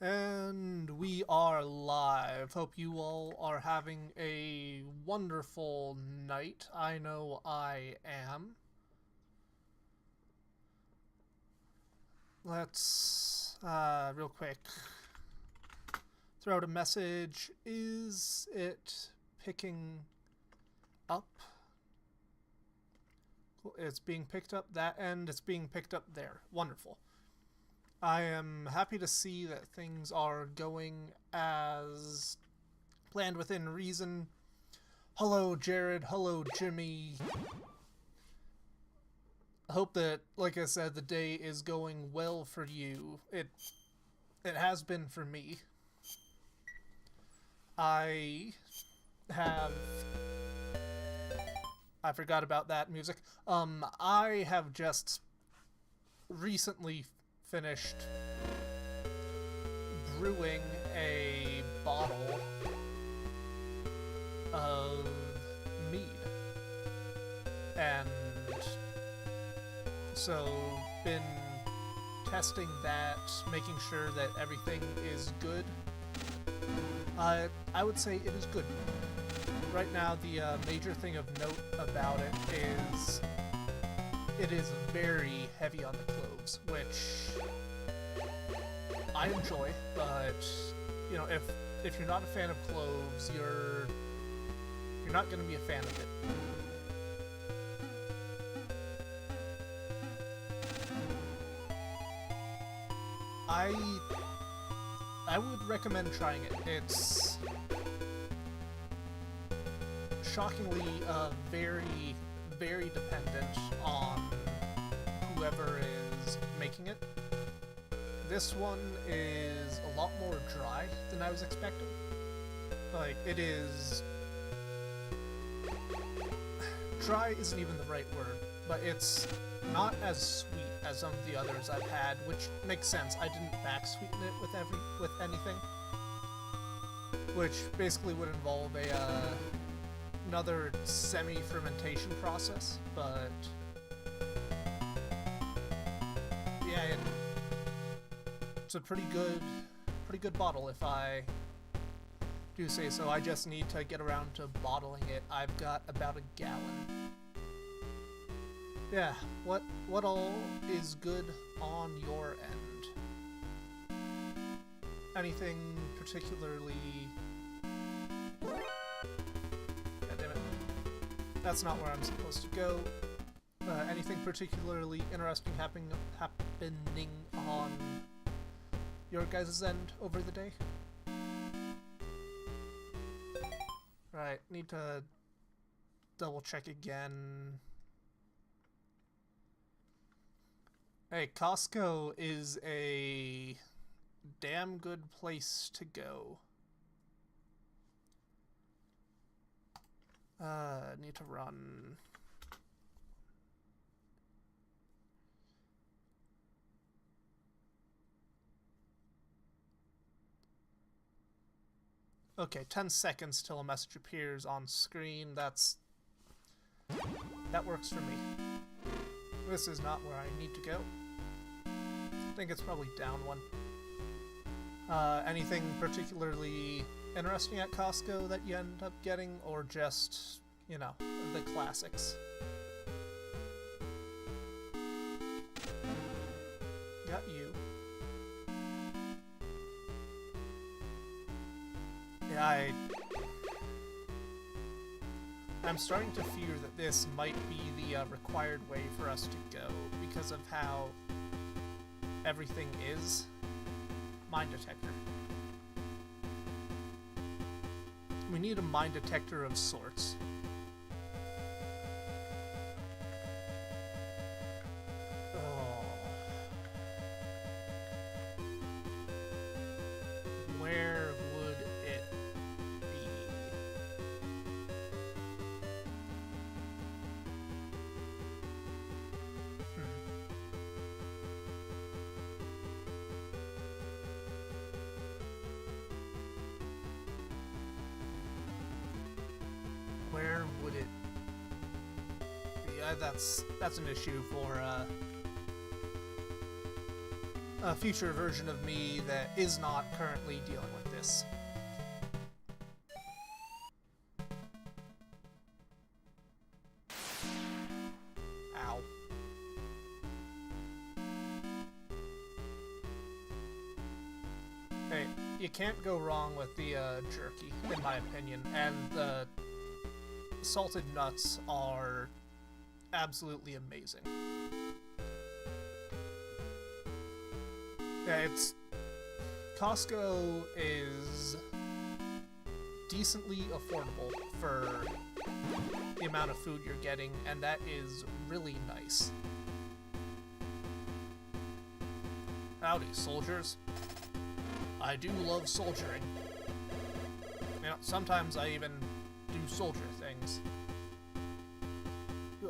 And we are live. Hope you all are having a wonderful night. I know I am. Let's, real quick, throw out a message. Is it picking up? It's being picked up that end. It's being picked up there. Wonderful. I am happy to see that things are going as planned within reason. Hello, Jared. Hello, Jimmy. I hope that, like I said, the day is going well for you. It has been for me. I forgot about that music. I have just recently finished brewing a bottle of mead, and so been testing that, making sure that everything is good. I would say it is good. Right now, the major thing of note about it is very heavy on the cloves, which I enjoy, but you know, if you're not a fan of cloves, you're not going to be a fan of it. I would recommend trying it. It's shockingly very, very dependent on whoever is making it. This one is a lot more dry than I was expecting. Like, it is... Dry isn't even the right word, but it's not as sweet as some of the others I've had, which makes sense. I didn't back sweeten it with anything, which basically would involve another semi-fermentation process. But yeah, it's a pretty good bottle, if I do say so. I just need to get around to bottling it. I've got about a gallon. Yeah, what all is good on your end? Anything particularly... God damn it. That's not where I'm supposed to go. Anything particularly interesting happening on your guys' end over the day? Right, need to double check again. Hey, Costco is a damn good place to go. Need to run. Okay, 10 seconds till a message appears on screen. That works for me. This is not where I need to go. I think it's probably down one. Anything particularly interesting at Costco that you end up getting, or just, you know, the classics? Got you. Yeah, I'm starting to fear that this might be the required way for us to go because of how everything is. Mine detector. We need a mine detector of sorts. Oh. Where would it be? Where would it be? That's an issue for a future version of me that is not currently dealing with this. Ow. Hey, you can't go wrong with the jerky, in my opinion, and the salted nuts are absolutely amazing. Yeah, Costco is decently affordable for the amount of food you're getting, and that is really nice. Howdy, soldiers. I do love soldiering. You know, sometimes I even do soldier things.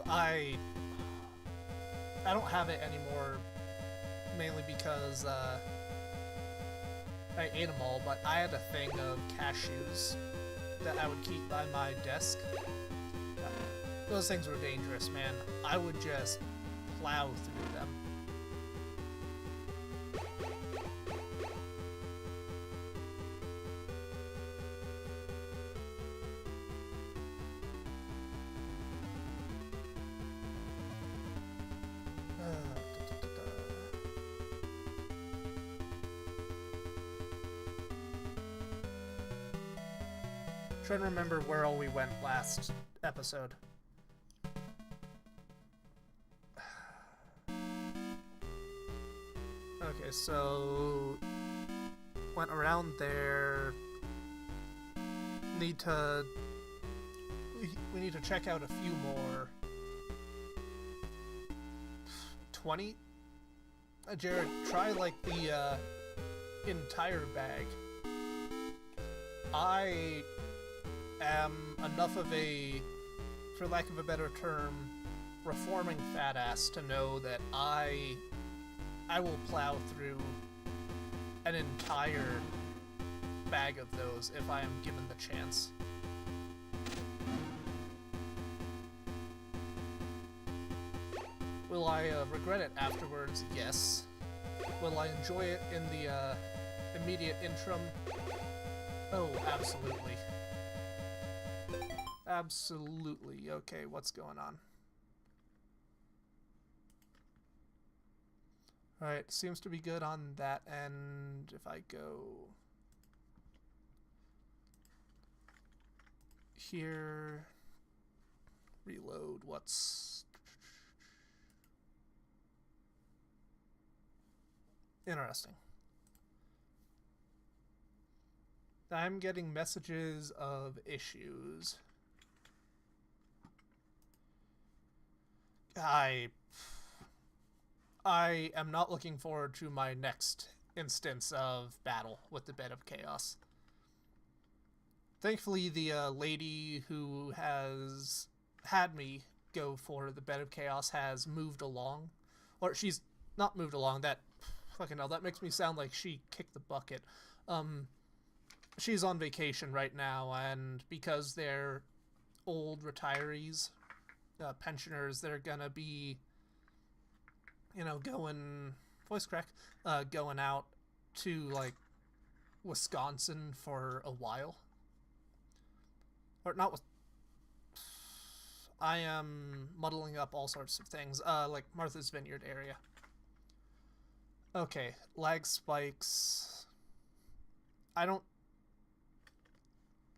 I don't have it anymore, mainly because I ate them all, but I had a thing of cashews that I would keep by my desk. Those things were dangerous, man. I would just plow through them. Trying to remember where all we went last episode. Okay, so went around there. We need to check out a few more. 20? Jared, try like the entire bag. I am enough of a, for lack of a better term, reforming fat ass to know that I will plow through an entire bag of those if I am given the chance. Will I regret it afterwards? Yes. Will I enjoy it in the immediate interim? Oh, absolutely. Absolutely. Okay, what's going on? Alright, seems to be good on that end. If I go here, reload, what's interesting. I'm getting messages of issues. I am not looking forward to my next instance of battle with the Bed of Chaos. Thankfully, the lady who has had me go for the Bed of Chaos has moved along. Or she's not moved along, that... Fucking hell, that makes me sound like she kicked the bucket. She's on vacation right now, and because they're old retirees, pensioners, they're gonna be, you know, going... Voice crack. Going out to, like, Wisconsin for a while. Or not with... I am muddling up all sorts of things. Like Martha's Vineyard area. Okay, lag spikes. I don't...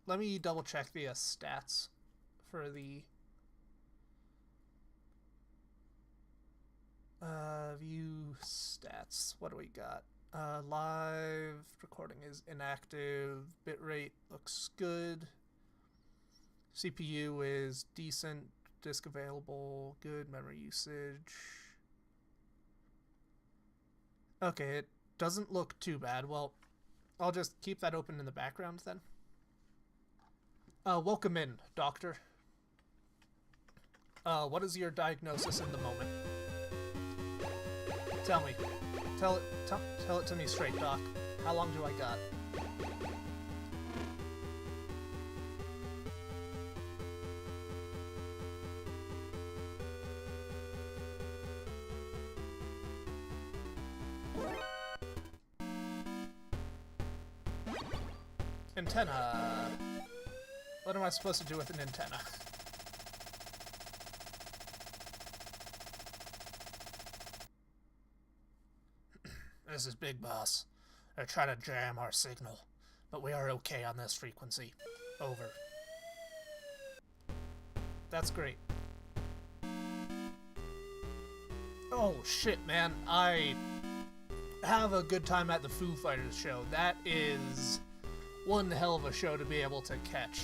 Let me double check the stats for the... view stats. What do we got? Live recording is inactive. Bitrate looks good. CPU is decent. Disk available. Good. Memory usage. Okay, it doesn't look too bad. Well, I'll just keep that open in the background then. Welcome in, doctor. What is your diagnosis in the moment? Tell me. Tell it to me straight, Doc. How long do I got? Antenna. What am I supposed to do with an antenna? This is Big Boss. They're trying to jam our signal, but we are okay on this frequency. Over. That's great. Oh shit, man. I have a good time at the Foo Fighters show. That is one hell of a show to be able to catch.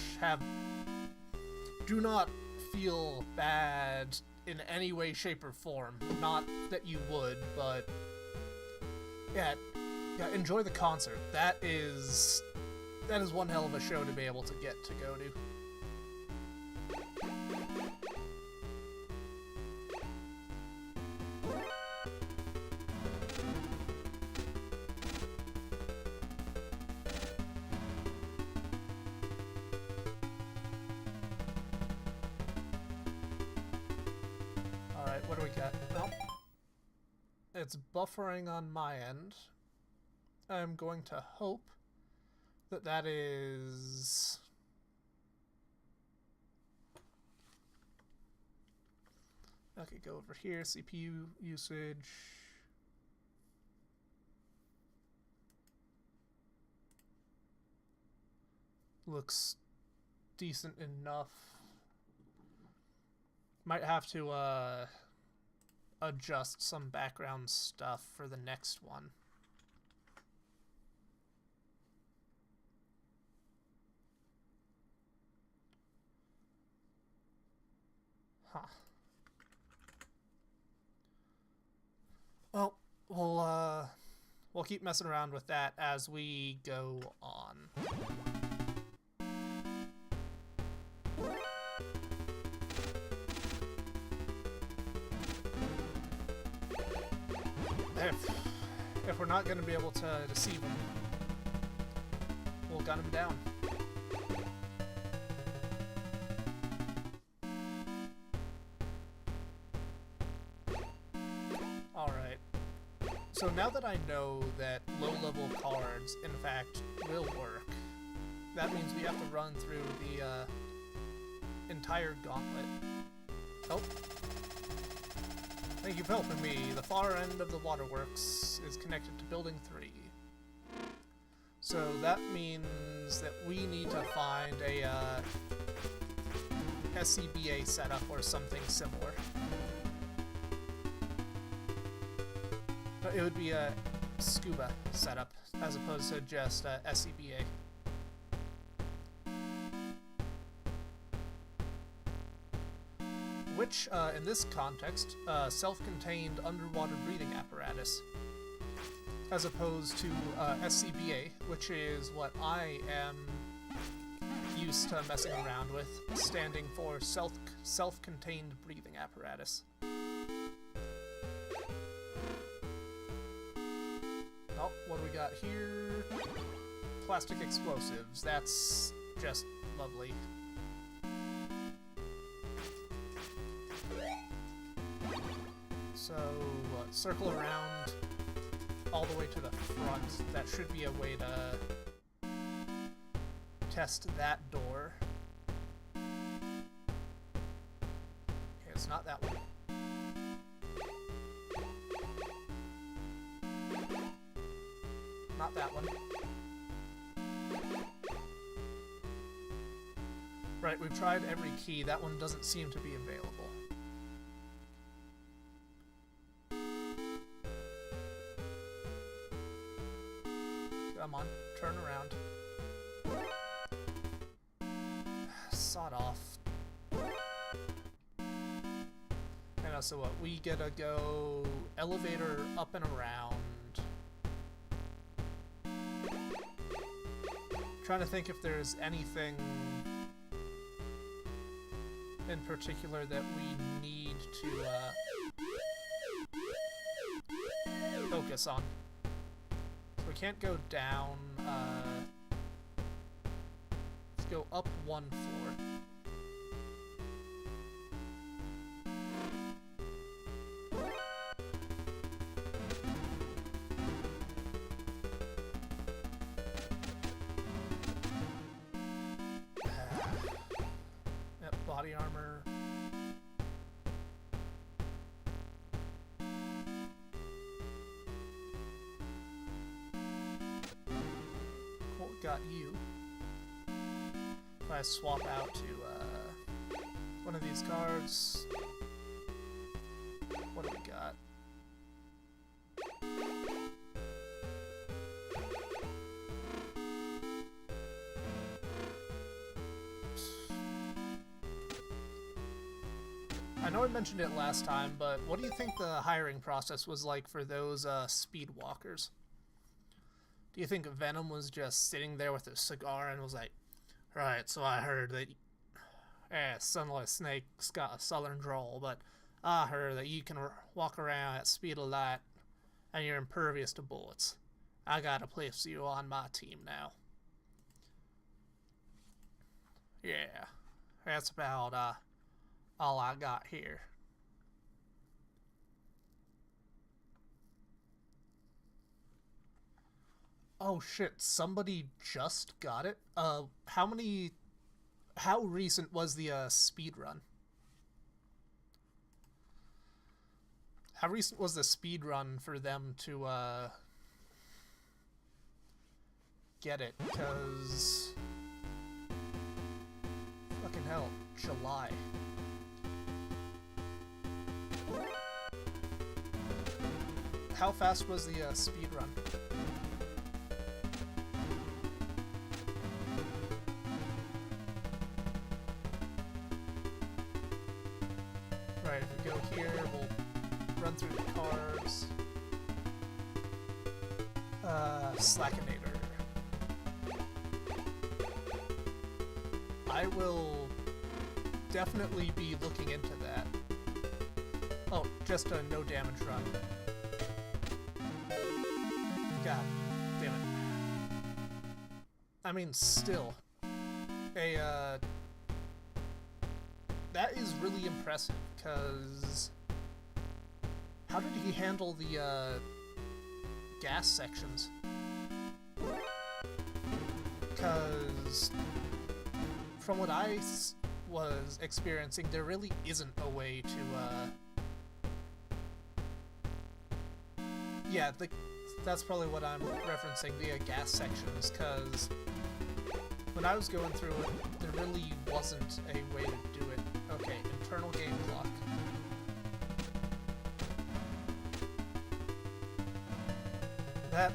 Do not feel bad in any way, shape, or form. Not that you would, but yeah, enjoy the concert. That is one hell of a show to be able to get to go to. Alright, what do we got? Nope. It's buffering on my end. I'm going to hope that that is... Okay, go over here, CPU usage. Looks decent enough. Might have to adjust some background stuff for the next one. Huh. Well, we'll keep messing around with that as we go on. If we're not going to be able to deceive him, we'll gun him down. Alright. So now that I know that low-level cards, in fact, will work, that means we have to run through the entire gauntlet. Oh. Thank you for helping me. The far end of the waterworks is connected to Building 3. So that means that we need to find a SCBA setup or something similar. But it would be a scuba setup as opposed to just SCBA. which, in this context, self-contained underwater breathing apparatus, as opposed to SCBA, which is what I am used to messing around with, standing for self-contained breathing apparatus. Oh, what do we got here? Plastic explosives. That's just lovely. So, circle around all the way to the front. That should be a way to test that door. Okay, it's not that one. Not that one. Right, we've tried every key. That one doesn't seem to be available. Come on, turn around. Sod off. And so what? We gotta go elevator up and around. Trying to think if there's anything in particular that we need to focus on. So we can't go down. Let's go up one floor. Yep, body armor. Cool, got you. If I swap out to one of these cards, what do we got? I know I mentioned it last time, but what do you think the hiring process was like for those speedwalkers? Do you think Venom was just sitting there with a cigar and was like, right, so I heard that Sunless Snake's got a southern drawl, but I heard that you can walk around at speed of light and you're impervious to bullets. I gotta place you on my team now. Yeah, that's about all I got here. Oh shit, somebody just got it? How recent was the speed run? How recent was the speed run for them to get it? Because fucking hell, July. How fast was the speed run? Right, if we go here, we'll run through the cards. Slackinator. I will definitely be looking into that. Oh, just a no damage run. God damn it. I mean, still. That is really impressive, because how did he handle the gas sections? Because from what I was experiencing, there really isn't a way to yeah, that's probably what I'm referencing, the gas sections, because when I was going through it, there really wasn't a way to do it. Okay, internal game clock. That...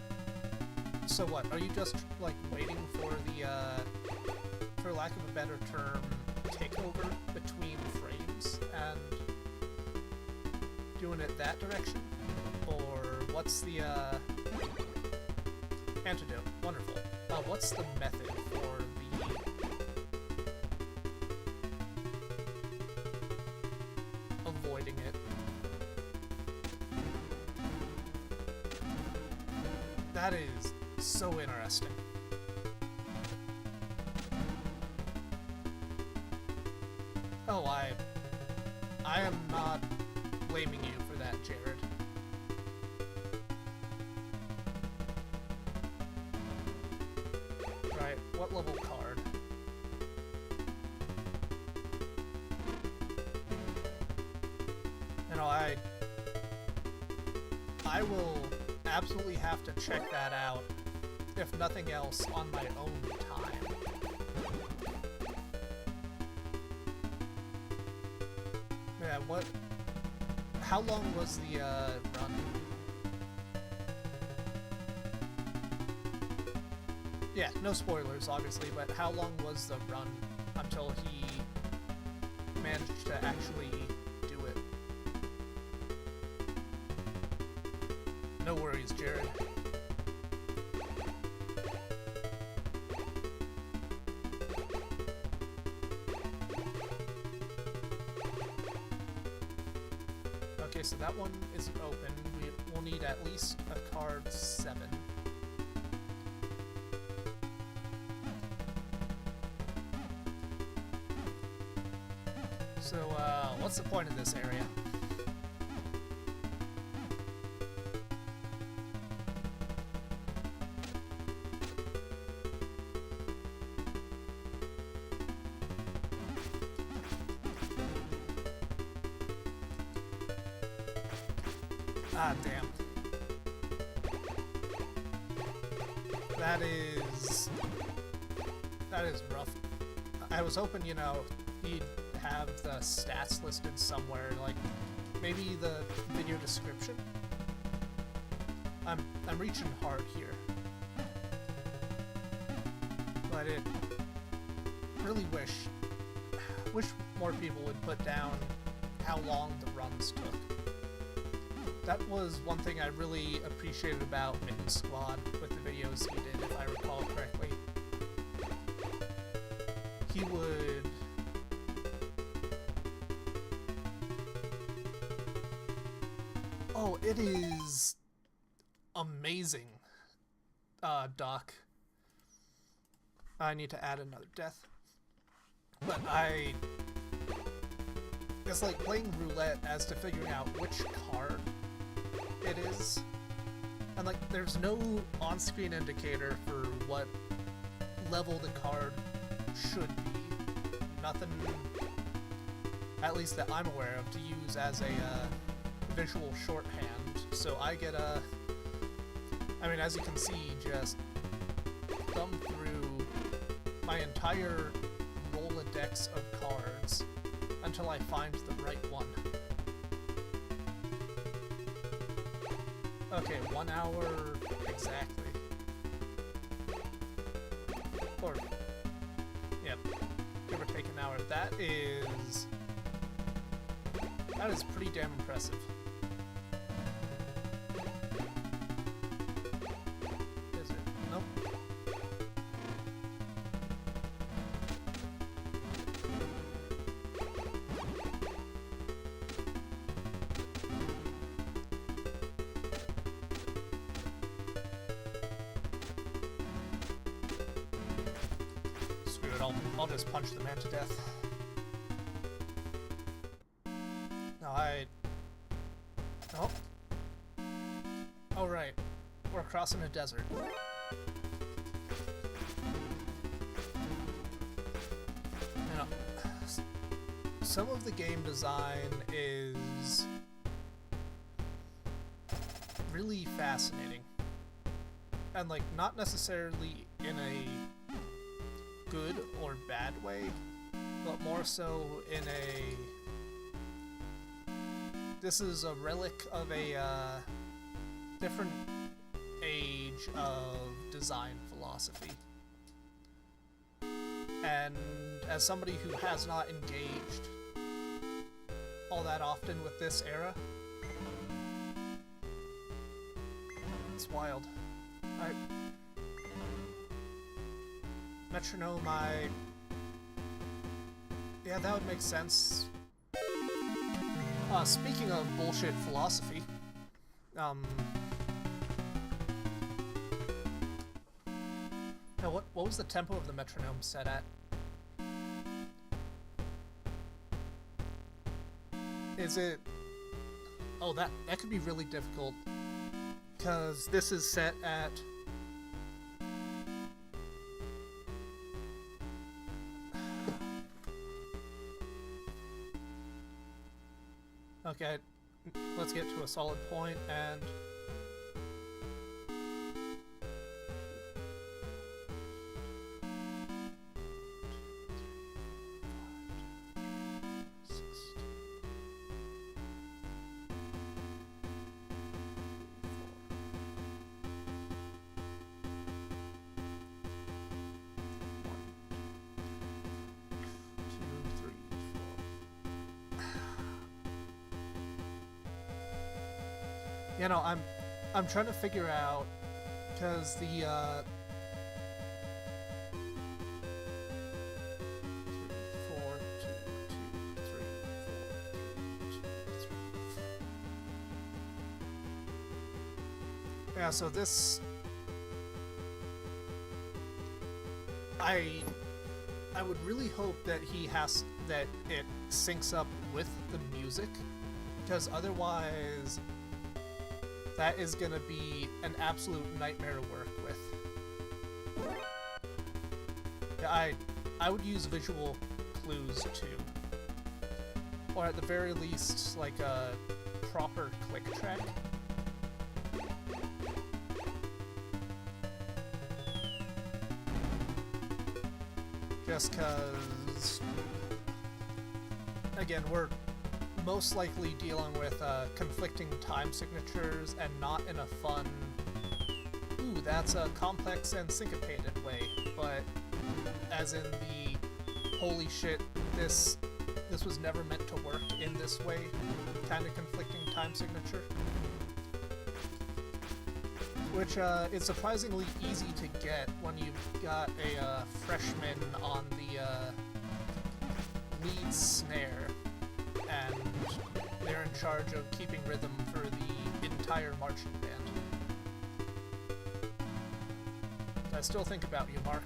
So what, are you just, like, waiting for the, for lack of a better term, takeover between frames? And doing it that direction? Or what's the, antidote? Wonderful. What's the method for the... avoiding it? That is so interesting. Oh, I am not blaming you for that, Jared. Right, what level card? You know, I will absolutely have to check that out, if nothing else, on my own time. Yeah, how long was the, run? Yeah, no spoilers, obviously, but how long was the run until he managed to actually do it? No worries, Jared. Okay, so that one isn't open. We'll need at least a card 7. So, what's the point of this area? Ah, damn. That is rough. I was hoping, you know, he'd have the stats listed somewhere, like maybe the video description. I'm reaching hard here, but it really wish more people would put down how long the runs took. That was one thing I really appreciated about Mitten Squad with the videos he did, if I recall correctly. He would... Oh, it is amazing, Doc. I need to add another death. But it's like playing roulette as to figuring out which card it is. And like, there's no on-screen indicator for what level the card should be. Nothing, at least that I'm aware of, to use as a visual shorthand. So I get I mean, as you can see, just thumb through my entire Rolodex of cards until I find the right one. Okay, 1 hour exactly. Or, yep, give or take an hour. That is pretty damn impressive. Is it? Nope. Screw it, I'll just punch the man to death. No, oh right, we're crossing a desert. You know, some of the game design is really fascinating. And like, not necessarily in a good or bad way, but more so in a... This is a relic of a different age of design philosophy. And as somebody who has not engaged all that often with this era, That's wild. Metronome, yeah, that would make sense. Speaking of bullshit philosophy, what was the tempo of the metronome set at? Is it... Oh, that could be really difficult. Because this is set at... Okay, let's get to a solid point, and... You know, I'm trying to figure out, because the 3, 4, 2, 2, 3, 4, 3, 2, 3. Yeah, so this I would really hope that that it syncs up with the music, because otherwise that is gonna be an absolute nightmare to work with. Yeah, I would use visual clues too. Or at the very least, like a proper click track. Just cause, again, we're most likely dealing with conflicting time signatures, and not in a fun, ooh, that's a complex and syncopated way, but as in the, holy shit, this was never meant to work in this way, kind of conflicting time signature. Which is surprisingly easy to get when you've got a freshman on the lead snare, and they're in charge of keeping rhythm for the entire marching band. I still think about you, Mark.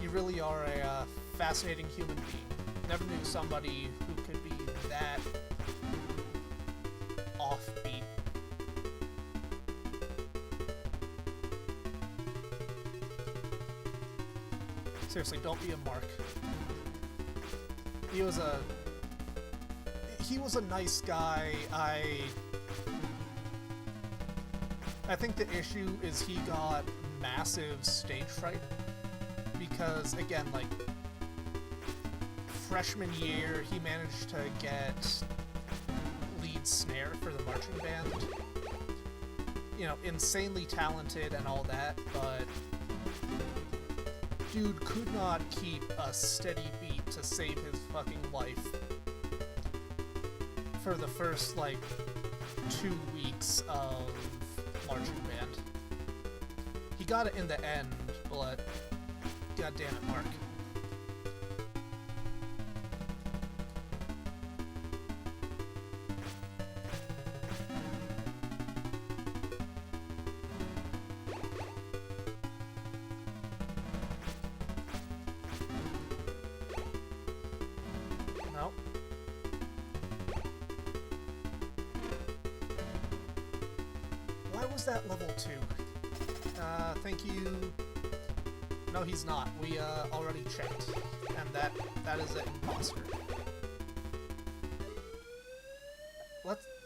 You really are a fascinating human being. Never knew somebody who could be that offbeat. Seriously, don't be a Mark. He was a nice guy. I think the issue is he got massive stage fright, because again, like, freshman year he managed to get lead snare for the marching band. You know, insanely talented and all that, but dude could not keep a steady beat to save his fucking life for the first, like, 2 weeks of marching band. He got it in the end, but god damn it, Mark. No. Why was that level 2? Thank you. No, he's not. We already checked, and that is an imposter.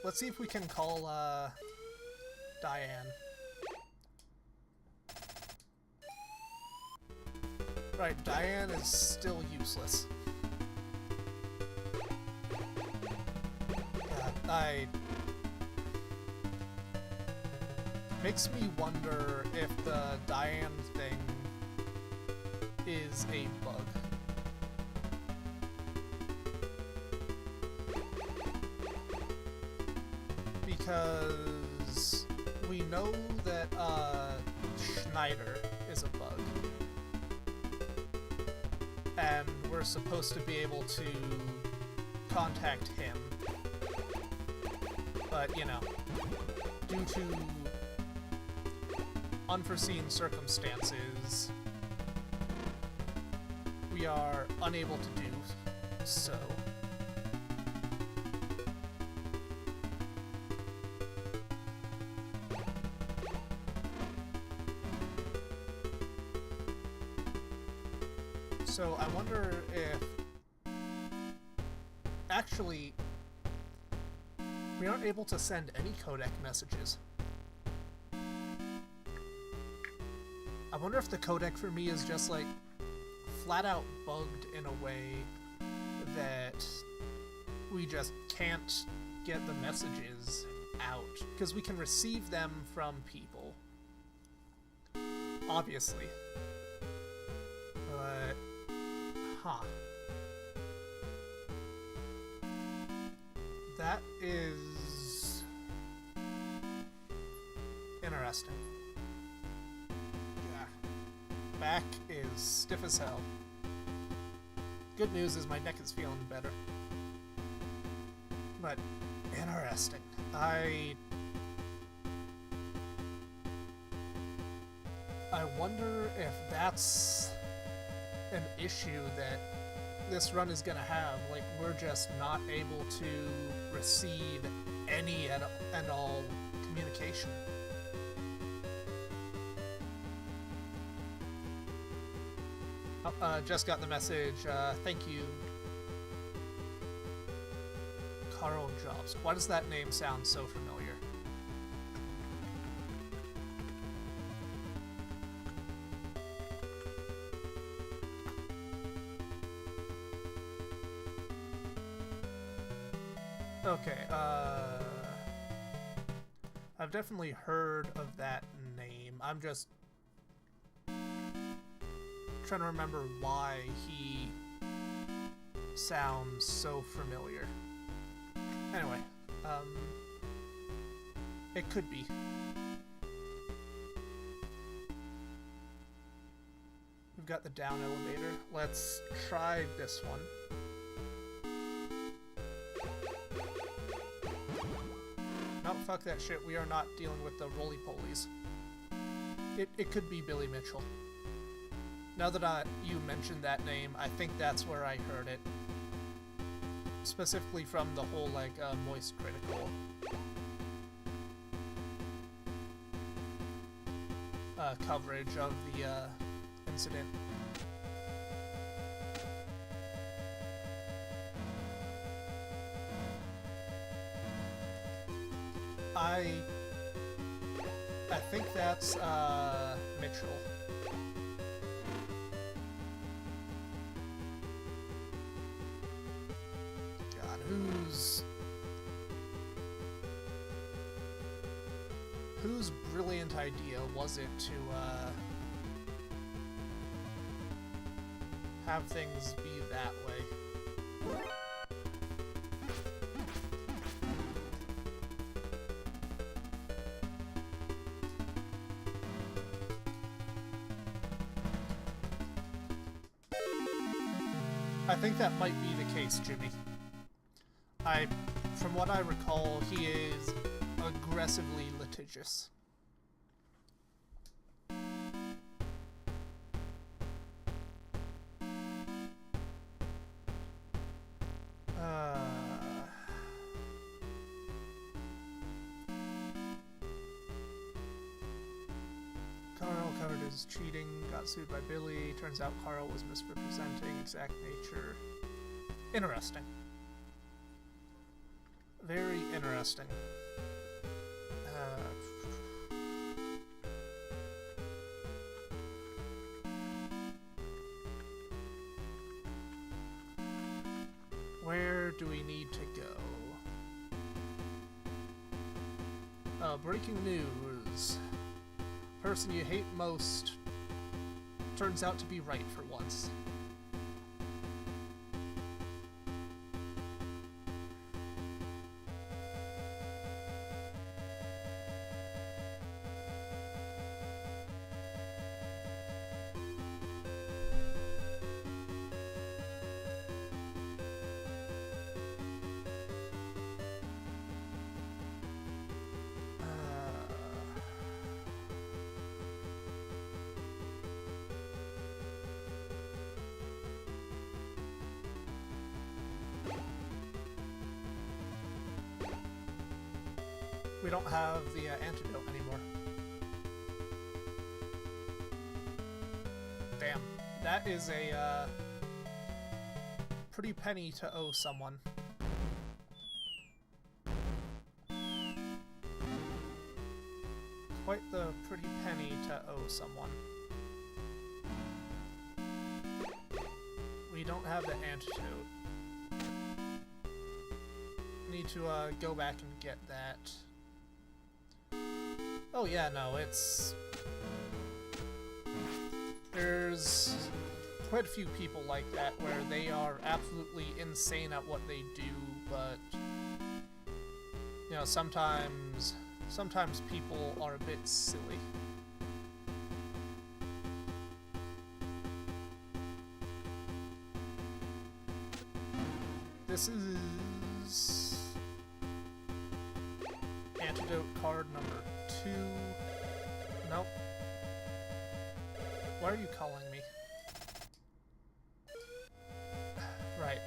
Let's see if we can call Diane. Right, Diane is still useless. God, makes me wonder if the Diane thing is a bug. Because we know that Schneider is a bug. And we're supposed to be able to contact him. But, you know, due to unforeseen circumstances, we are unable to do so. So I wonder if... Actually, we aren't able to send any codec messages. I wonder if the codec for me is just, like, flat out bugged in a way that we just can't get the messages out. Because we can receive them from people. Obviously. But... Huh. That is... interesting. Yeah. Back is stiff as hell. Good news is my neck is feeling better. But, interesting. I wonder if that's an issue that this run is gonna have. Like, we're just not able to receive any and all communication. Oh, just got the message. Thank you. Carl Jobs. Why does that name sound so familiar? Okay, I've definitely heard of that name. I'm just trying to remember why he sounds so familiar. Anyway, it could be. We've got the down elevator. Let's try this one. No, fuck that shit. We are not dealing with the roly-polies. It could be Billy Mitchell. Now that you mentioned that name, I think that's where I heard it. Specifically from the whole, like, Moist Critical coverage of the incident. I think that's Mitchell. God, whose brilliant idea was it to have things be that way? I think that might be the case, Jimmy. From what I recall, he is aggressively litigious. Carl covered his cheating, got sued by Billy. Turns out Carl was misrepresenting exact nature. Interesting. Very interesting. Where do we need to go? Breaking news. Person you hate most turns out to be right for once. We don't have the antidote anymore. Damn. That is a pretty penny to owe someone. Quite the pretty penny to owe someone. We don't have the antidote. Need to go back and get that. Oh yeah, no, it's... There's quite a few people like that where they are absolutely insane at what they do, but you know, sometimes people are a bit silly. This is antidote card number 2. Nope. Why are you calling me? Right.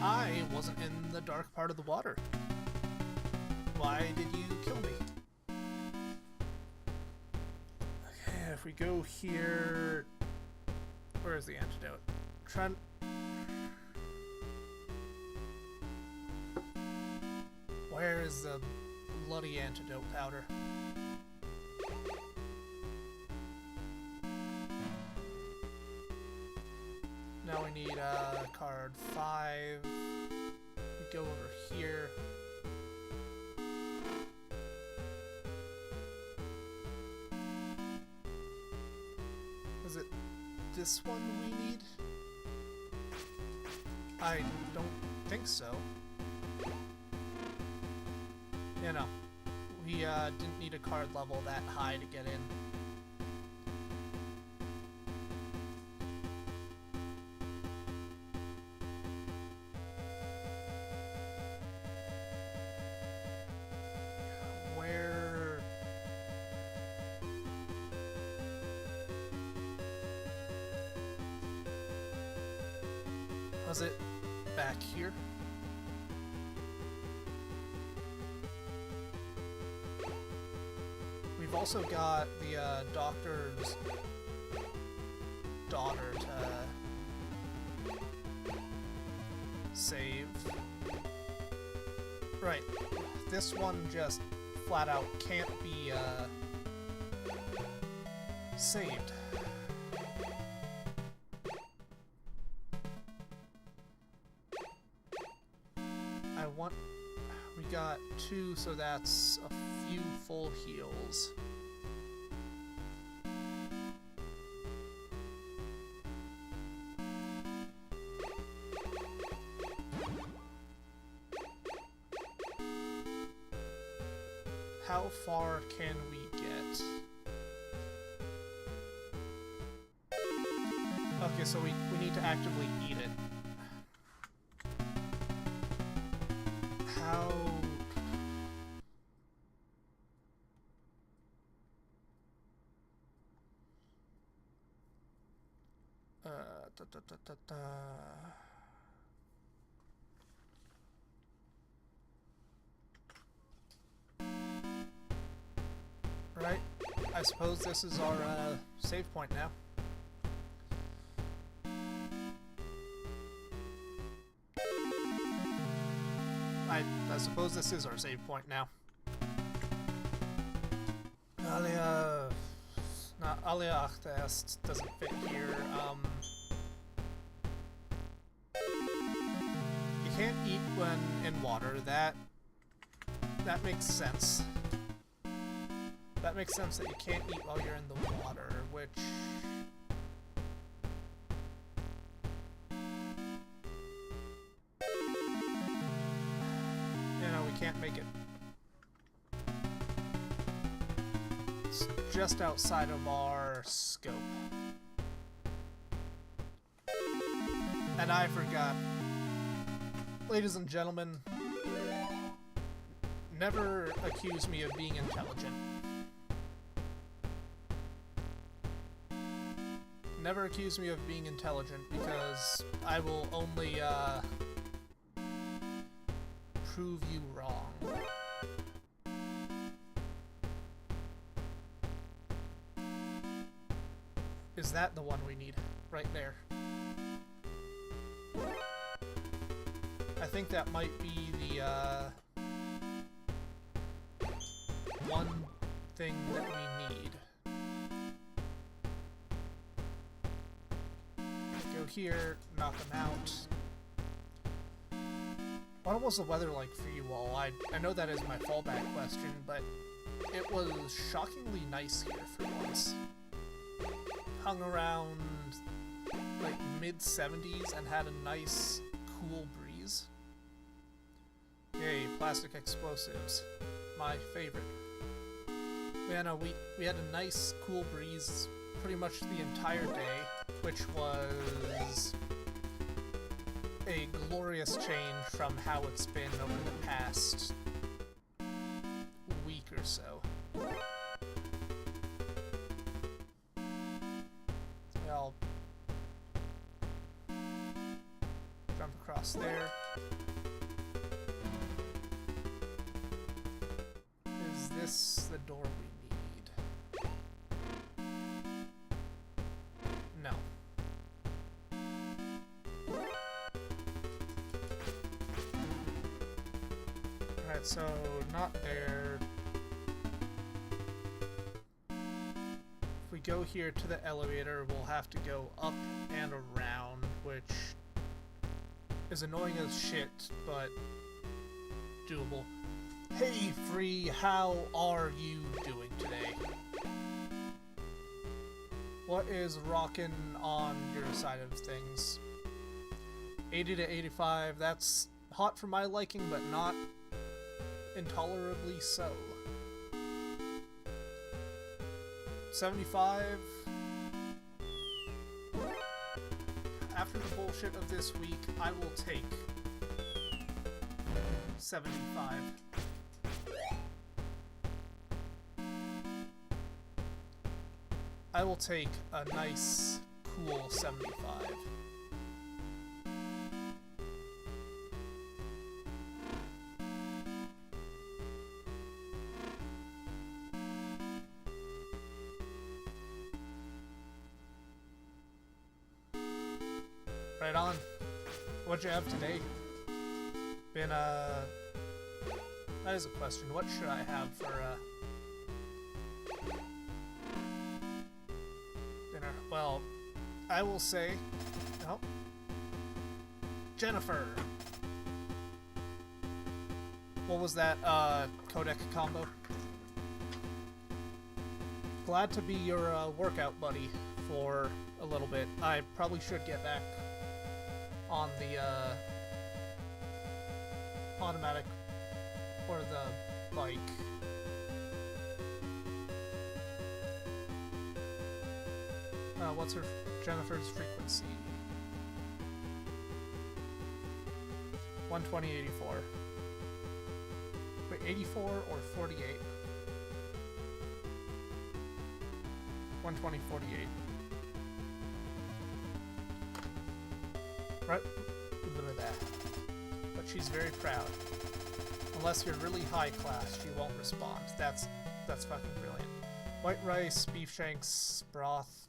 I wasn't in the dark part of the water. Why did you kill me? Okay, if we go here... Where is the antidote? Trent... Where is the bloody antidote powder? Now we need card 5. We go over here. Is it this one we need? I don't think so. Yeah, no. We didn't need a card level that high to get in. Was it back here? We've also got the doctor's daughter to save. Right. This one just flat out can't be saved. We got 2, so that's a few full heals. How far can we get? Okay, so we need to actively eat it. How... Right, I suppose this is our save point now. I suppose this is our save point now. Alia doesn't fit here. You can't eat when in water. That makes sense. That makes sense that you can't eat while you're in the water, which... You know, we can't make it. It's just outside of our scope. And I forgot. Ladies and gentlemen, never accuse me of being intelligent. Never accuse me of being intelligent, because I will only, prove you wrong. Is that the one we need? Right there. I think that might be the, one thing that we need. Go here, knock them out. What was the weather like for you all? I know that is my fallback question, but it was shockingly nice here for once. Hung around like mid-70s and had a nice cool breeze. Yay, plastic explosives. My favorite. Yeah, no, we had a nice cool breeze pretty much the entire day, which was a glorious change from how it's been over the past week or so. I'll jump across there. Is this the door we need? No. Alright, so not there. If we go here to the elevator, we'll have to go up and around, which is annoying as shit, but doable. Hey, Free, how are you doing today? What is rockin' on your side of things? 80 to 85, that's hot for my liking, but not intolerably so. 75. After the bullshit of this week, I will take 75. I will take a nice, cool 75. Right on. What'd you have today? Been, that is a question. What should I have for, dinner? Well, I will say... Oh. Jennifer! What was that, codec combo? Glad to be your, workout buddy for a little bit. I probably should get back on the, automatic or the bike. What's her Jennifer's frequency? 120/84. Wait, 84 or 48? 120/48. Right? Look at that. But she's very proud. Unless you're really high class, she won't respond. That's fucking brilliant. White rice, beef shanks, broth.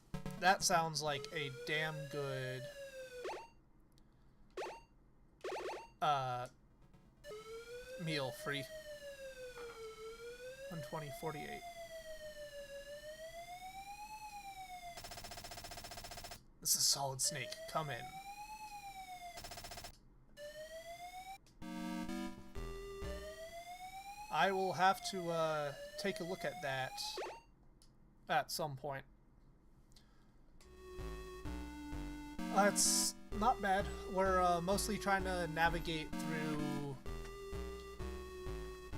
That sounds like a damn good meal. Free. 120/48. This is Solid Snake. Come in. I will have to take a look at that at some point. It's not bad. We're mostly trying to navigate through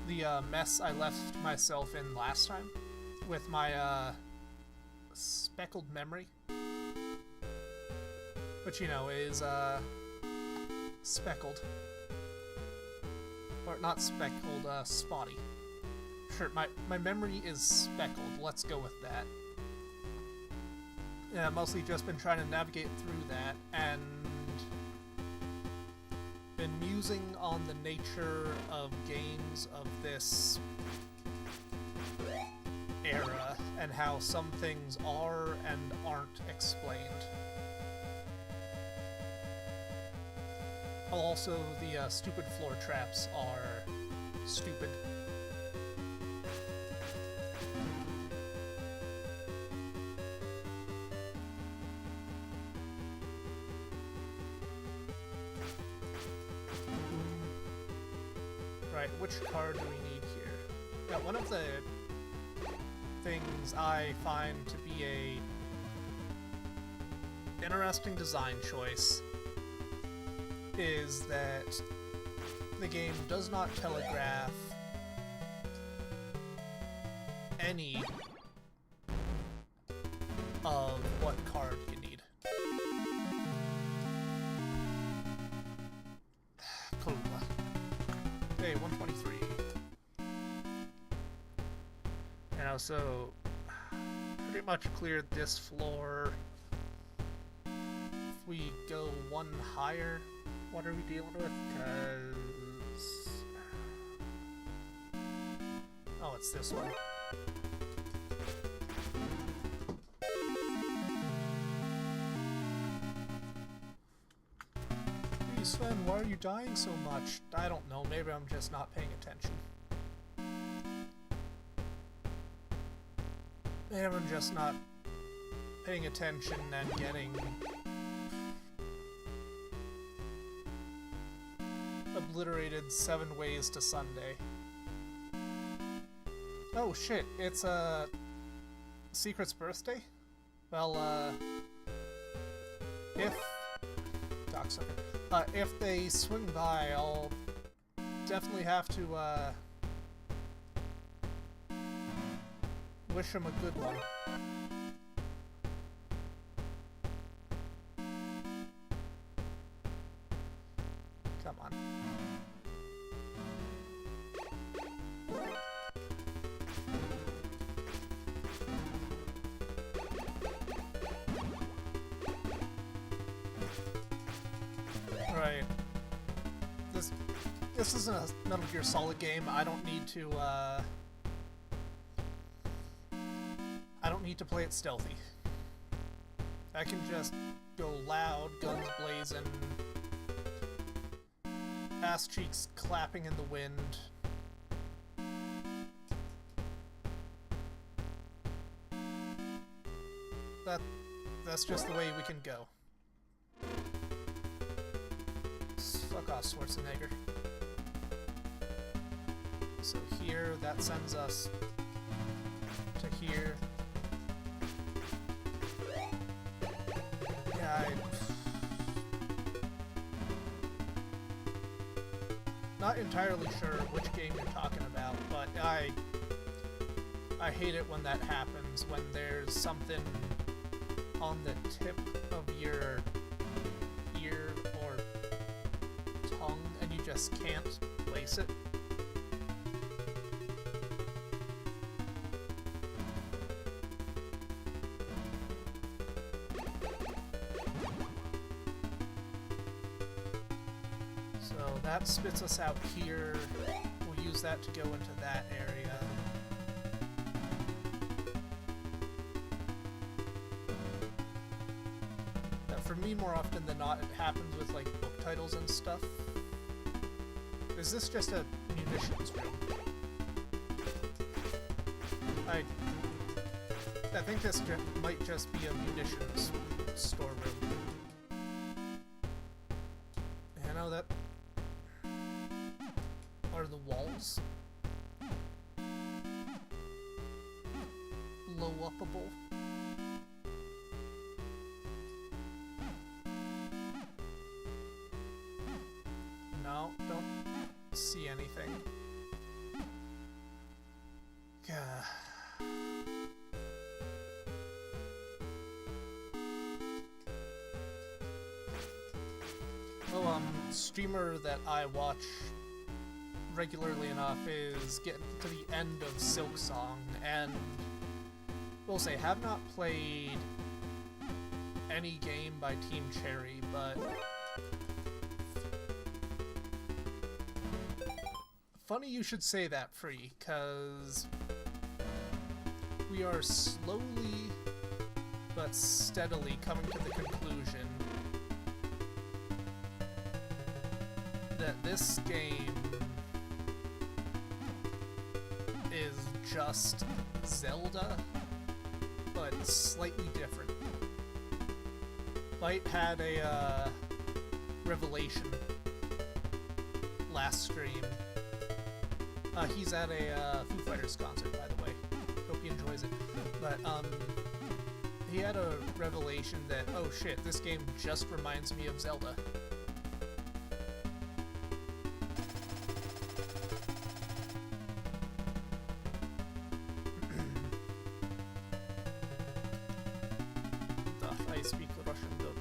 the mess I left myself in last time with my speckled memory, which, you know, is speckled. or not speckled, spotty. Sure, my memory is speckled. Let's go with that. Yeah, mostly just been trying to navigate through that, and been musing on the nature of games of this era, and how some things are and aren't explained. Also, the stupid floor traps are stupid. Right, which card do we need here? Yeah, one of the things I find to be a interesting design choice is that the game does not telegraph any of what card you need. Cool. Okay, 123. And also, pretty much cleared this floor. If we go one higher, what are we dealing with? Because... oh, it's this one. Hey Sven, why are you dying so much? I don't know, maybe I'm just not paying attention. Maybe I'm just not paying attention and getting obliterated 7 ways to Sunday. Oh shit, it's Secret's birthday? Well, if they swing by, I'll definitely have to, wish him a good one. Come on. Right. This isn't a Metal Gear Solid game. I don't need to play it stealthy. I can just go loud, guns blazing, ass cheeks clapping in the wind. That's just the way we can go. Fuck off, Schwarzenegger. So here, that sends us to here. Yeah, not entirely sure which game you're talking about, but I hate it when that happens, when there's something on the tip of your ear or tongue and you just can't place it. So that spits us out here. We'll use that to go into that area. For me, more often than not, it happens with, like, book titles and stuff. Is this just a munitions room? I think this might just be a munitions storeroom. You know, that... are the walls blow-upable? No, don't see anything. Streamer that I watch regularly enough is getting to the end of Silk Song, and will say, have not played any game by Team Cherry, but funny you should say that, Free, because we are slowly but steadily coming to the conclusion that this game is just Zelda, but slightly different. Byte had a revelation last stream. He's at a Foo Fighters concert, by the way. Hope he enjoys it. But he had a revelation that, oh shit, this game just reminds me of Zelda. I speak Russian, though.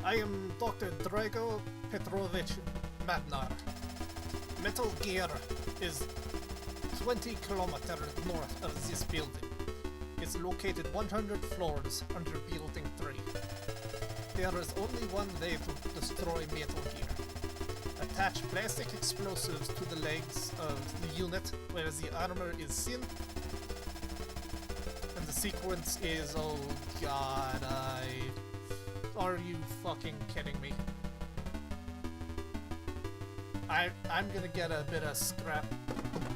I am Dr. Drago Petrovich Madnar. Metal Gear is 20 kilometers north of this building. It's located 100 floors under Building 3. There is only one way to destroy Metal Gear. Attach plastic explosives to the legs of the unit where the armor is seen. And the sequence is, oh god, are you fucking kidding me? I'm gonna get a bit of scrap.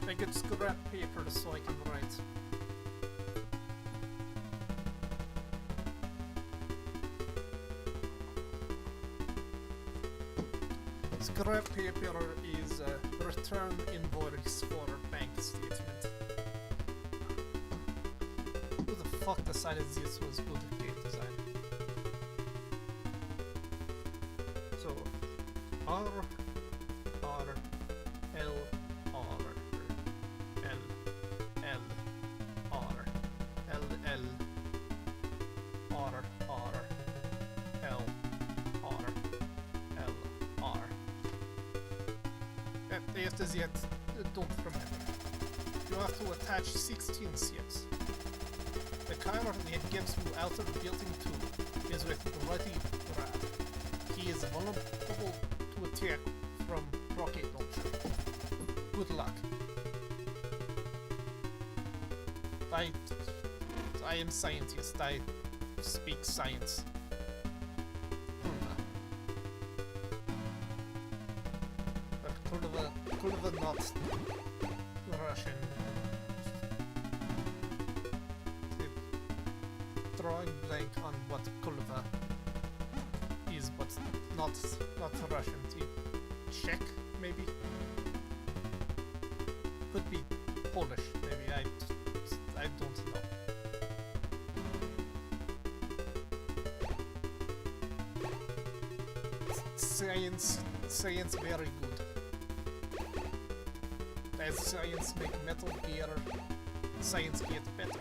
I get scrap paper so I can write. Scrap paper is a return invoice for bank statement. Who the fuck decided this was good game design? So, R L L R L L R L L R R L R L R. After that, don't remember. You have to attach 16 ships. The car that gets you out of building 2 is with Bloody Brad. He is vulnerable to attack from rocket launcher. Good luck. I am scientist. I speak science. But Kulva not Russian. Drawing blank on what Kulva is, but not Russian. Czech, maybe? Could be Polish, maybe. I don't know. Science very good. As science make Metal Gear, science get better.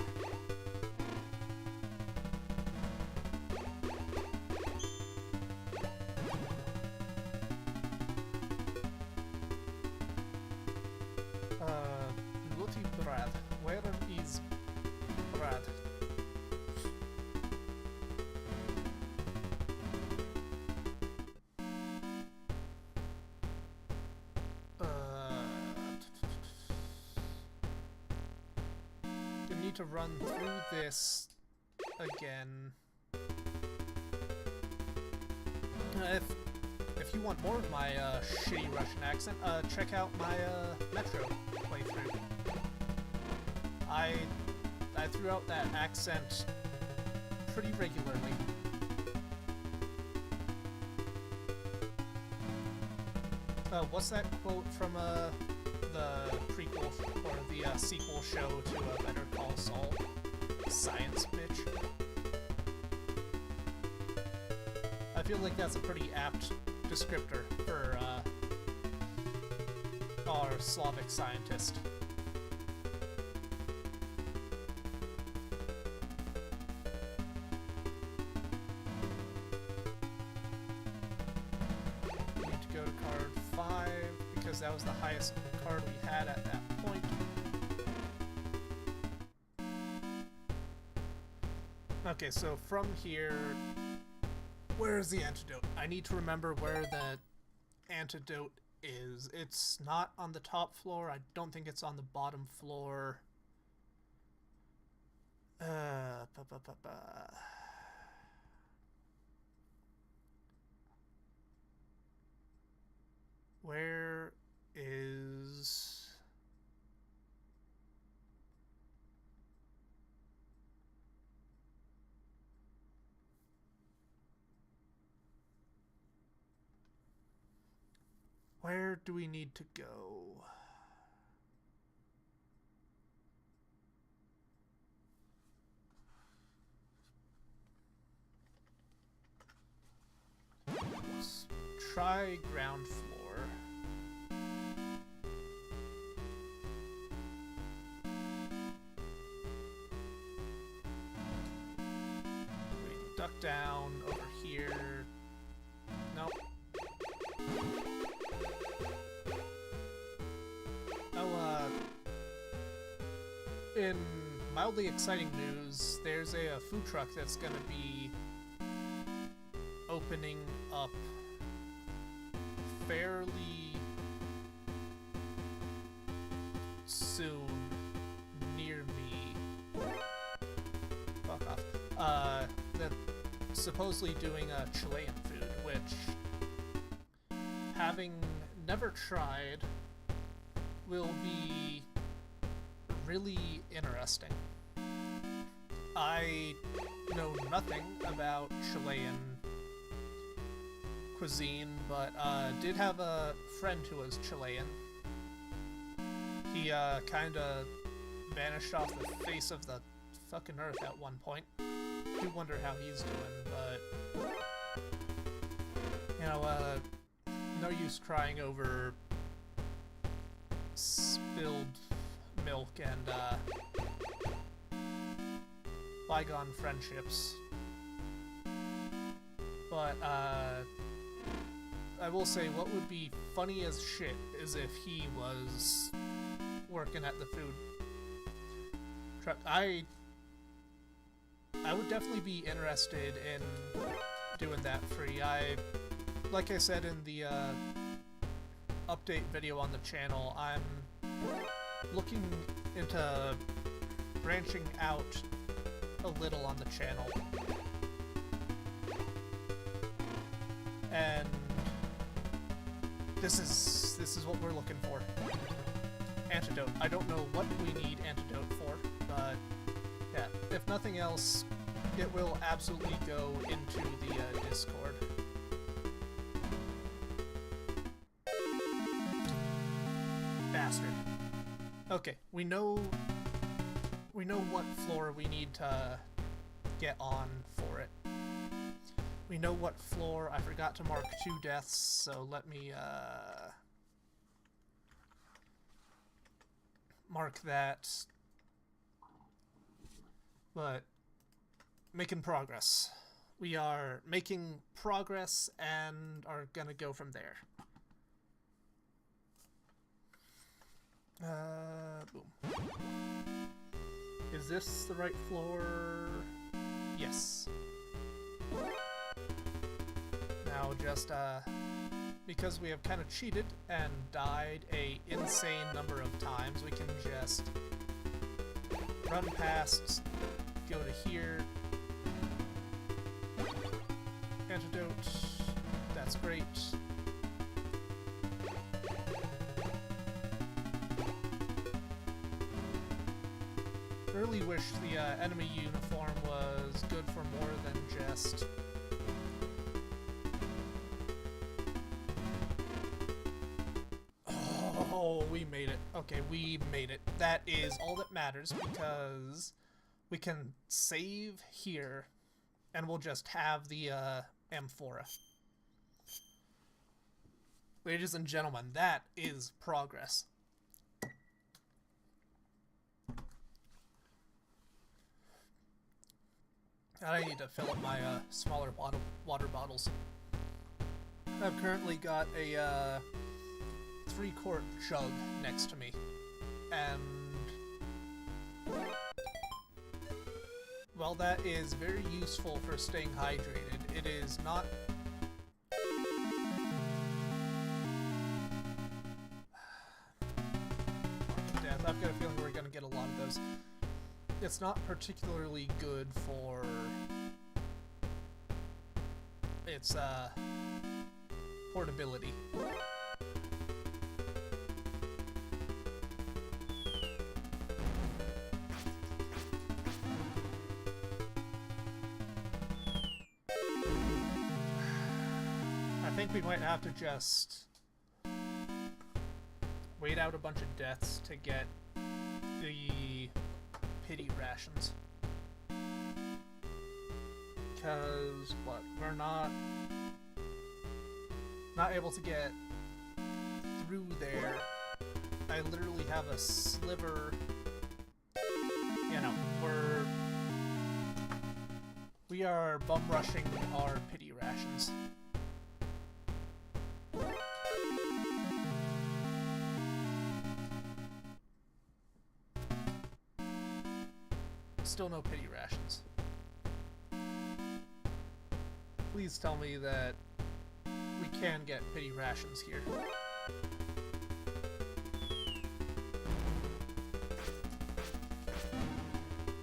Bloody Brad. Where is Brad? You need to run through this again. If you want more of my shitty Russian accent, check out my Metro playthrough. I threw out that accent pretty regularly. What's that quote from the prequel or the sequel show to Better Call Saul? Science, bitch. I feel like that's a pretty apt descriptor for our Slavic scientist. Need to go to card 5 because that was the highest card we had at that point. Okay, so from here, where's the antidote? I need to remember where the antidote is. It's not on the top floor. I don't think it's on the bottom floor. Where is... Where do we need to go? Let's try ground floor. We duck down over here. Nope. In mildly exciting news, there's a food truck that's going to be opening up fairly soon near me. Fuck off. That's supposedly doing a Chilean food, which, having never tried, will be really interesting. I know nothing about Chilean cuisine, but did have a friend who was Chilean. He kinda vanished off the face of the fucking earth at one point. I do wonder how he's doing, but you know, no use crying over spilled milk and bygone friendships. But I will say, what would be funny as shit is if he was working at the food truck. I would definitely be interested in doing that free. Like I said in the update video on the channel, I'm looking into branching out a little on the channel. And this is what we're looking for. Antidote. I don't know what we need antidote for, but yeah, if nothing else, it will absolutely go into the Discord. Bastard. Okay, we know what floor we need to get on for it. We know what floor. I forgot to mark 2 deaths, so let me mark that. But making progress. We are making progress and are gonna go from there. Boom. Is this the right floor? Yes. Now just, because we have kind of cheated and died a insane number of times, we can just run past, go to here. Antidote. That's great. Really wish the enemy uniform was good for more than just oh, we made it. Okay, we made it. That is all that matters, because we can save here and we'll just have the amphora. Ladies and gentlemen, that is progress. I need to fill up my smaller water bottles. I've currently got a 3-quart jug next to me, and while that is very useful for staying hydrated, it is not... Death. I've got a feeling we're going to get a lot of those. It's not particularly good for its portability. I think we might have to just wait out a bunch of deaths to get the pity rations. Because, what, we're not able to get through there. I literally have a sliver, you know, we are bum rushing our pity rations. Still no pity rations. Please tell me that we can get pity rations here.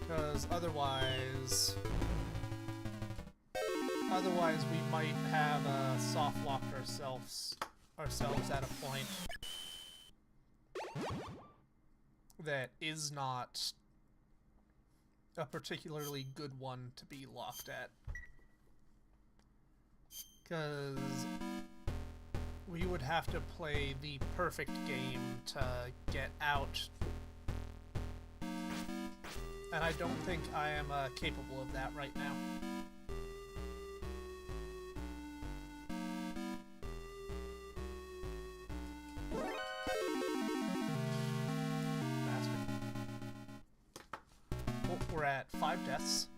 Because otherwise we might have soft locked ourselves at a point that is not a particularly good one to be locked at. Because we would have to play the perfect game to get out. And I don't think I am capable of that right now. Bastard. Well, we're at 5 deaths.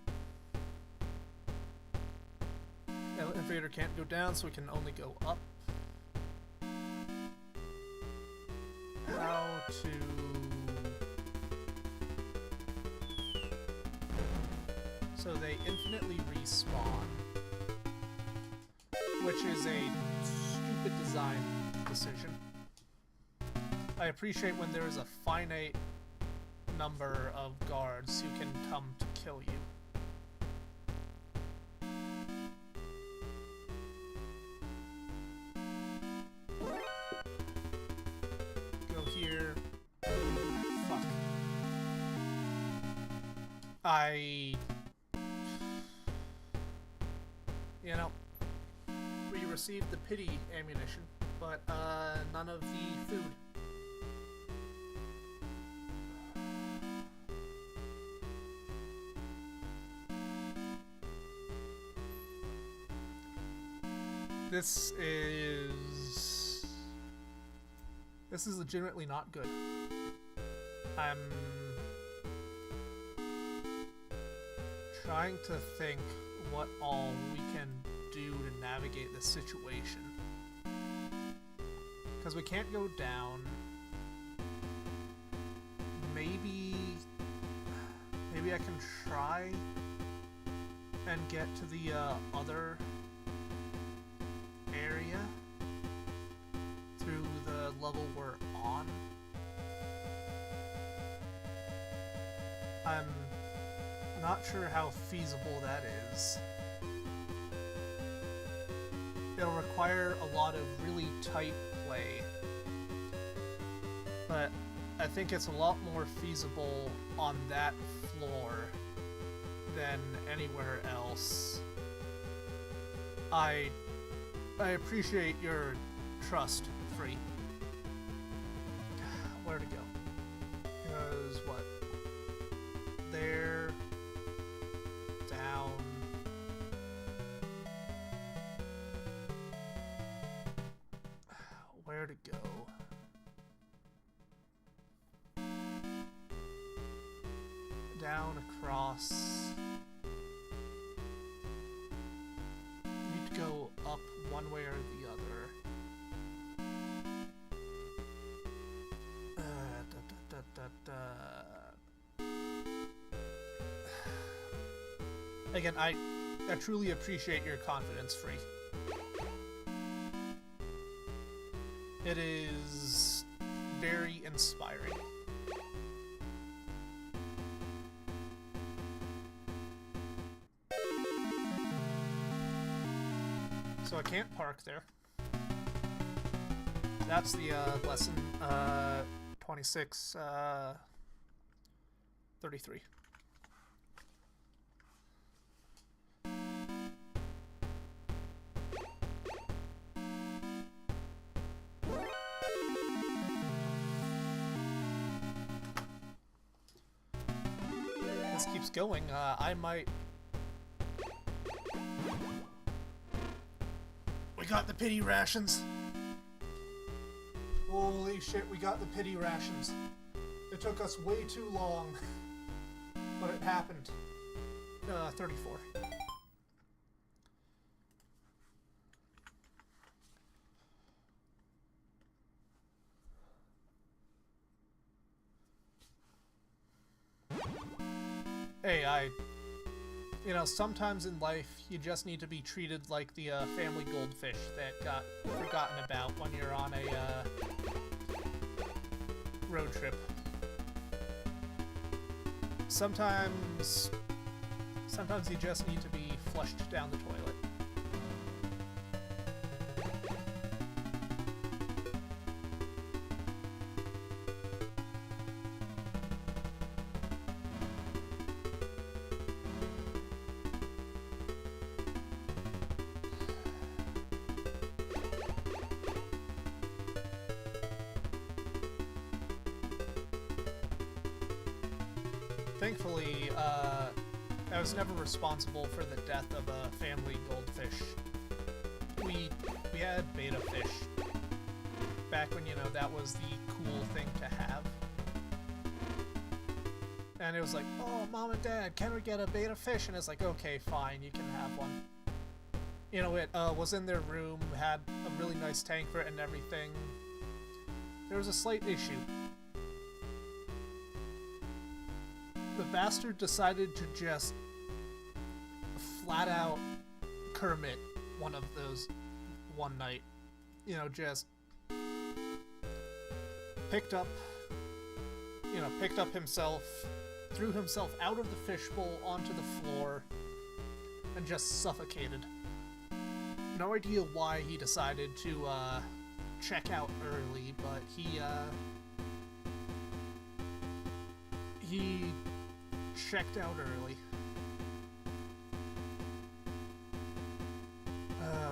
Elevator can't go down, so we can only go up. How to... So they infinitely respawn, which is a stupid design decision. I appreciate when there is a finite number of guards who can come to kill you. You know, we received the pity ammunition, but none of the food. This is legitimately not good. I'm trying to think what all we can do to navigate this situation. Because we can't go down. Maybe I can try and get to the other area through the level we're on. I'm not sure how feasible that is. It'll require a lot of really tight play, but I think it's a lot more feasible on that floor than anywhere else. I appreciate your trust, Free. Where to go? Because what? There. Down. Where to go? Down, across. Need to go up one way or the other. Again, I truly appreciate your confidence, Free. It is very inspiring. So I can't park there. That's the lesson 26, 33. This keeps going. I might... We got the pity rations. Holy shit, we got the pity rations. It took us way too long, but it happened. 34. Hey, you know, sometimes in life, you just need to be treated like the family goldfish that got forgotten about when you're on a road trip. Sometimes you just need to be flushed down the toilet. Thankfully, I was never responsible for the death of a family goldfish. We had beta fish back when, you know, that was the cool thing to have. And it was like, oh, Mom and Dad, can we get a beta fish? And it's like, okay, fine, you can have one. You know, it was in their room, had a really nice tank for it and everything. There was a slight issue. The bastard decided to just flat out Kermit one of those one night. You know, just picked up himself, threw himself out of the fishbowl onto the floor, and just suffocated. No idea why he decided to check out early, but he checked out early.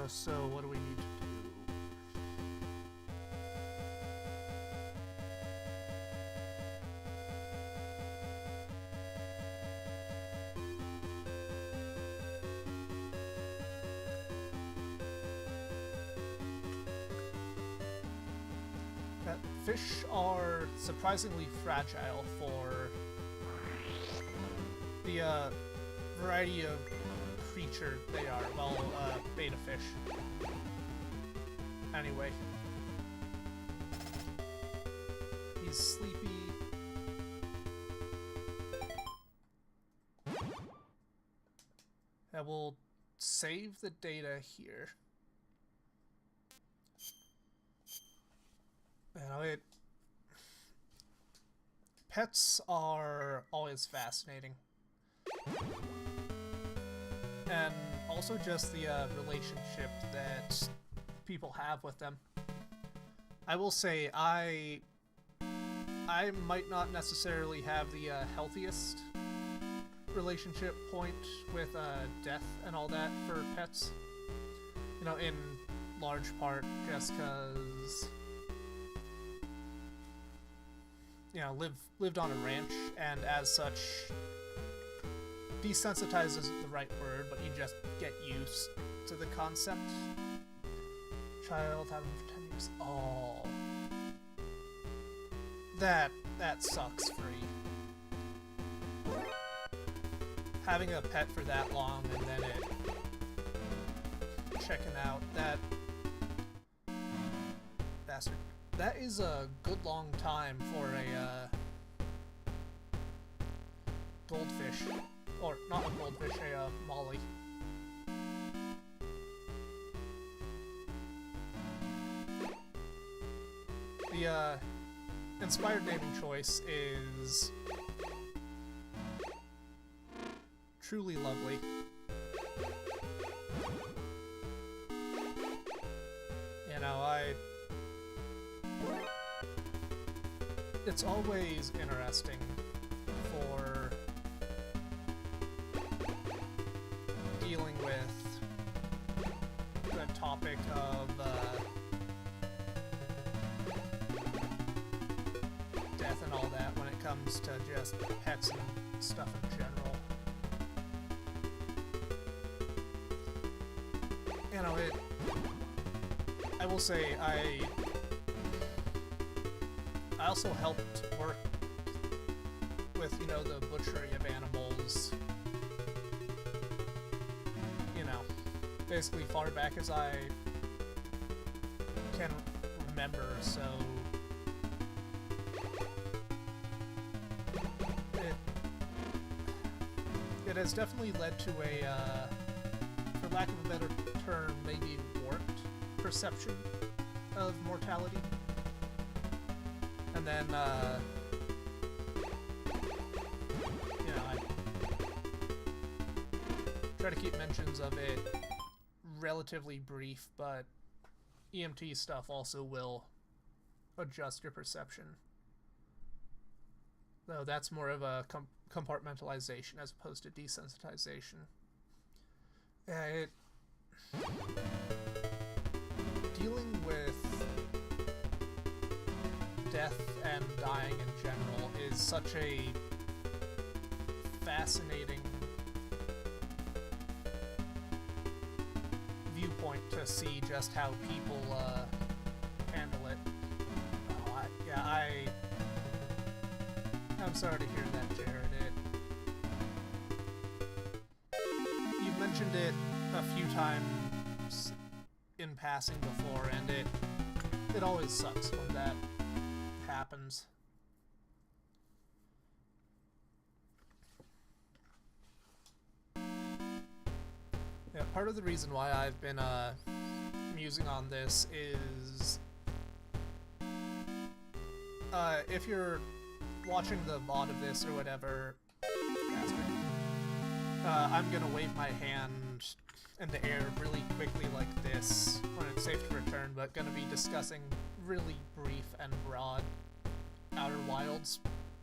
So what do we need to do? Fish are surprisingly fragile for the variety of creature they are. Well, beta fish. Anyway. He's sleepy. I will save the data here. You know, pets are always fascinating. And also just the relationship that people have with them. I will say, I might not necessarily have the healthiest relationship point with death and all that for pets. You know, in large part just because, you know, lived on a ranch, and as such, desensitized isn't the right word, but you just get used to the concept. Child having for 10 years. Oh. That sucks, Free. Having a pet for that long and then it checking out, that bastard. That is a good long time for goldfish. Or, not a goldfish, a molly. The, inspired naming choice is truly lovely. You know, it's always interesting for dealing with the topic of death and all that when it comes to just pets and stuff in general. You know, I will say, I also helped work with, you know, the butchery of animals, you know, basically far back as I can remember, so it has definitely led to a, for lack of a better term, maybe warped perception of mortality. And then, you know, I try to keep mentions of it relatively brief, but EMT stuff also will adjust your perception. Though that's more of a compartmentalization as opposed to desensitization. Dealing with death and dying in general is such a fascinating viewpoint to see just how people handle it. Oh, I'm sorry to hear that, Jared. You've mentioned it a few times in passing before, and it always sucks when that happens. Yeah, part of the reason why I've been musing on this is if you're watching the VOD of this or whatever, I'm gonna wave my hand in the air really quickly like this when it's safe to return, but gonna be discussing really brief and broad Outer Wilds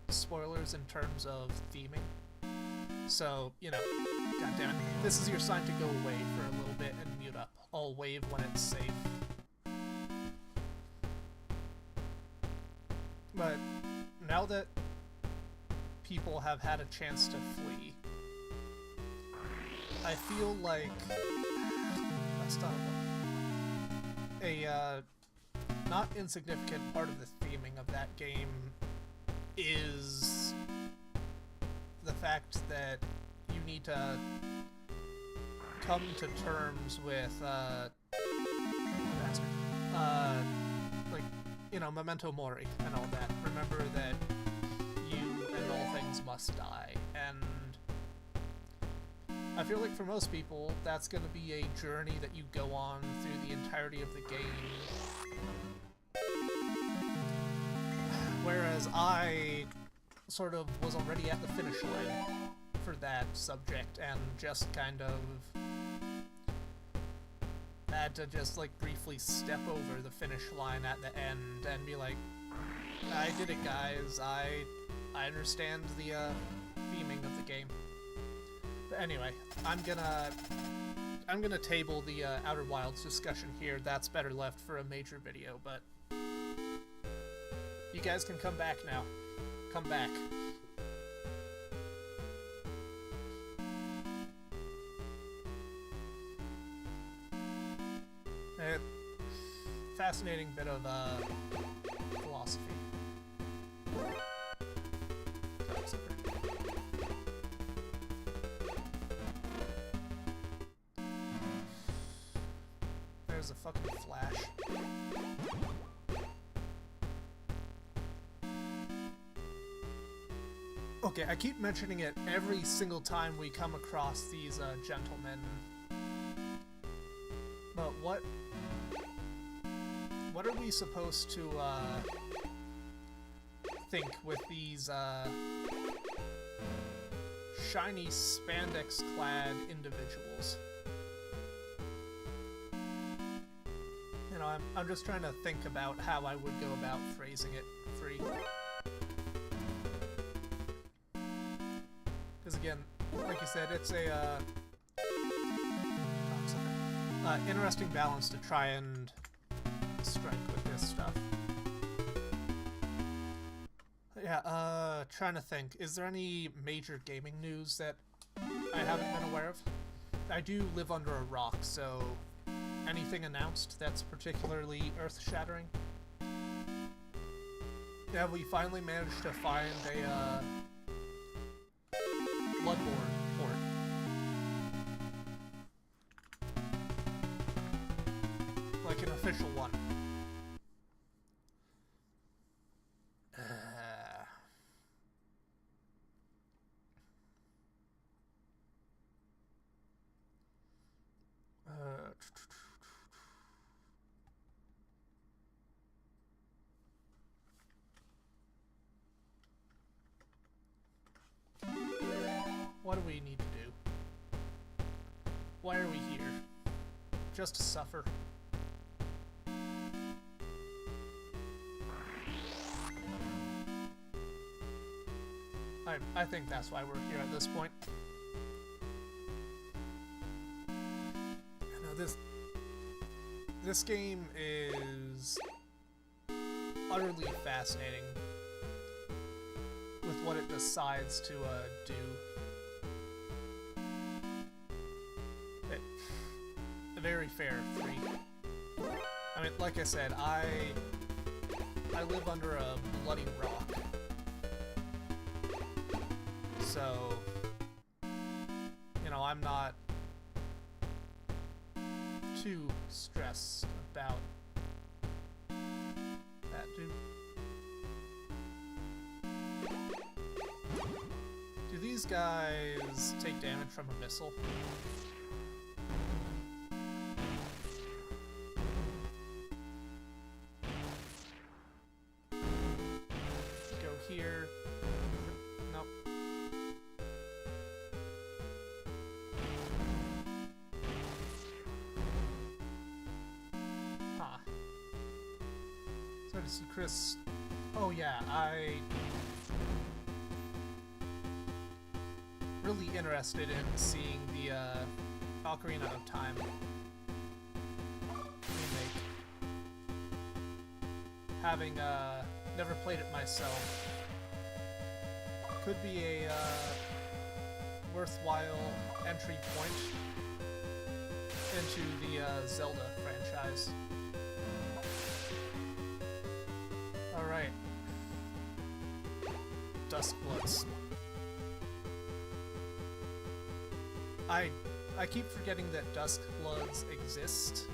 spoilers in terms of theming. So, you know, goddammit, this is your sign to go away for a little bit and mute up. I'll wave when it's safe. But now that people have had a chance to flee, I feel like a not insignificant part of the theming of that game is the fact that you need to come to terms with like, you know, memento mori and all that. Remember that you and all things must die, and I feel like for most people, that's going to be a journey that you go on through the entirety of the game. Whereas I sort of was already at the finish line for that subject and just kind of had to just like briefly step over the finish line at the end and be like, I did it, guys. I understand the theming of the game. But anyway, I'm gonna table the Outer Wilds discussion here. That's better left for a major video, but you guys can come back now. Come back. Fascinating bit of philosophy. There's a fucking flash. Okay, I keep mentioning it every single time we come across these gentlemen. But what are we supposed to think with these shiny spandex-clad individuals? You know, I'm just trying to think about how I would go about phrasing it free. Because again, like you said, it's a interesting balance to try and strike with this stuff. Yeah, trying to think. Is there any major gaming news that I haven't been aware of? I do live under a rock, so anything announced that's particularly earth-shattering? Yeah, we finally managed to find a Bloodborne port. Like an official one. What do we need to do? Why are we here? Just to suffer? I think that's why we're here at this point. You know, this game is utterly fascinating with what it decides to do. Very fair, free. I mean, like I said, I live under a bloody rock. So, you know, I'm not too stressed about that, dude. Do these guys take damage from a missile? Here. Nope. Huh. Sorry to see Chris. Oh yeah, really interested in seeing the Ocarina of Time remake. Having never played it myself. Could be a worthwhile entry point into the Zelda franchise. Alright. Duskbloods. I keep forgetting that Duskbloods exist.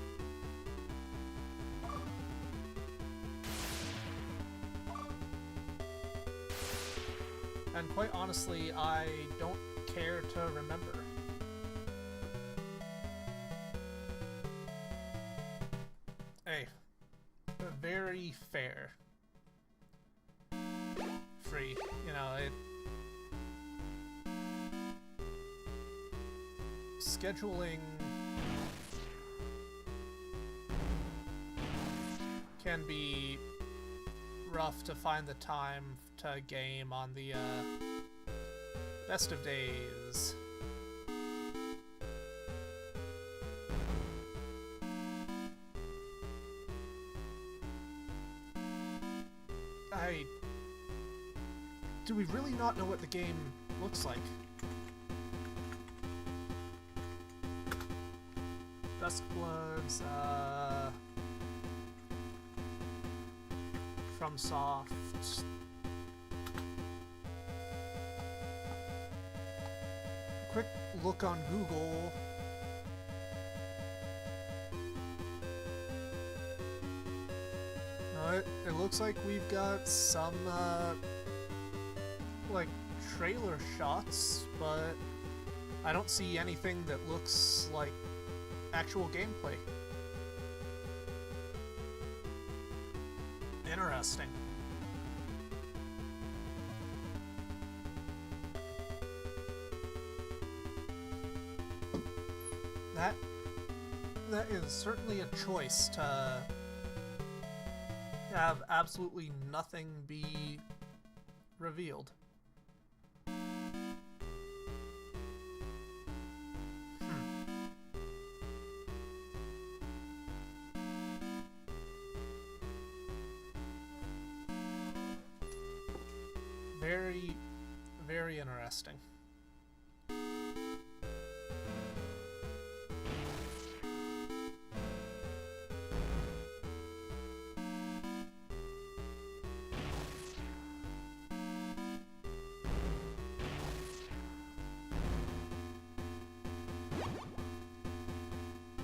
And quite honestly, I don't care to remember. Hey, very fair. Free, you know, scheduling can be rough to find the time to game on the best of days. Do we really not know what the game looks like? Duskbloods, FromSoft. Quick look on Google. No, it looks like we've got some, like, trailer shots, but I don't see anything that looks like actual gameplay. Interesting. That is certainly a choice to have absolutely nothing be revealed. Very, very interesting.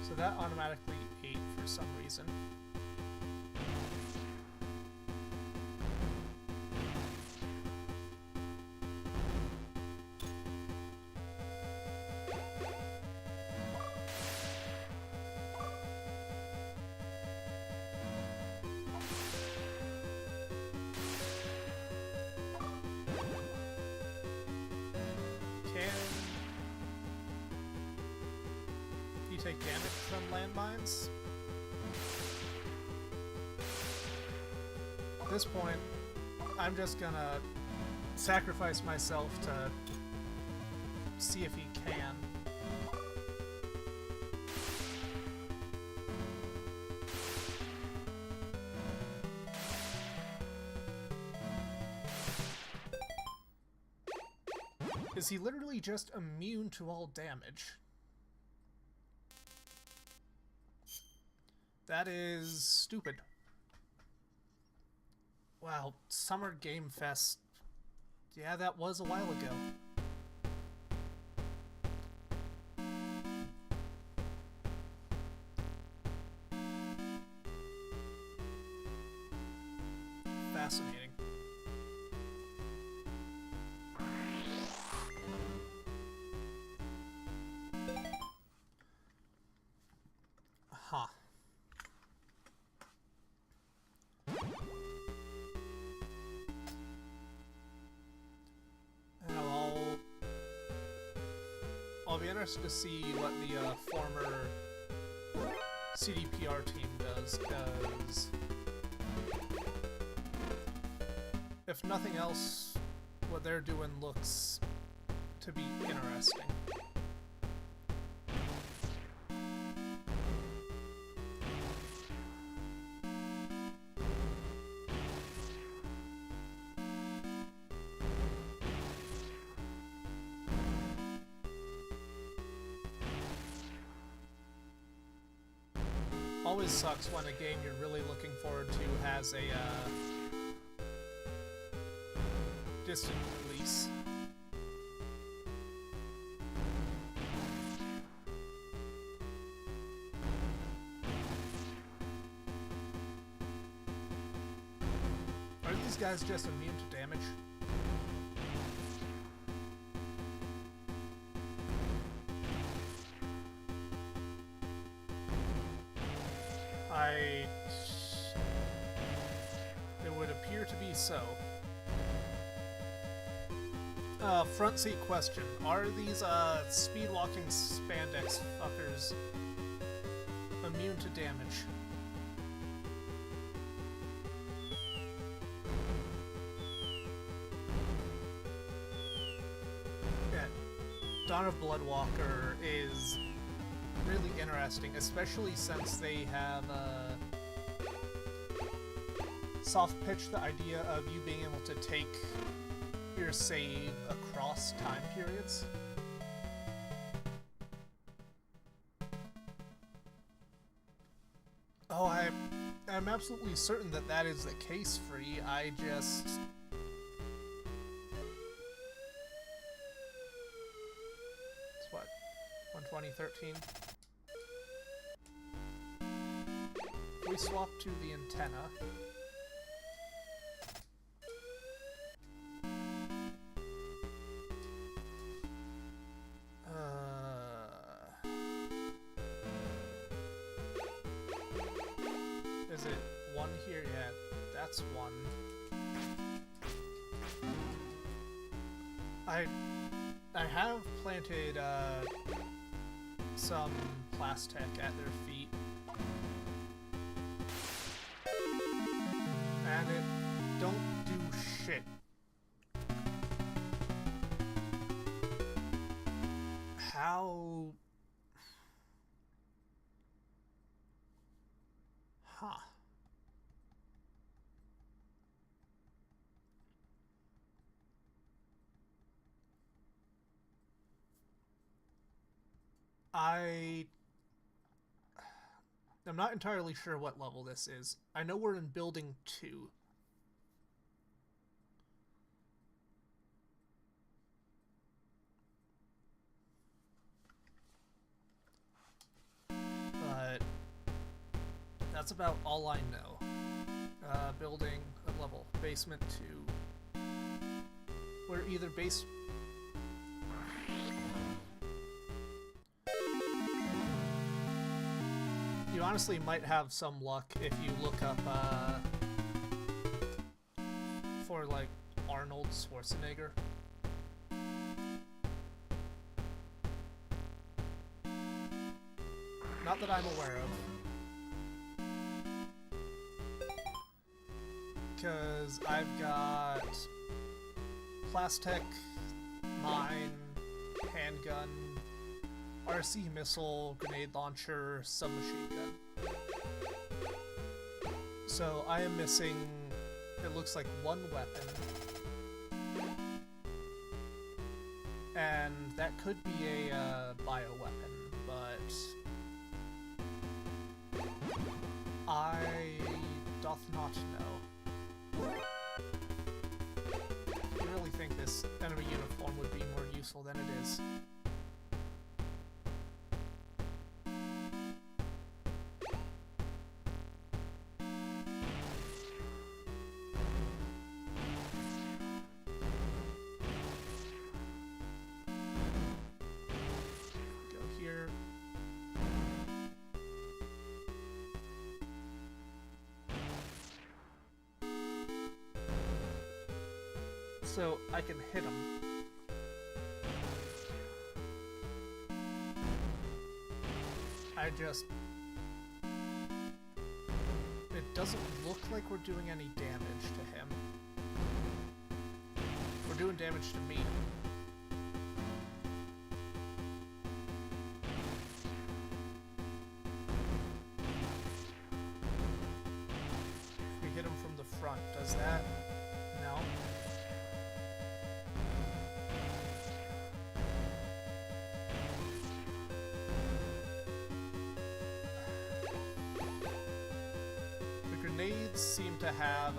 So that automatically ate for some reason. Take damage from landmines. At this point, I'm just gonna sacrifice myself to see if he can. Is he literally just immune to all damage? That is stupid. Wow, Summer Game Fest. Yeah, that was a while ago. Fascinating. Huh. I'll be interested to see what the former CDPR team does, because if nothing else, what they're doing looks to be interesting. Always sucks when a game you're really looking forward to has a distant release. Are these guys just immune to damage? It would appear to be so. Front seat question. Are these, speed-walking spandex fuckers immune to damage? Yeah. Dawn of Bloodwalker is really interesting, especially since they have soft-pitched the idea of you being able to take your save across time periods. Oh, I'm absolutely certain that that is the case, Free. I just... It's what? 12013? We swap to the antenna. Is it one here? Yeah, that's one. I have planted some plastic at their feet. And it don't do shit. How? Huh. I'm not entirely sure what level this is. I know we're in building 2. But that's about all I know. Building a level. Basement 2. We're either base... You honestly might have some luck if you look up, for, like, Arnold Schwarzenegger. Not that I'm aware of. Because I've got Plastech, Mine, Handgun, RC Missile, Grenade Launcher, Submachine Gun. So I am missing, it looks like, one weapon. And that could be a bioweapon, but I doth not know. I really think this enemy uniform would be more useful than it is. So I can hit him. It doesn't look like we're doing any damage to him. We're doing damage to me. If we hit him from the front, does that? No. Grenades seem to have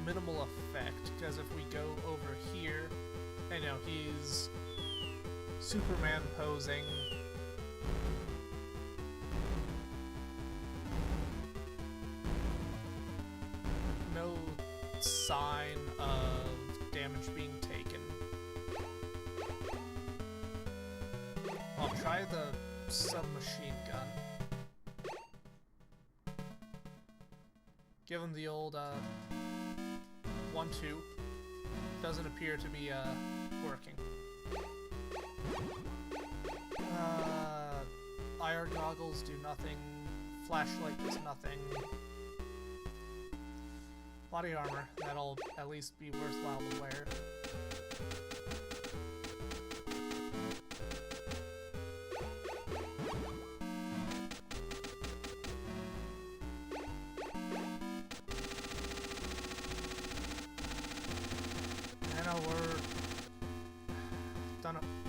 minimal effect, because if we go over here, I know he's Superman posing. No sign of damage being taken. I'll try the submachine gun. Give him the old 1-2. Doesn't appear to be working. IR goggles do nothing. Flashlight does nothing. Body armor, that'll at least be worthwhile to wear.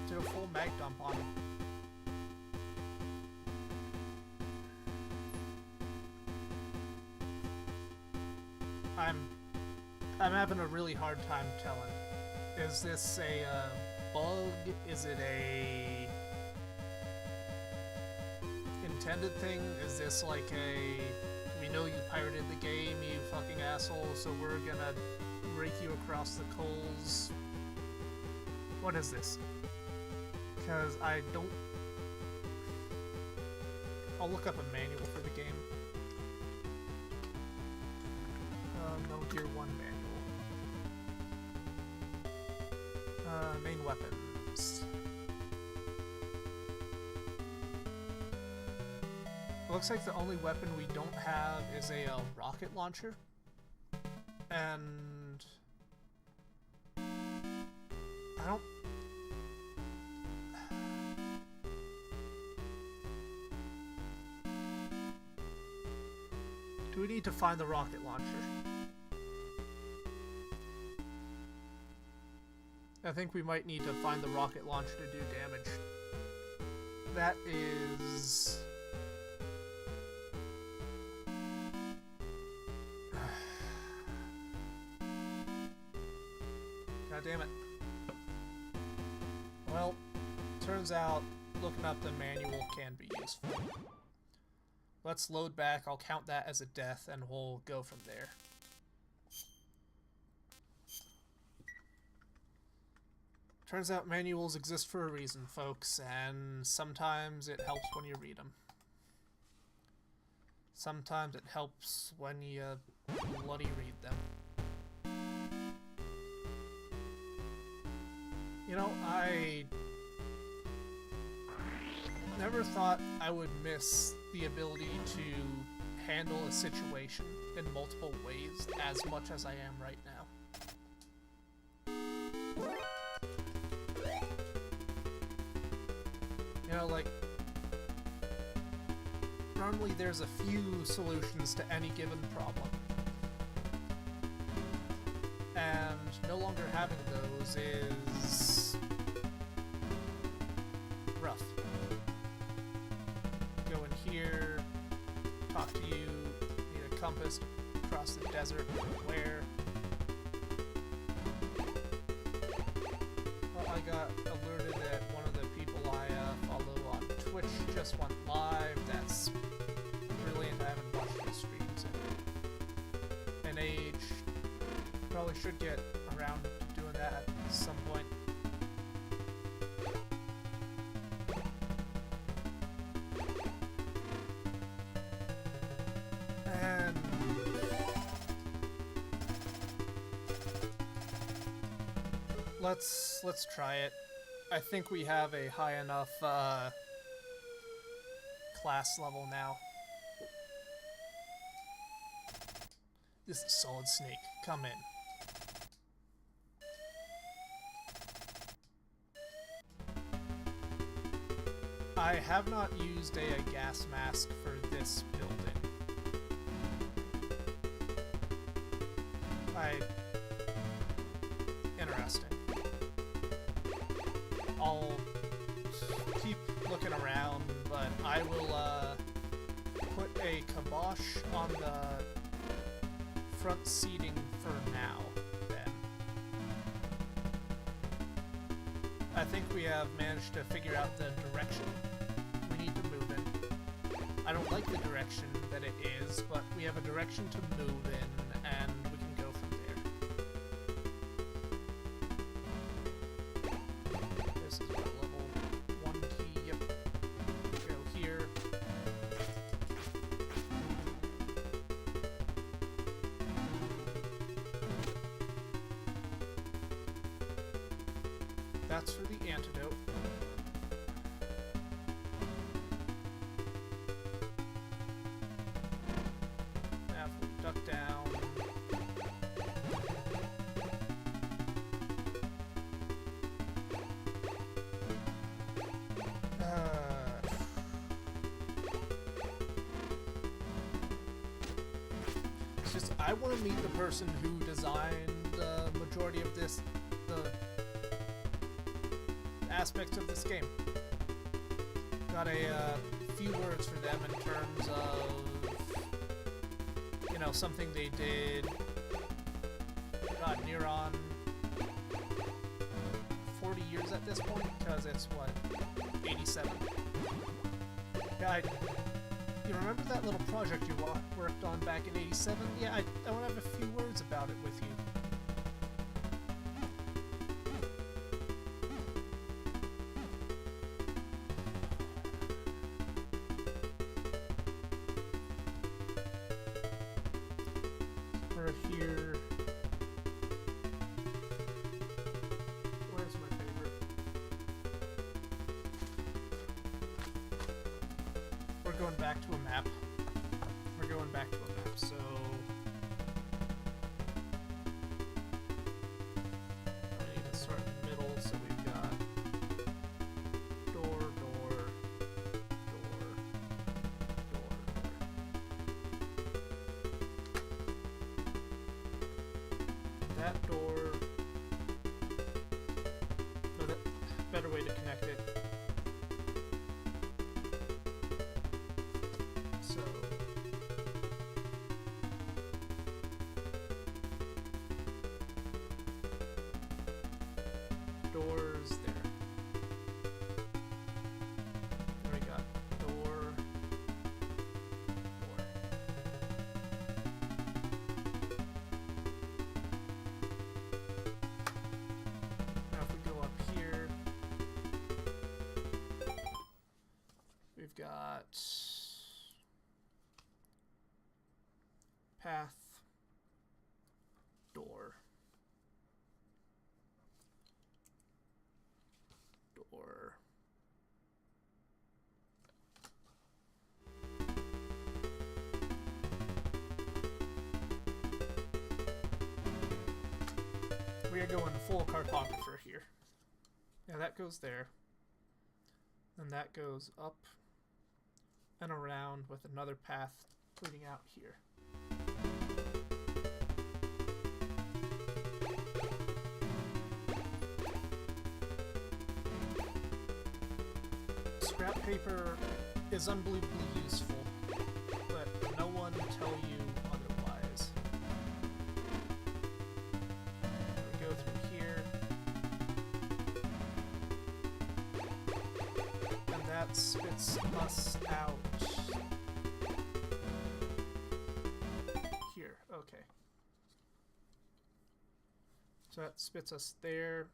Did a full mag dump on him. I'm having a really hard time telling. Is this a bug? Is it a intended thing? Is this like a, we know you pirated the game, you fucking asshole, so we're gonna rake you across the coals? What is this? Because I don't... I'll look up a manual for the game. No Gear 1 manual. Main weapons. Looks like the only weapon we don't have is a rocket launcher. And I don't... Do we need to find the rocket launcher? I think we might need to find the rocket launcher to do damage. That is... God damn it. Well, turns out looking up the manual can be useful. Let's load back, I'll count that as a death, and we'll go from there. Turns out manuals exist for a reason, folks, and sometimes it helps when you read them. Sometimes it helps when you bloody read them. You know, I never thought I would miss the ability to handle a situation in multiple ways as much as I am right now. You know, like, normally there's a few solutions to any given problem. And no longer having those is rough. Go in here, talk to you, need a compass to cross the desert, where? Well, I got alerted that one of the people I follow on Twitch just went live. That's brilliant. I haven't watched his streams in an age. Probably should get around to doing that at some point. And let's try it. I think we have a high enough class level now. This is Solid Snake. Come in. I have not used a gas mask for this building. Interesting. I'll keep looking around, but I will put a kibosh on the front seating for now, then. I think we have managed to figure out the direction we need to move in. I don't like the direction that it is, but we have a direction to move in, and we can go from there. This is what, level 1 key, yep. Go here. That's for the antidote. Now if we duck down. It's just, I want to meet the person who designed the majority of the aspects of this game. Got a few words for them in terms of, you know, something they did. God, near on 40 years at this point, because it's what, 87. Yeah, you remember that little project you worked on back in 87? Yeah, I want to have a few words about it with you. We're here. we're going back to a map. We're going back to a map, so... we need to start in the middle, so we've got... door, door, door, door, door. That door... no, that... better way to connect it. So... doors there. Then we got door, door. Now if we go up here, we've got path, door, door. We are going full cartographer here. Yeah, that goes there. And that goes up and around with another path leading out here. Scrap paper is unbelievably useful. Let no one tell you otherwise. We go through here. And that spits us out. Here, okay. So that spits us there.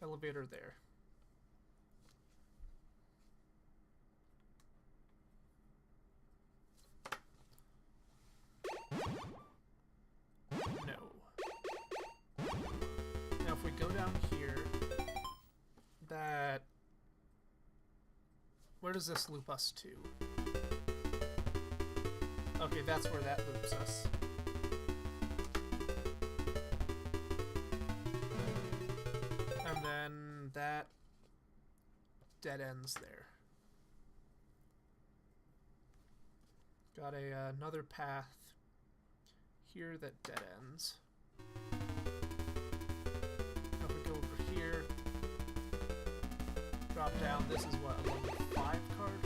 Elevator there. No. Now if we go down here, that... where does this loop us to? Okay, that's where that loops us. And then that dead ends there. Got another path here that dead ends. Now if we go over here, drop down, this is what, a level 5 card?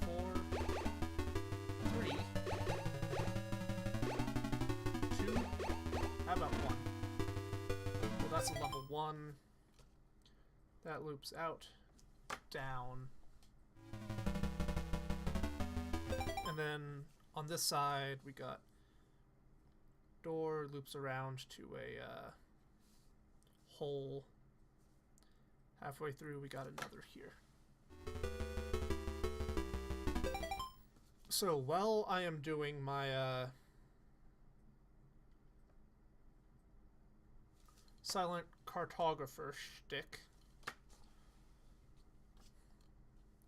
4, 3, 2, how about 1? Well, that's a level 1. That loops out, down. And then on this side, we got door loops around to a hole. Halfway through, we got another here. So while I am doing my silent cartographer shtick,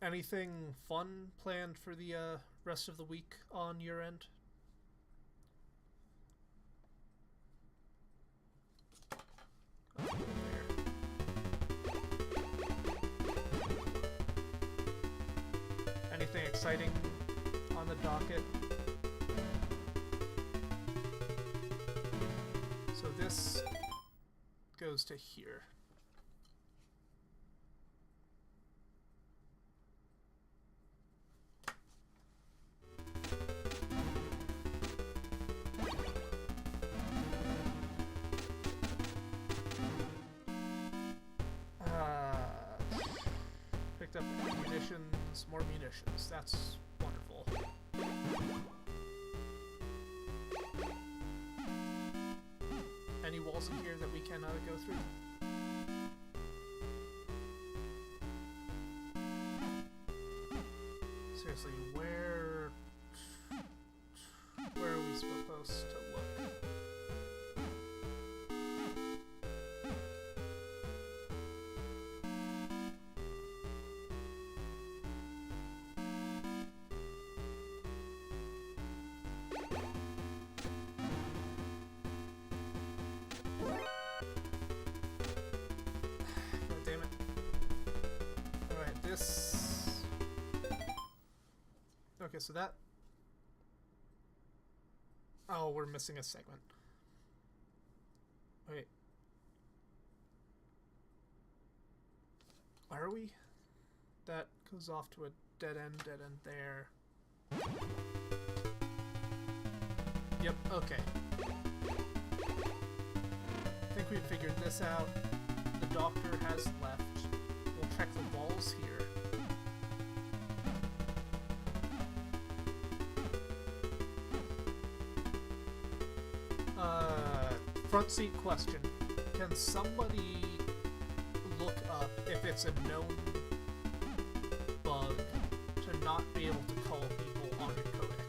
anything fun planned for the rest of the week on your end? Anything exciting on the docket? So this goes to here. Picked up munitions, more munitions. That's wonderful. Any walls in here that we can go through? Seriously, where are we supposed to look? this... Okay, so that... Oh, we're missing a segment. Wait. Are we? That goes off to a dead end there. Yep, okay. I think we figured this out. The doctor has left. We'll check the walls here. Front seat question. Can somebody look up if it's a known bug to not be able to call people on your codec?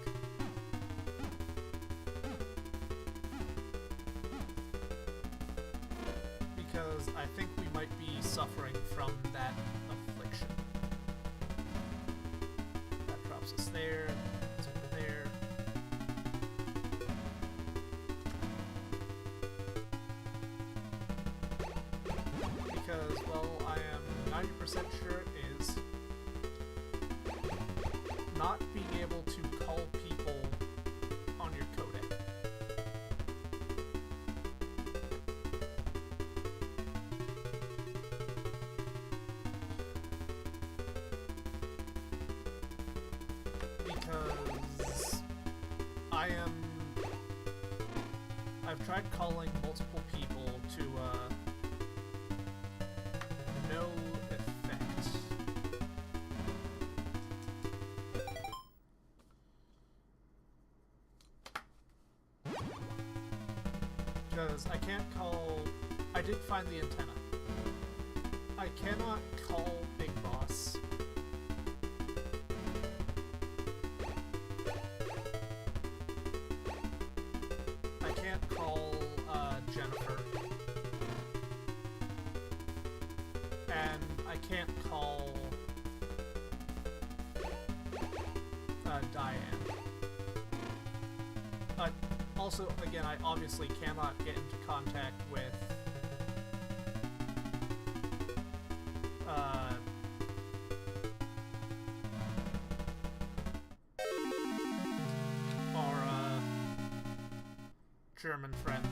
Because I think we might be suffering from that affliction. That drops us there. It's over there. Because, well, I am 90% sure it is. Not being able to call people on your codec. Because I've tried calling multiple people to, no effect. Because I can't call... I did find the antenna. I cannot call Big Boss. I can't call Jennifer. And I can't call Diane. Also, again, I obviously cannot get into contact with our German friend.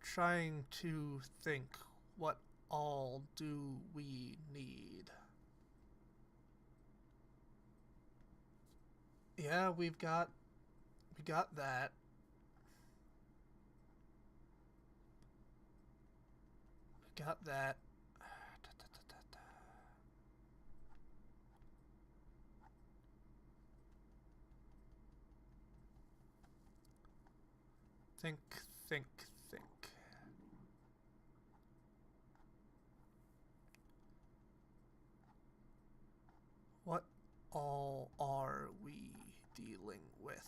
Trying to think, what all do we need? Yeah, we got that. We got that. Think. What all are we dealing with?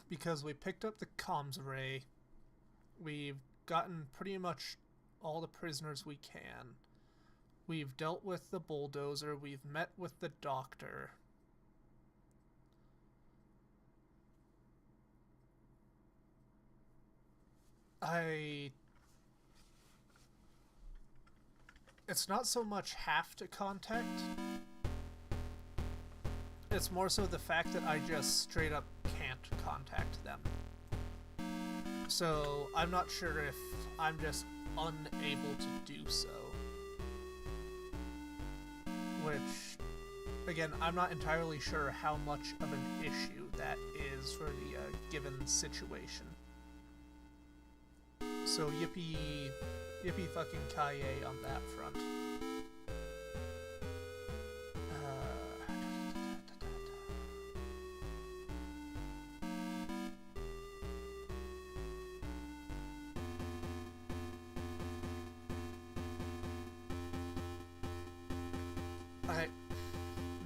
Because we picked up the comms array, we've gotten pretty much all the prisoners we can. We've dealt with the bulldozer, we've met with the doctor. It's not so much have to contact. It's more so the fact that I just straight up can't contact them. So I'm not sure if I'm just unable to do so. Which, again, I'm not entirely sure how much of an issue that is for the given situation. So yippee fucking kaye on that front.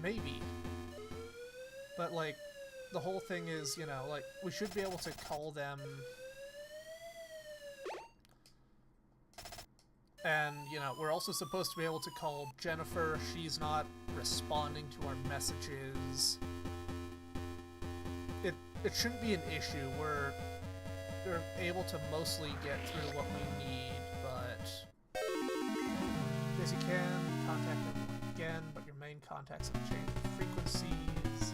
maybe. But, like, the whole thing is, you know, like, we should be able to call them... And, you know, we're also supposed to be able to call Jennifer. She's not responding to our messages. It shouldn't be an issue. We're able to mostly get through what we need, but... As you can, contact everyone again, but your main contacts have changed frequencies.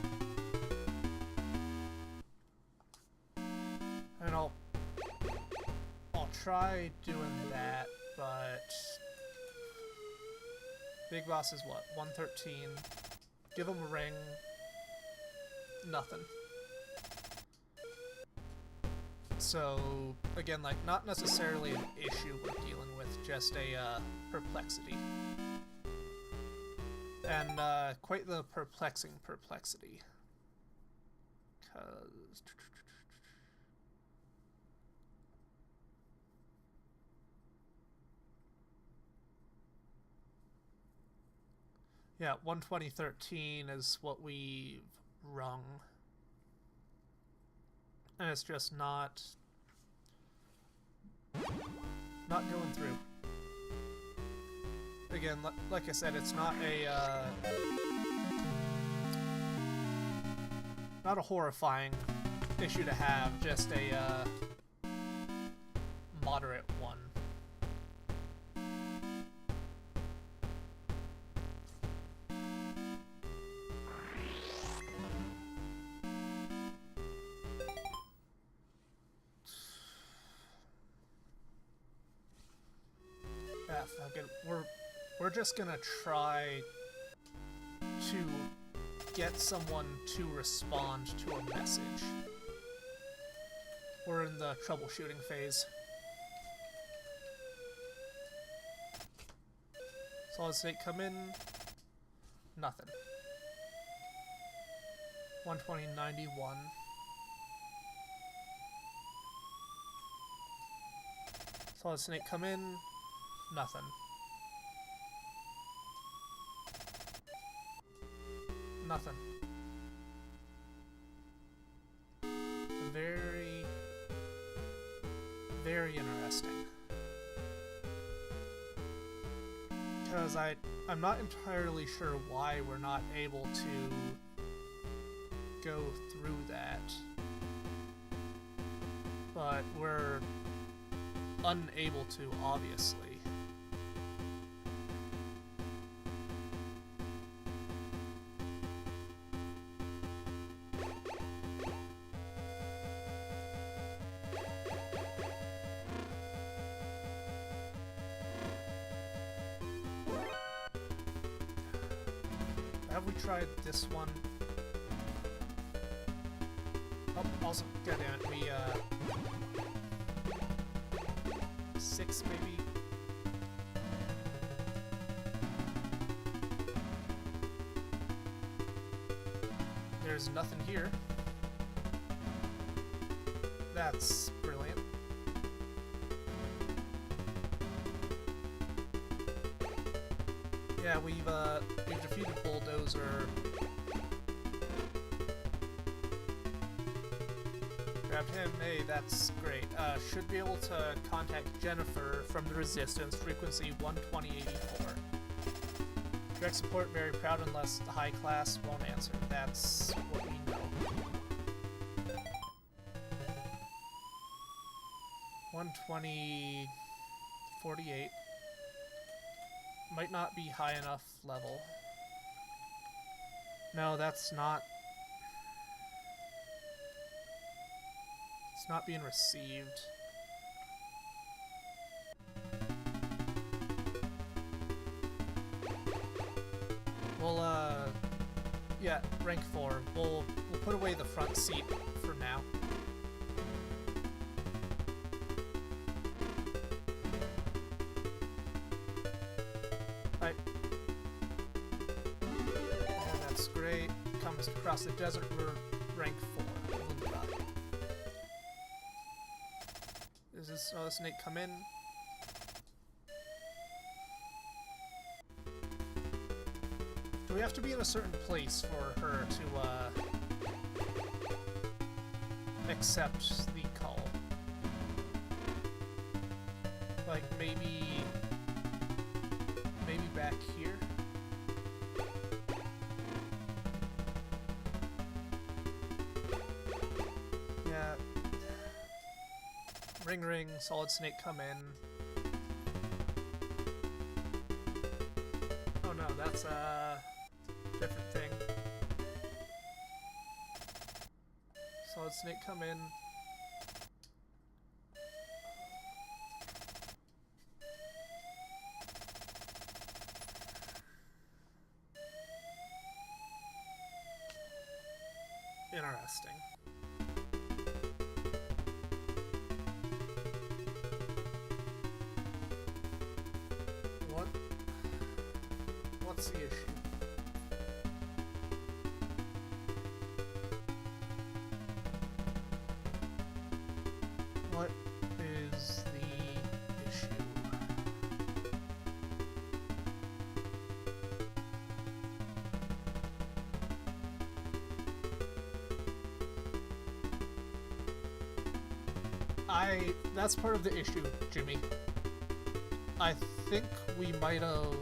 And I'll try doing that, but... Big Boss is what? 113. Give him a ring. Nothing. So, again, like, not necessarily an issue we're dealing with, just a, perplexity. And, quite the perplexing perplexity. 'Cause... Yeah, 12013 is what we've rung. And it's just not going through. Again, like I said, it's not a not a horrifying issue to have, just a moderate one. Fuck it. We're just gonna try to get someone to respond to a message. We're in the troubleshooting phase. Solid state come in. Nothing. 12091. Solid snake come in. Nothing. Nothing. Very, very interesting. Because I'm not entirely sure why we're not able to go through that. But we're unable to, obviously. Have we tried this one? Oh, also, goddammit, we, 6 maybe? There's nothing here. That's brilliant. Yeah, we've defeated Bulldozer. Grabbed him. Hey, that's great. Should be able to contact Jennifer from the Resistance, frequency 12084. Direct support, very proud unless the high class won't answer. That's what we know. 12048. Might not be high enough level. No, that's not... It's not being received. We'll, yeah, rank 4. We'll put away the front seat for now. Right. Yeah, that's great. Comes across the desert, we're rank 4. Is this snake come in? we have to be in a certain place for her to, accept the call? Like, maybe back here? Yeah. Ring ring, solid snake come in. Oh no, that's a different thing. Solid snake come in. Interesting. What's the issue? What is the issue? That's part of the issue, Jimmy. I think we might have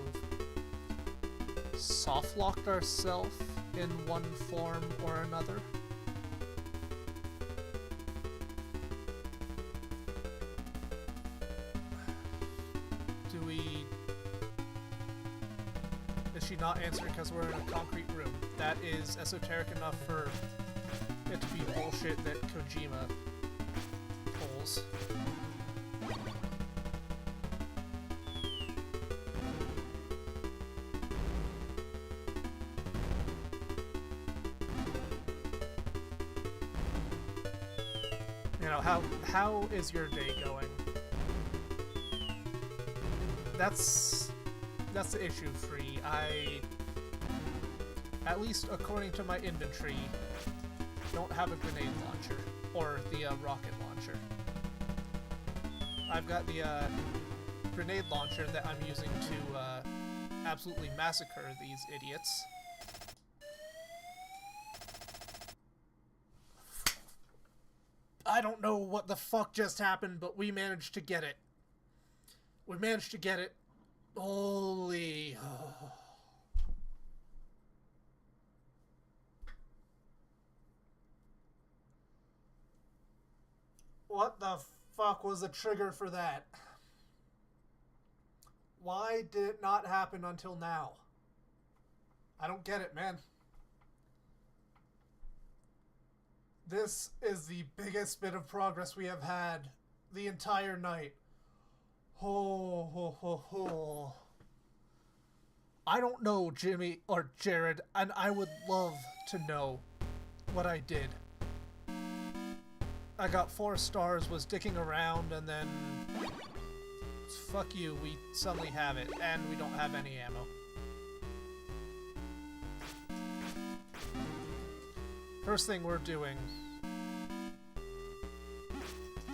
soft-locked ourselves in one form or another. Is she not answering because we're in a concrete room? That is esoteric enough for it to be bullshit that Kojima pulls. You know, how is your day going? That's the issue, Free. At least according to my inventory, don't have a grenade launcher, or the rocket launcher. I've got the grenade launcher that I'm using to absolutely massacre these idiots. I don't know what the fuck just happened, but we managed to get it. We managed to get it. Holy... What the fuck was the trigger for that? Why did it not happen until now? I don't get it, man. This is the biggest bit of progress we have had the entire night. Ho, ho, ho, ho. I don't know, Jimmy or Jared, and I would love to know what I did. I got 4 stars, was dicking around, and then... fuck you, we suddenly have it, and we don't have any ammo. First thing we're doing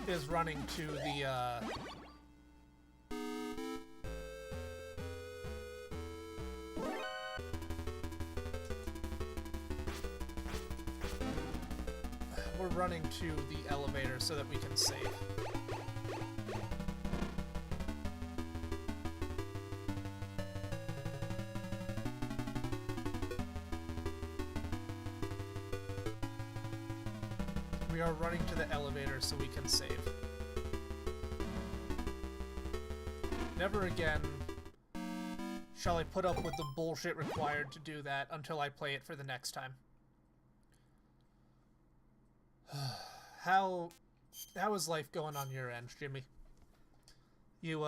is running to the, we're running to the elevator so that we can save. We are running to the elevator so we can save. Never again shall I put up with the bullshit required to do that until I play it for the next time. How is life going on your end, Jimmy? You,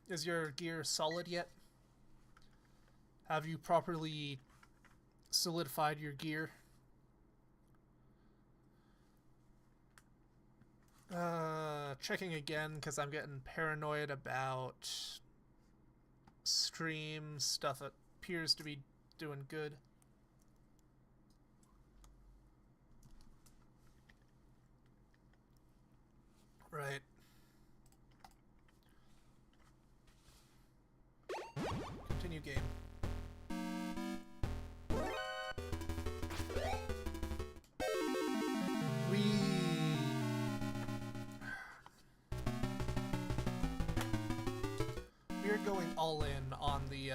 is your gear solid yet? Have you properly solidified your gear? Checking again, because I'm getting paranoid about stream stuff that appears to be doing good. Right. Continue game. all in on the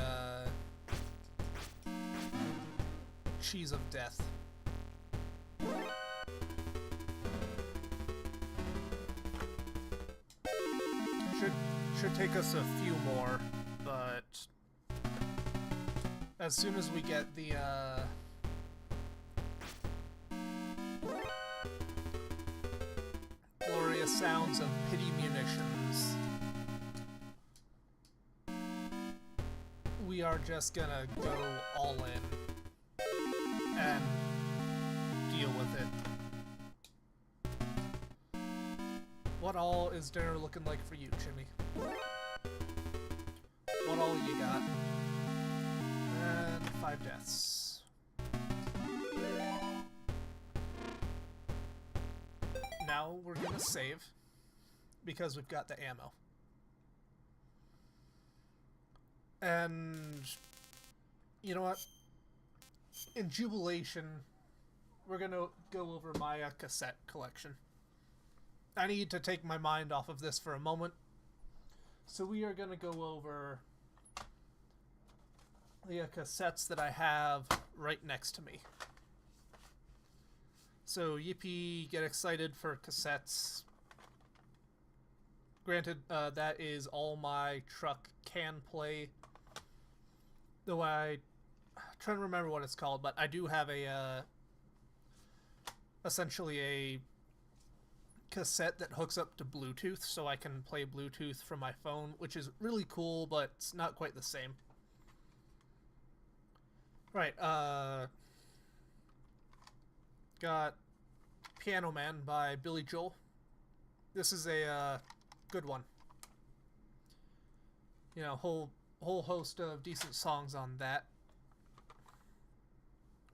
cheese of death. Should take us a few more, but as soon as we get the glorious sounds of pity munitions, we are just gonna go all in and deal with it. What all is dinner looking like for you, Jimmy? What all you got? And 5 deaths. Now we're gonna save because we've got the ammo. And you know what? In jubilation, we're gonna go over my cassette collection. I need to take my mind off of this for a moment. So we are going to go over the cassettes that I have right next to me. So yippee, get excited for cassettes. Granted, that is all my truck can play. Though I'm trying to remember what it's called, but I do have a essentially a cassette that hooks up to Bluetooth, so I can play Bluetooth from my phone, which is really cool, but it's not quite the same. Right, got Piano Man by Billy Joel. This is a good one. You know, whole host of decent songs on that.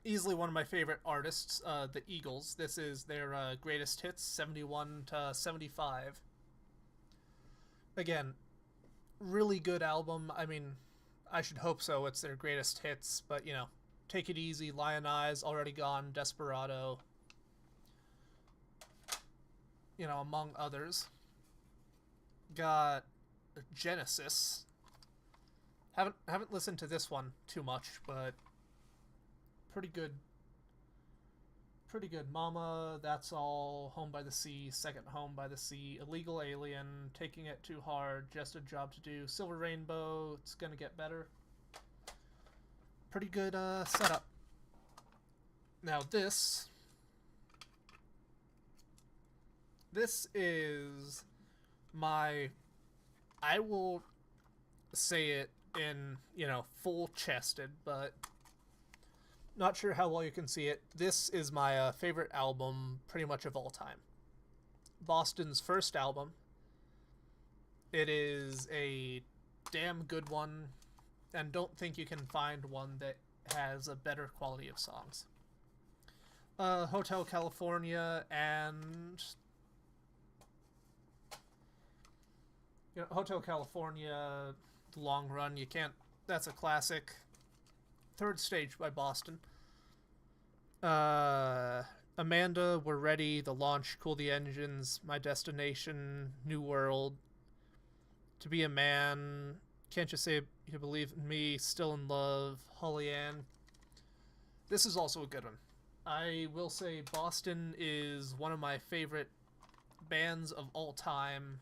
Easily one of my favorite artists, the Eagles. This is their greatest hits, 71 to 75. Again, really good album. I mean, I should hope so. It's their greatest hits, but you know, Take It Easy, Lionize, Already Gone, Desperado. You know, among others. Got Genesis. Haven't listened to this one too much, but pretty good. Mama, That's All, Home by the Sea, Second Home by the Sea, Illegal Alien, Taking It Too Hard, Just a Job to Do, Silver Rainbow, It's Gonna Get Better. Pretty good setup. Now this is my, I will say it in, you know, full chested, but not sure how well you can see it. This is my favorite album pretty much of all time. Boston's first album. It is a damn good one, and don't think you can find one that has a better quality of songs. Hotel California and you know, Hotel California, The Long Run, you can't, that's a classic. Third Stage by Boston. Amanda, We're Ready, The Launch, Cool the Engines, My Destination, New World, To Be a Man, Can't You Say You Believe in Me, Still in Love, Holly Ann. This is also a good one. I will say Boston is one of my favorite bands of all time.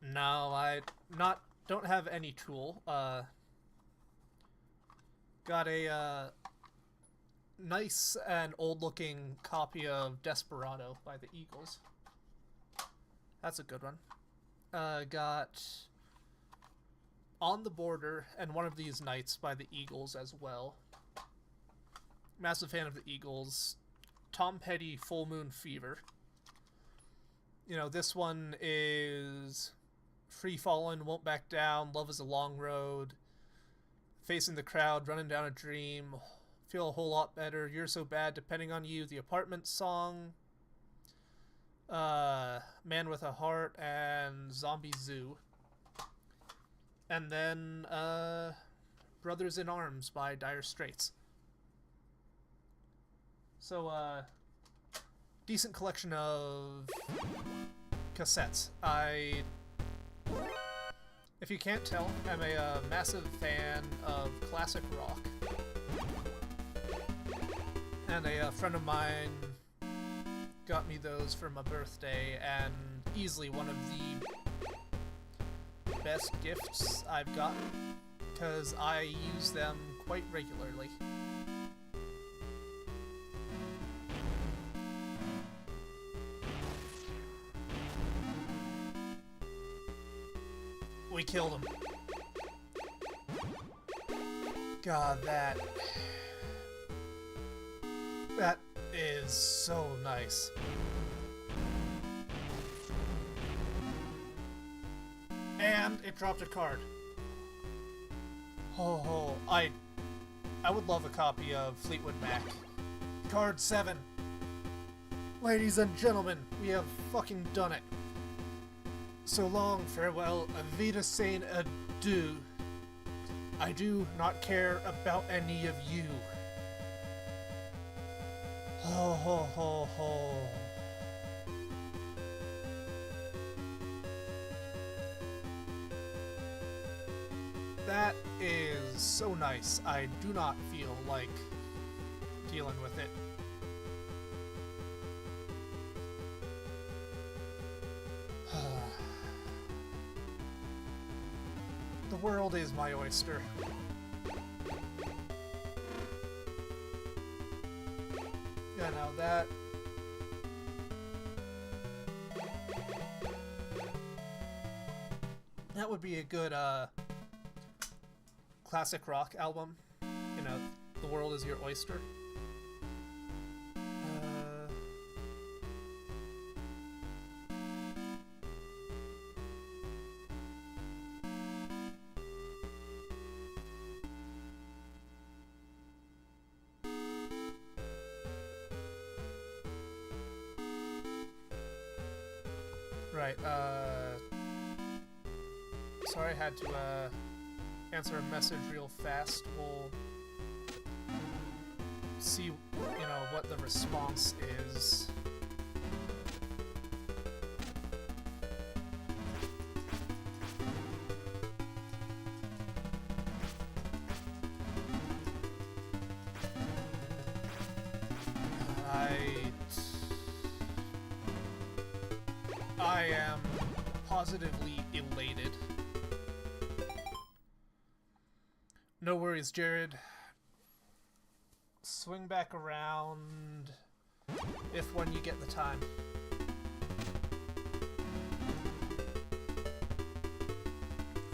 No, I don't have any Tool. Got a nice and old-looking copy of Desperado by the Eagles. That's a good one. Got On the Border and One of These Nights by the Eagles as well. Massive fan of the Eagles. Tom Petty, Full Moon Fever. You know, this one is Free Fallin', Won't Back Down, Love is a Long Road, Facing the Crowd, Running Down a Dream, Feel a Whole Lot Better, You're So Bad, Depending on You, The Apartment Song, Man with a Heart, and Zombie Zoo. And then Brothers in Arms by Dire Straits. So, decent collection of cassettes. I If you can't tell, I'm a massive fan of classic rock. And a friend of mine got me those for my birthday, and easily one of the best gifts I've gotten, because I use them quite regularly. We killed him. God, that is so nice. And it dropped a card. Oh, I would love a copy of Fleetwood Mac. Card 7. Ladies and gentlemen, we have fucking done it. So long, farewell, Avita Sane, adieu. I do not care about any of you. Ho ho ho ho. That is so nice. I do not feel like dealing with it. The world is my oyster. Yeah, now that would be a good classic rock album. You know, the world is your oyster. Right, sorry I had to, answer a message real fast. We'll see, you know, what the response is. I am positively elated. No worries, Jared. Swing back around if when you get the time.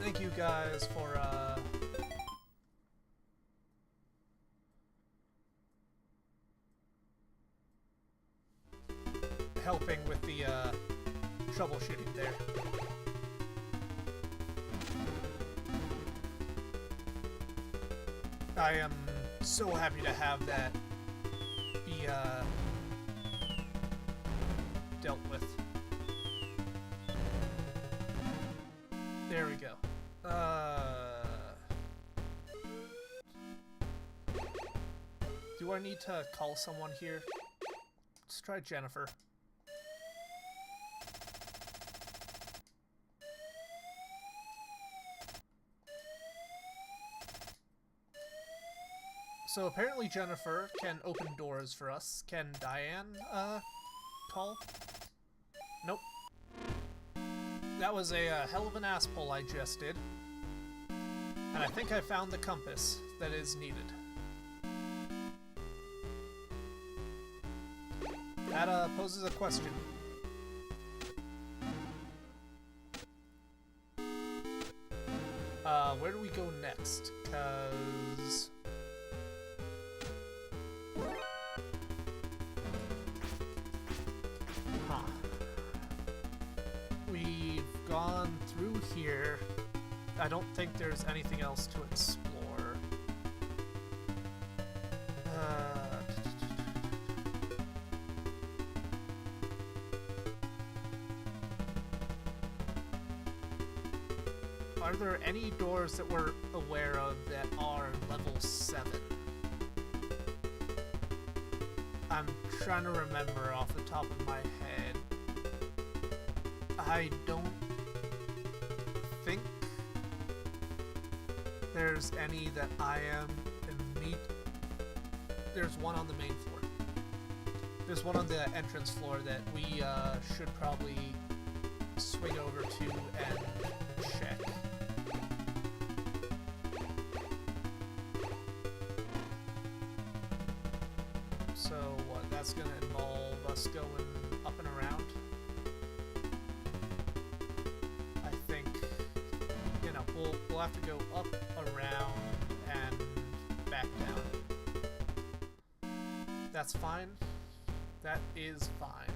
Thank you guys for helping with the troubleshooting there. I am so happy to have that be dealt with. There we go. Do I need to call someone here? Let's try Jennifer. So apparently Jennifer can open doors for us. Can Diane, call? Nope. That was a hell of an ass pull I just did. And I think I found the compass that is needed. That, poses a question. Where do we go next? 'Cause... We've gone through here. I don't think there's anything else to explore. Are there any doors that we're aware of that are level 7? I'm trying to remember off the top of my head. I don't there's any that I am immediate. There's one on the main floor. There's one on the entrance floor that we should probably swing over to and check. So what? That's gonna involve us going up and around. I think, you know, we'll have to go up, around, and back down. That's fine. That is fine.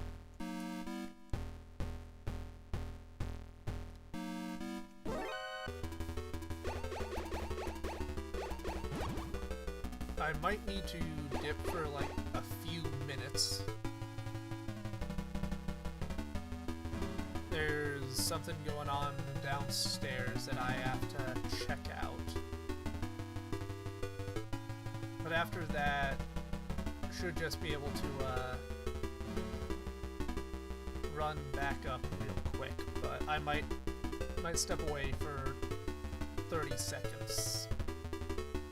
I might need to dip for like a few minutes. There's something going on downstairs that I have to check out. But after that, should just be able to run back up real quick. But I might step away for 30 seconds,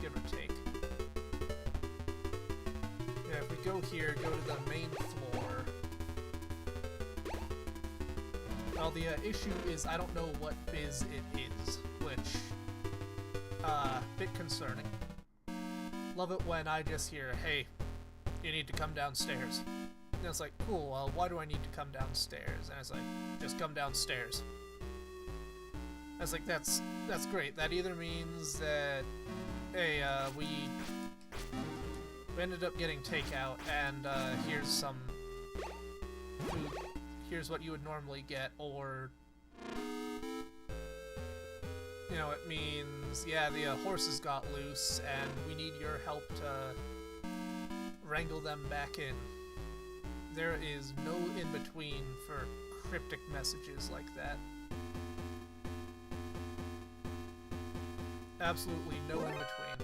give or take. Yeah, if we go here, go to the main floor. Well, the issue is I don't know what biz it is, which, bit concerning. Love it when I just hear, hey, you need to come downstairs. And it's like, cool, well, why do I need to come downstairs? And it's like, just come downstairs. I was like, that's great. That either means that, hey, we ended up getting takeout, and here's some food. Here's what you would normally get, or, you know, it means, yeah, the horses got loose, and we need your help to wrangle them back in. There is no in-between for cryptic messages like that. Absolutely no in-between.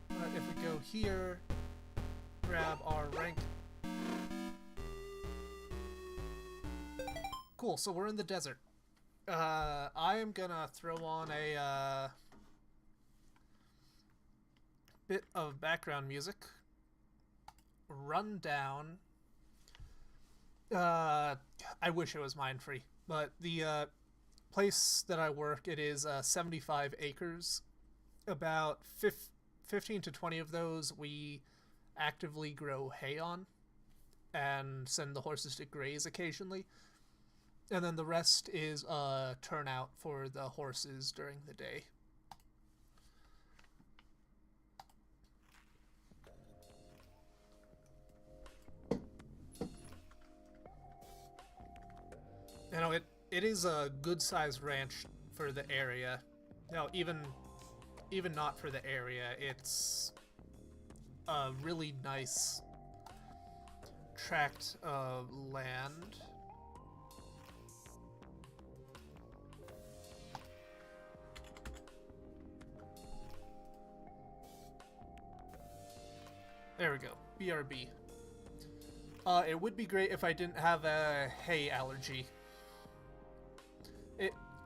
But if we go here, grab our rank. Cool, so we're in the desert. I am gonna throw on a bit of background music. Run down. I wish it was mine free, but the place that I work, it is 75 acres. About 15 to 20 of those we actively grow hay on and send the horses to graze occasionally. And then the rest is turnout for the horses during the day. You know, it is a good-sized ranch for the area. No, even not for the area, it's a really nice tract of land. There we go. BRB. It would be great if I didn't have a hay allergy.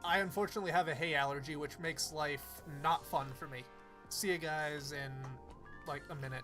I unfortunately have a hay allergy, which makes life not fun for me. See you guys in, like, a minute.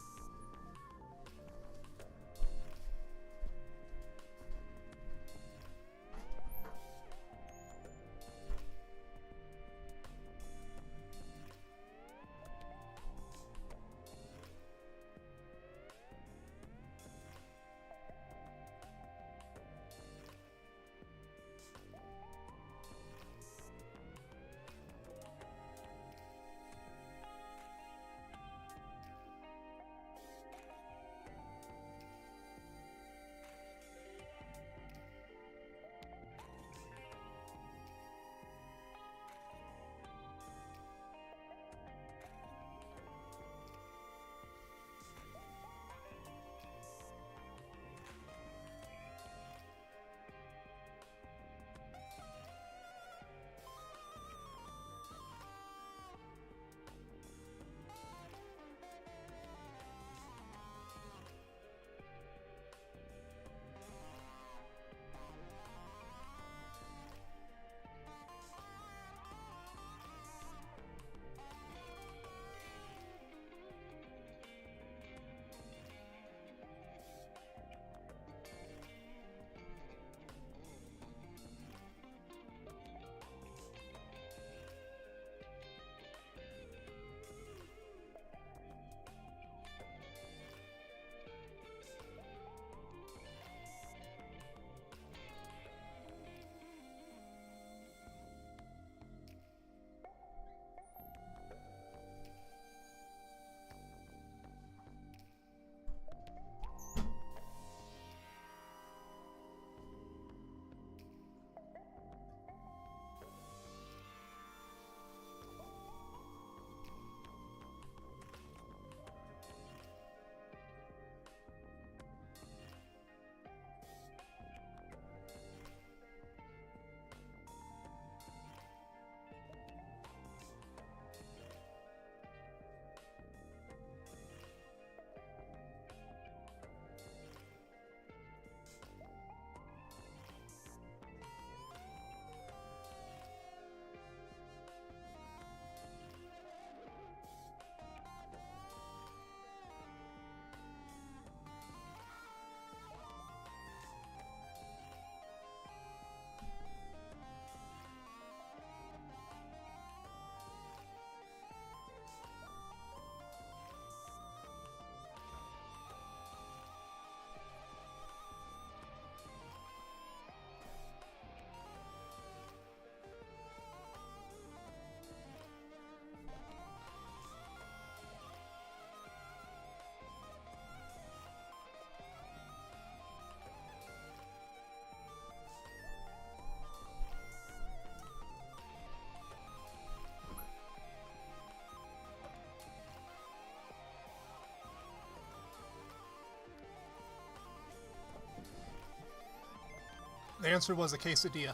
The answer was a quesadilla.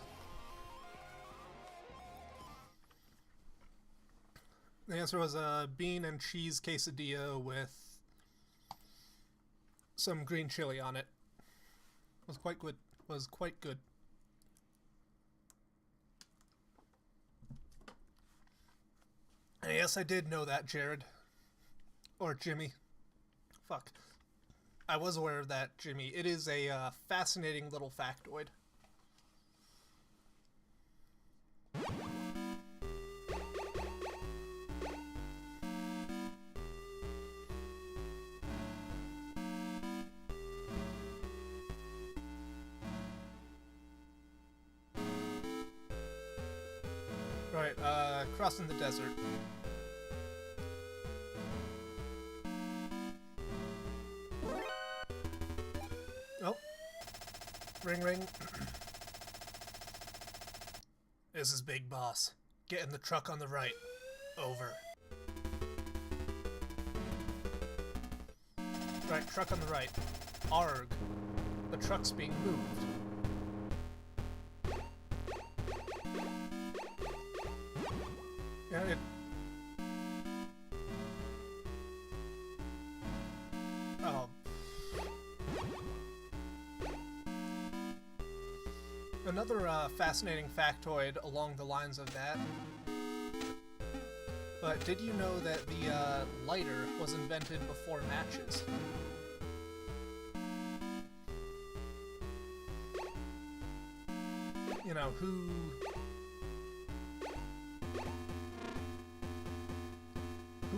The answer was a bean and cheese quesadilla with some green chili on it. Was quite good. Was quite good. And yes, I did know that, Jared. Or Jimmy. Fuck. I was aware of that, Jimmy. It is a fascinating little factoid. Right, crossing the desert. Oh. Ring ring. This is Big Boss. Get in the truck on the right. Over. Right, truck on the right. Arg. The truck's being moved. Yeah, it... Oh. Another fascinating factoid along the lines of that. But did you know that the lighter was invented before matches? You know, who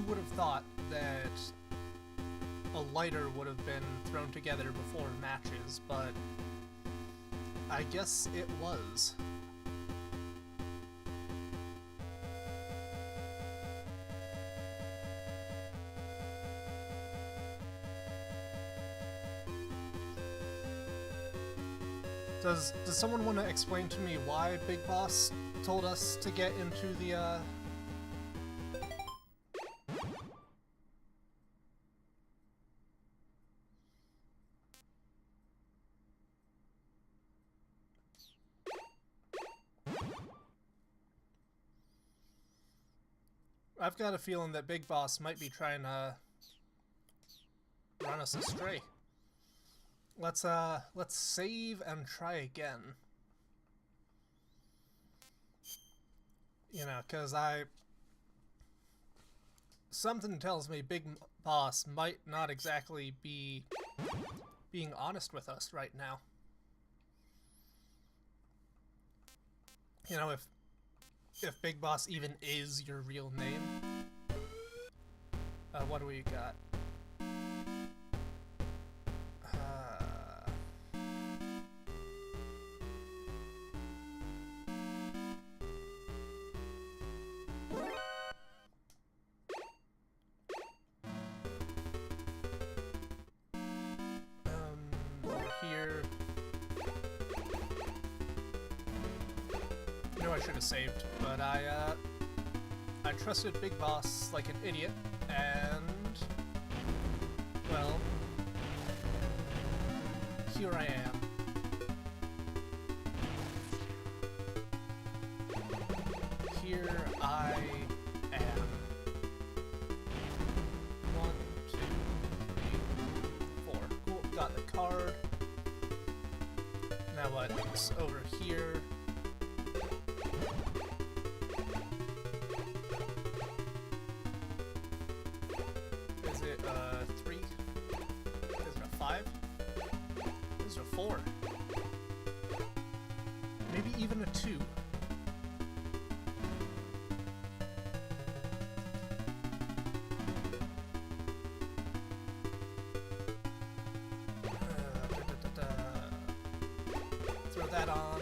would have thought that a lighter would have been thrown together before matches, but I guess it was. Does someone want to explain to me why Big Boss told us to get into the I've got a feeling that Big Boss might be trying to run us astray. Let's save and try again. You know, 'cause something tells me Big Boss might not exactly be being honest with us right now. You know, if Big Boss even is your real name. What do we got? Over here. I know I should have saved, but I trusted Big Boss like an idiot, and, well, here I am. Here I am. 1, 2, 3, 4. Cool, got the card. Now what? It's over here. Is it 3? Is it a 5? Is it a 4? Maybe even a 2. Throw that on.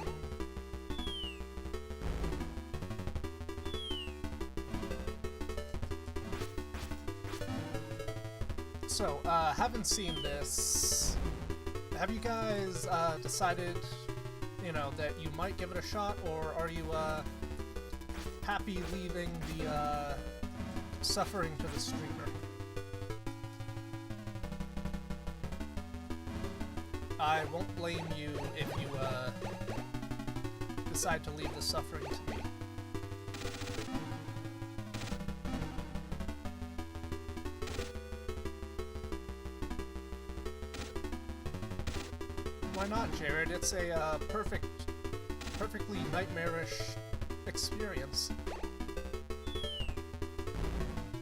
So, haven't seen this. Have you guys decided, you know, that you might give it a shot, or are you happy leaving the suffering to the streamer? I won't blame you if you, decide to leave the suffering to me. Why not, Jared? It's a, perfectly nightmarish experience.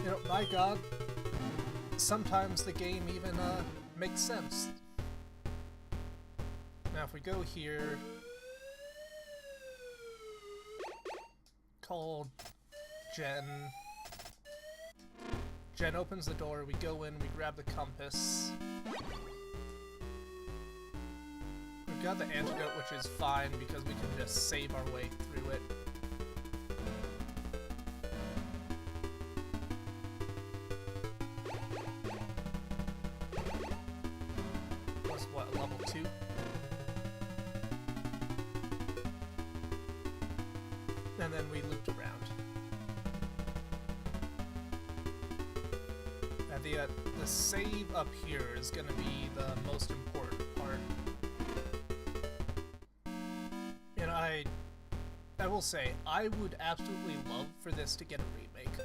You know, by God, sometimes the game even, makes sense. Now, if we go here... Call Jen. Jen opens the door, we go in, we grab the compass. We've got the antidote, which is fine because we can just save our way through it. Plus, what, level 2? And then we looped around. The save up here is going to be the most important part. And I will say, I would absolutely love for this to get a remake.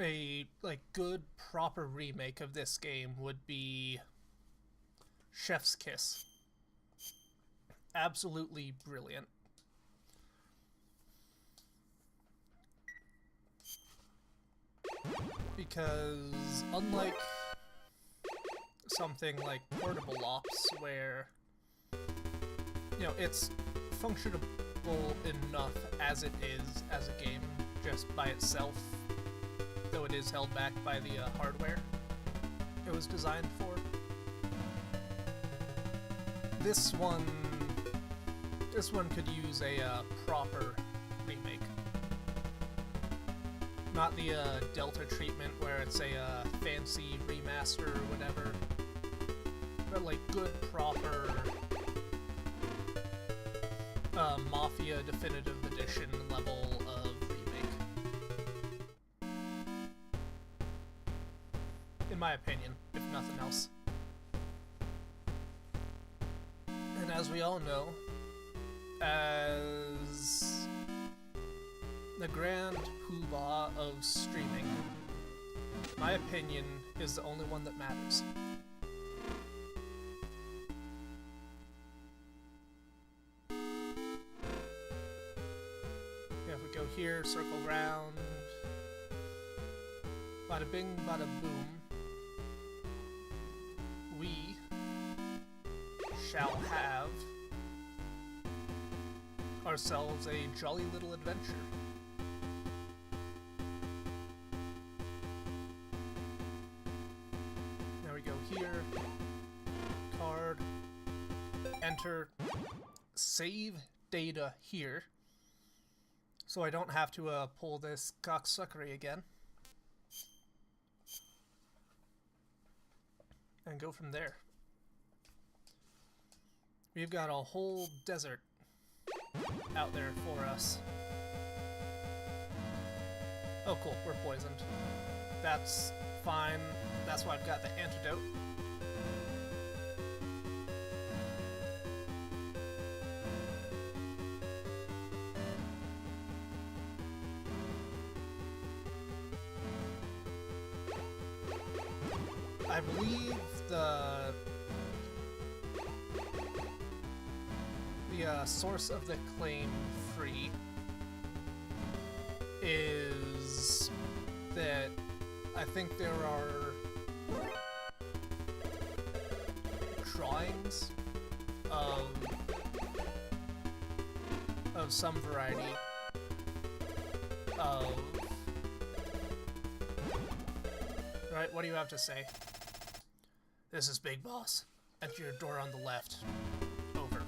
A, like, good, proper remake of this game would be Chef's Kiss. Absolutely brilliant. Because unlike something like Portable Ops, where, you know, it's functionable enough as it is as a game, just by itself, though it is held back by the hardware it was designed for. This one could use a proper remake. Not the Delta treatment where it's a fancy remaster or whatever, but like good proper Mafia Definitive Edition level of remake. In my opinion, if nothing else. And as we all know, as the grand poobah of streaming, my opinion is the only one that matters. Yeah, if we go here, circle round, bada bing, bada boom, we shall have ourselves a jolly little adventure. Now we go here, card, enter, save data here, so I don't have to pull this cocksuckery again, and go from there. We've got a whole desert out there for us. Oh cool, we're poisoned. That's fine. That's why I've got the antidote. I believe the source of the claim free is that I think there are drawings of some variety of... Right, what do you have to say? This is Big Boss. Enter your door on the left. Over.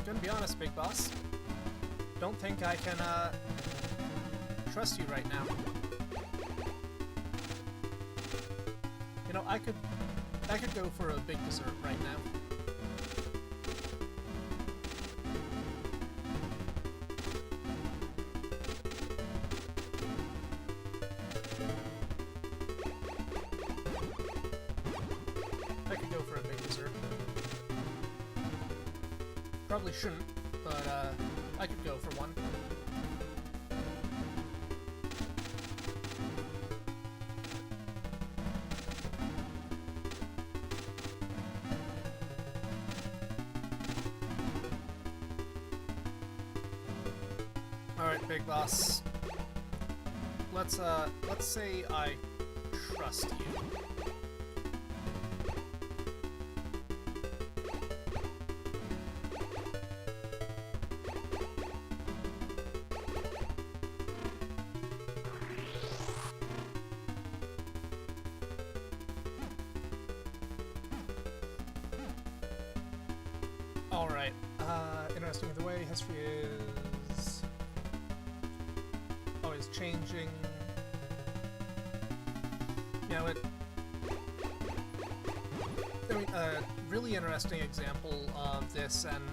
Gonna be honest, Big Boss. Don't think I can, trust you right now. You know, I could go for a big dessert right now. probably shouldn't, but I could go for one. Alright, Big Boss. Let's say I trust you. Alright, interesting the way history is always changing. You know, I mean, a really interesting example of this and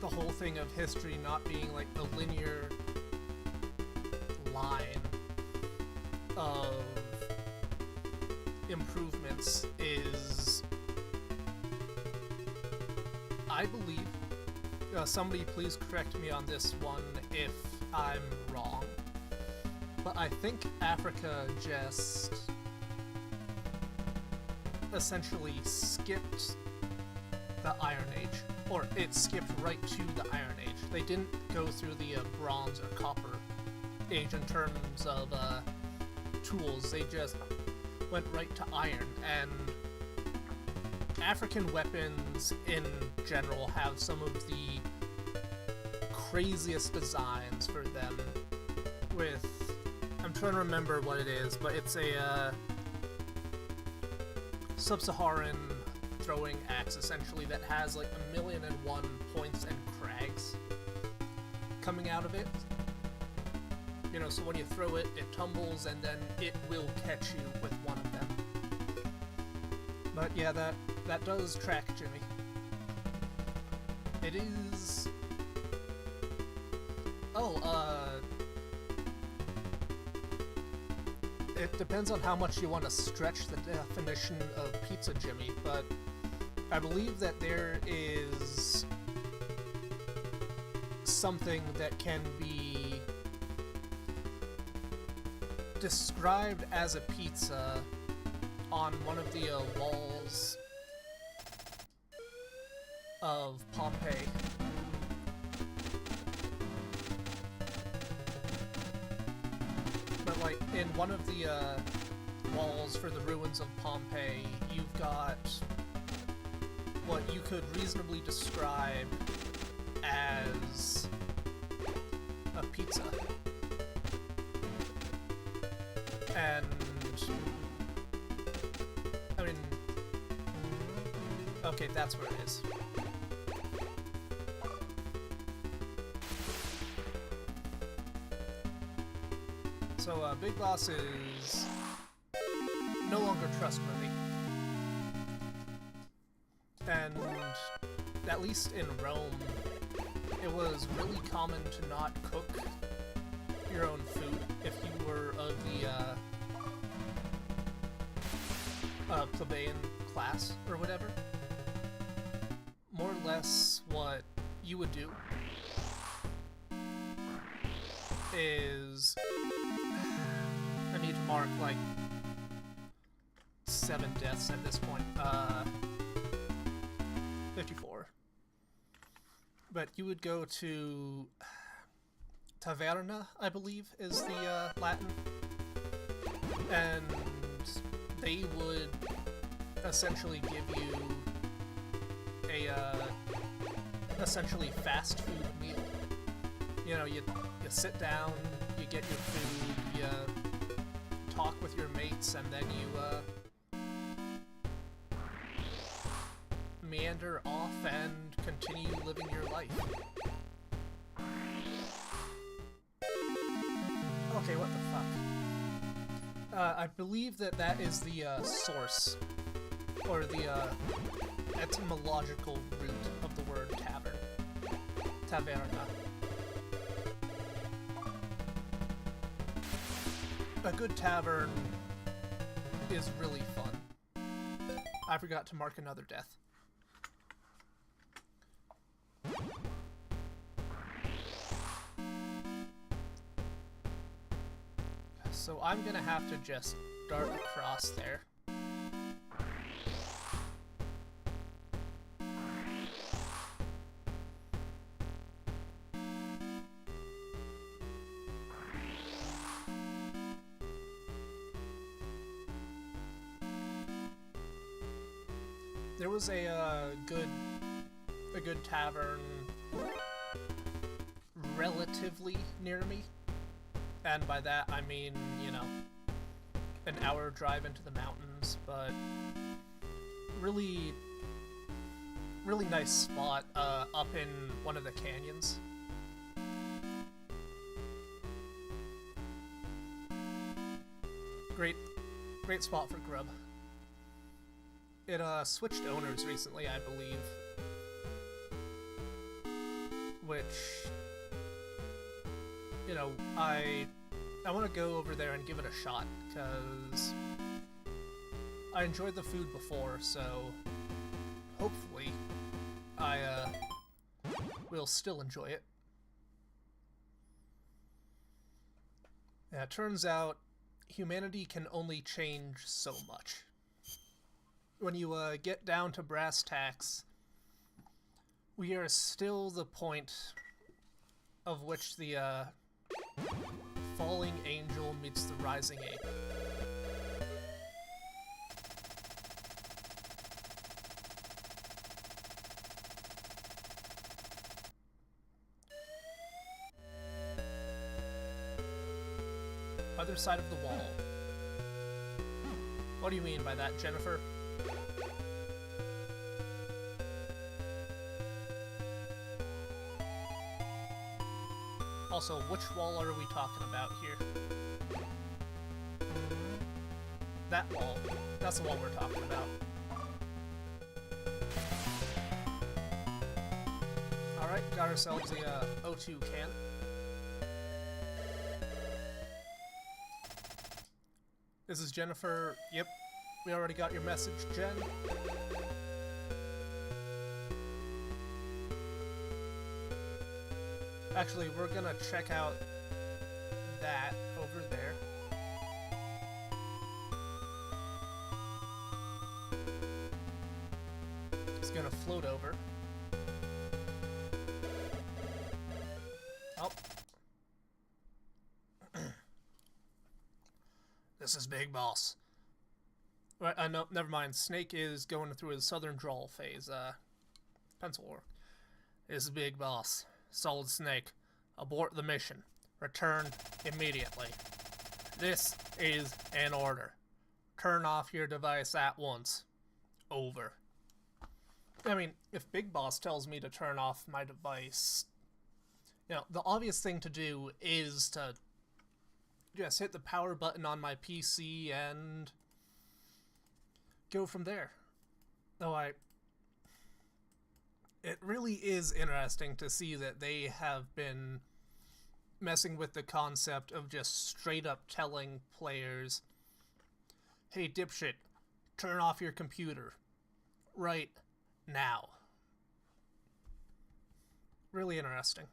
the whole thing of history not being like the linear line of improvements is, I believe, somebody please correct me on this one if I'm wrong, but I think Africa just essentially skipped the Iron Age, or it skipped right to the Iron Age. They didn't go through the Bronze or Copper Age in terms of tools, they just went right to Iron, and African weapons in general have some of the craziest designs for them with, I'm trying to remember what it is, but it's a sub-Saharan throwing axe essentially that has like 1,000,001 points and crags coming out of it. You know, so when you throw it, it tumbles and then it will catch you with one of them. But yeah, that does track, Jimmy. It is... Oh, it depends on how much you want to stretch the definition of pizza, Jimmy, but I believe that there is something that can be described as a pizza on one of the walls of Pompeii. But like in one of the walls for the ruins of Pompeii, you've got what you could reasonably describe as a pizza. And I mean, okay, that's where it is. So, Big Boss is no longer trustworthy. And at least in Rome, it was really common to not cook your own food if you were of the plebeian class or whatever. More or less what you would do is, I need to mark like 7 deaths at this point, 54. But you would go to Taverna, I believe, is the Latin, and they would essentially give you a essentially fast food meal. You know, you sit down, you get your food, you talk with your mates, and then you meander off and continue living your life. Okay, what the fuck? I believe that is the source, or the etymological root of the word tavern. Taverna. A good tavern is really fun. I forgot to mark another death. So I'm gonna have to just dart across there. There was a good tavern relatively near me, and by that I mean, you know, an hour drive into the mountains, but really nice spot up in one of the canyons. Great spot for grub. It switched owners recently, I believe, which, you know, I want to go over there and give it a shot, because I enjoyed the food before, so hopefully I will still enjoy it. Yeah, it turns out humanity can only change so much. When you get down to brass tacks, we are still the point of which the falling angel meets the rising ape. Other side of the wall. What do you mean by that, Jennifer? Also, which wall are we talking about here? That wall. That's the wall we're talking about. Alright, got ourselves the O2 can. This is Jennifer. Yep, we already got your message, Jen. Actually, we're gonna check out that over there. It's gonna float over. Oh. This is Big Boss. Right, no, never mind. Snake is going through his southern drawl phase. Pencil work. This is Big Boss. Solid Snake. Abort the mission. Return immediately. This is an order. Turn off your device at once. Over. I mean, if Big Boss tells me to turn off my device, you know, the obvious thing to do is to just hit the power button on my PC and go from there. Though it really is interesting to see that they have been messing with the concept of just straight up telling players, hey dipshit, turn off your computer right now. Really interesting.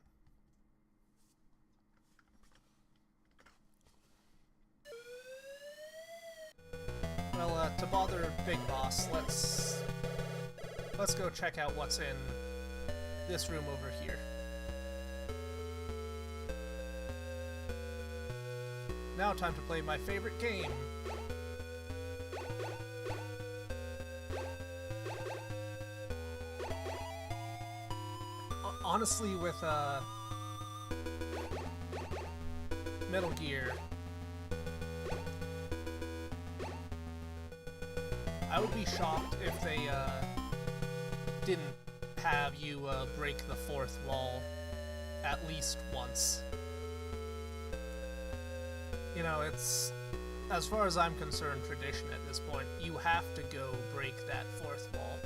Well, to bother Big Boss, let's go check out what's in this room over here. Now time to play my favorite game. Honestly, with Metal Gear, I would be shocked if they didn't have you break the fourth wall at least once. You know, it's, as far as I'm concerned, tradition at this point. You have to go break that fourth wall.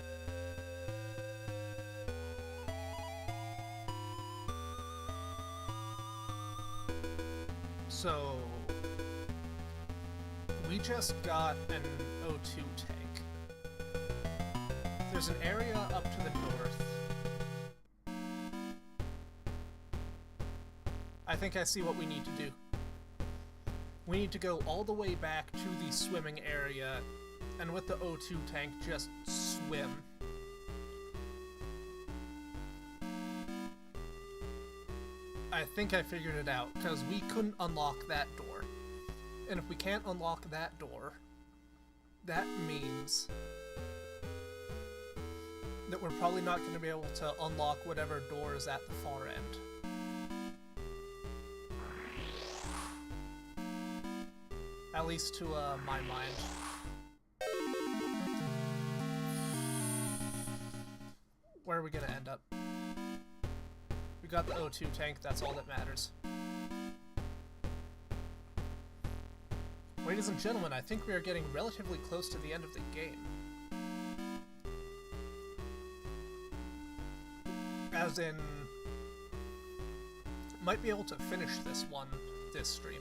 So, we just got an O2 tank. There's an area up to the north. I think I see what we need to do. we need to go all the way back to the swimming area, and with the O2 tank, just swim. I think I figured it out, because we couldn't unlock that door. And if we can't unlock that door, that means that we're probably not going to be able to unlock whatever door is at the far end. At least to my mind. Where are we going to end up? We got the O2 tank, that's all that matters. Ladies and gentlemen, I think we are getting relatively close to the end of the game. As in, might be able to finish this stream.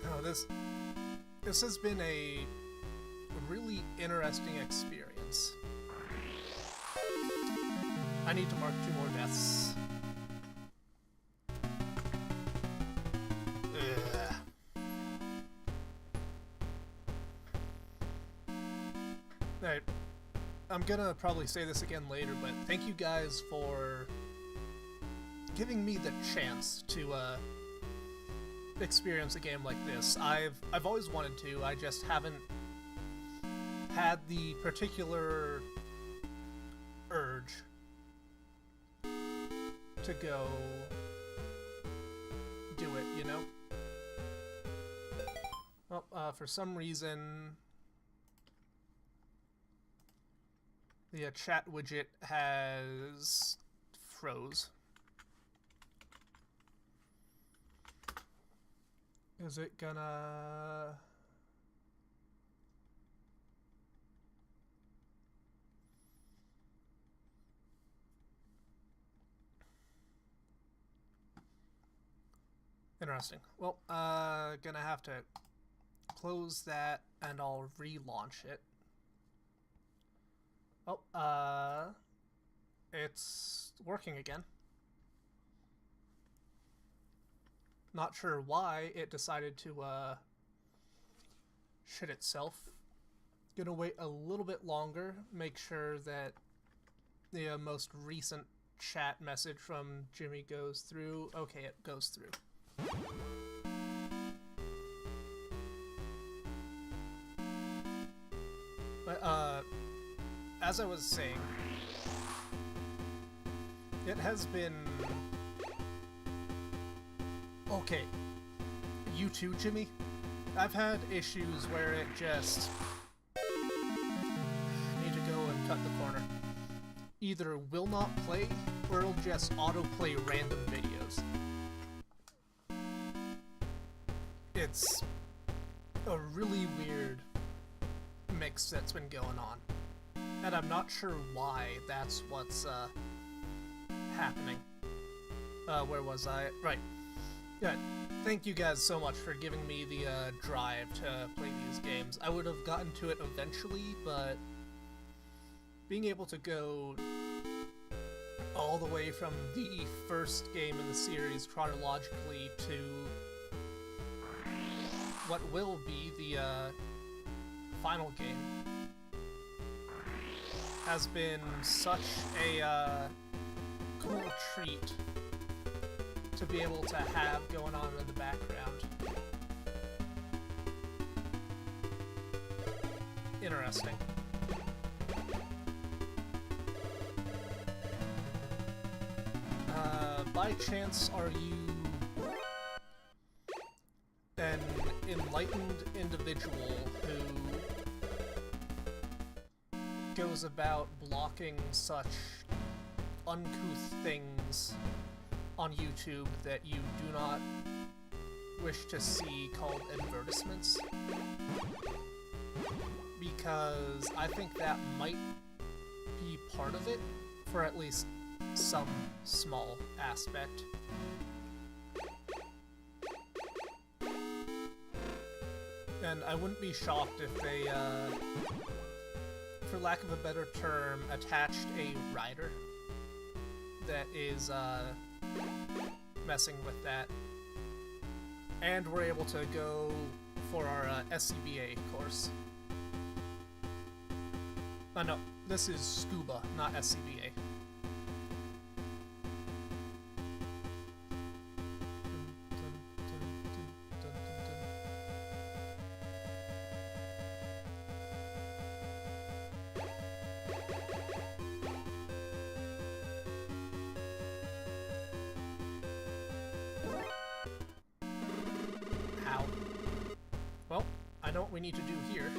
Oh, this has been a really interesting experience. I need to mark 2 more deaths. Alright, I'm gonna probably say this again later, but thank you guys for giving me the chance to experience a game like this. I've always wanted to, I just haven't had the particular urge to go do it, you know? Well, for some reason, the chat widget has froze. Is it gonna... Interesting. Well, gonna have to close that and I'll relaunch it. Oh, it's working again. Not sure why it decided to, shit itself. Gonna wait a little bit longer, make sure that the most recent chat message from Jimmy goes through. Okay, it goes through. But, as I was saying, it has been... Okay, you too, Jimmy? I've had issues where it just... need to go and cut the corner. Either will not play, or it'll just autoplay random videos. It's a really weird mix that's been going on. And I'm not sure why that's what's happening. Where was I? Right. Yeah, thank you guys so much for giving me the drive to play these games. I would have gotten to it eventually, but being able to go all the way from the first game in the series chronologically to what will be the final game has been such a cool treat to be able to have going on in the background. Interesting. By chance, are you an enlightened individual who goes about blocking such uncouth things on YouTube that you do not wish to see called advertisements? Because I think that might be part of it, for at least some small aspect. And I wouldn't be shocked if they for lack of a better term, attached a rider that is messing with that. And we're able to go for our SCBA course. No, this is Scuba, not SCBA. Ow. Well, I know what we need to do here.